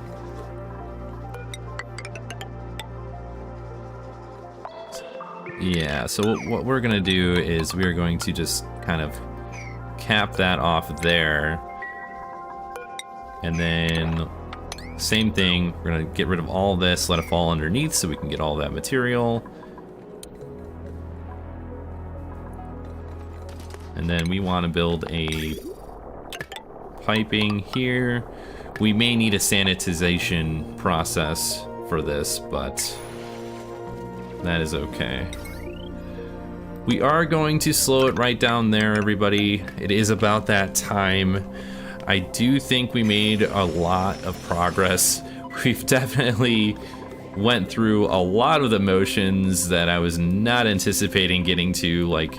Yeah, so what we're gonna do is we're going to just kind of cap that off there. And then same thing, we're gonna get rid of all this, let it fall underneath so we can get all that material. And then we want to build a piping here. We may need a sanitization process for this, but that is okay. We are going to slow it right down there, everybody. It is about that time. I do think we made a lot of progress. We've definitely went through a lot of the motions that I was not anticipating getting to, like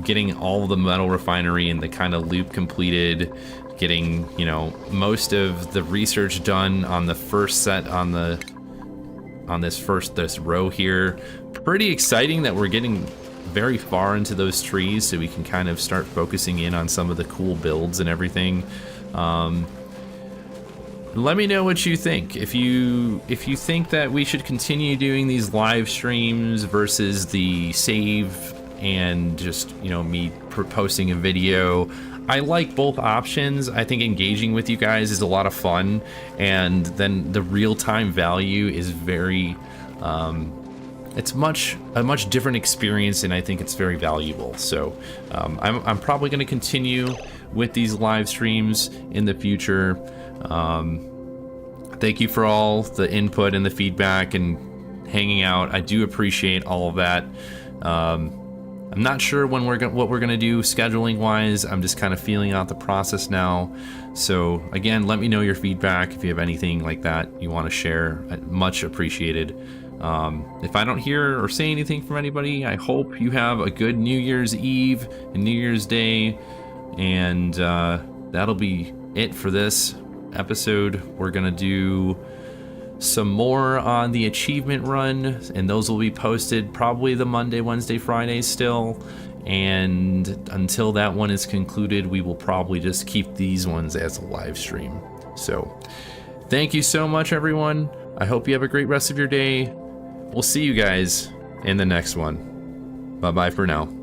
getting all the metal refinery and the kind of loop completed, getting, you know, most of the research done on the first set on this row here. Pretty exciting that we're getting very far into those trees so we can kind of start focusing in on some of the cool builds and everything. Let me know what you think. If you think that we should continue doing these live streams versus the save and just, you know, me posting a video. I like both options. I think engaging with you guys is a lot of fun, and then the real-time value is very it's a much different experience, and I think it's very valuable. So I'm probably going to continue with these live streams in the future. Thank you for all the input and the feedback and hanging out. I do appreciate all of that. I'm not sure when what we're gonna do scheduling wise. I'm just kind of feeling out the process now. So again, let me know your feedback if you have anything like that you want to share. Much appreciated. If I don't hear or say anything from anybody, I hope you have a good New Year's Eve and New Year's Day, and that'll be it for this episode. We're gonna do some more on the achievement run, and those will be posted probably the Monday, Wednesday, Friday still. And until that one is concluded, we will probably just keep these ones as a live stream. So thank you so much, everyone. I hope you have a great rest of your day. We'll see you guys in the next one. Bye-bye for now.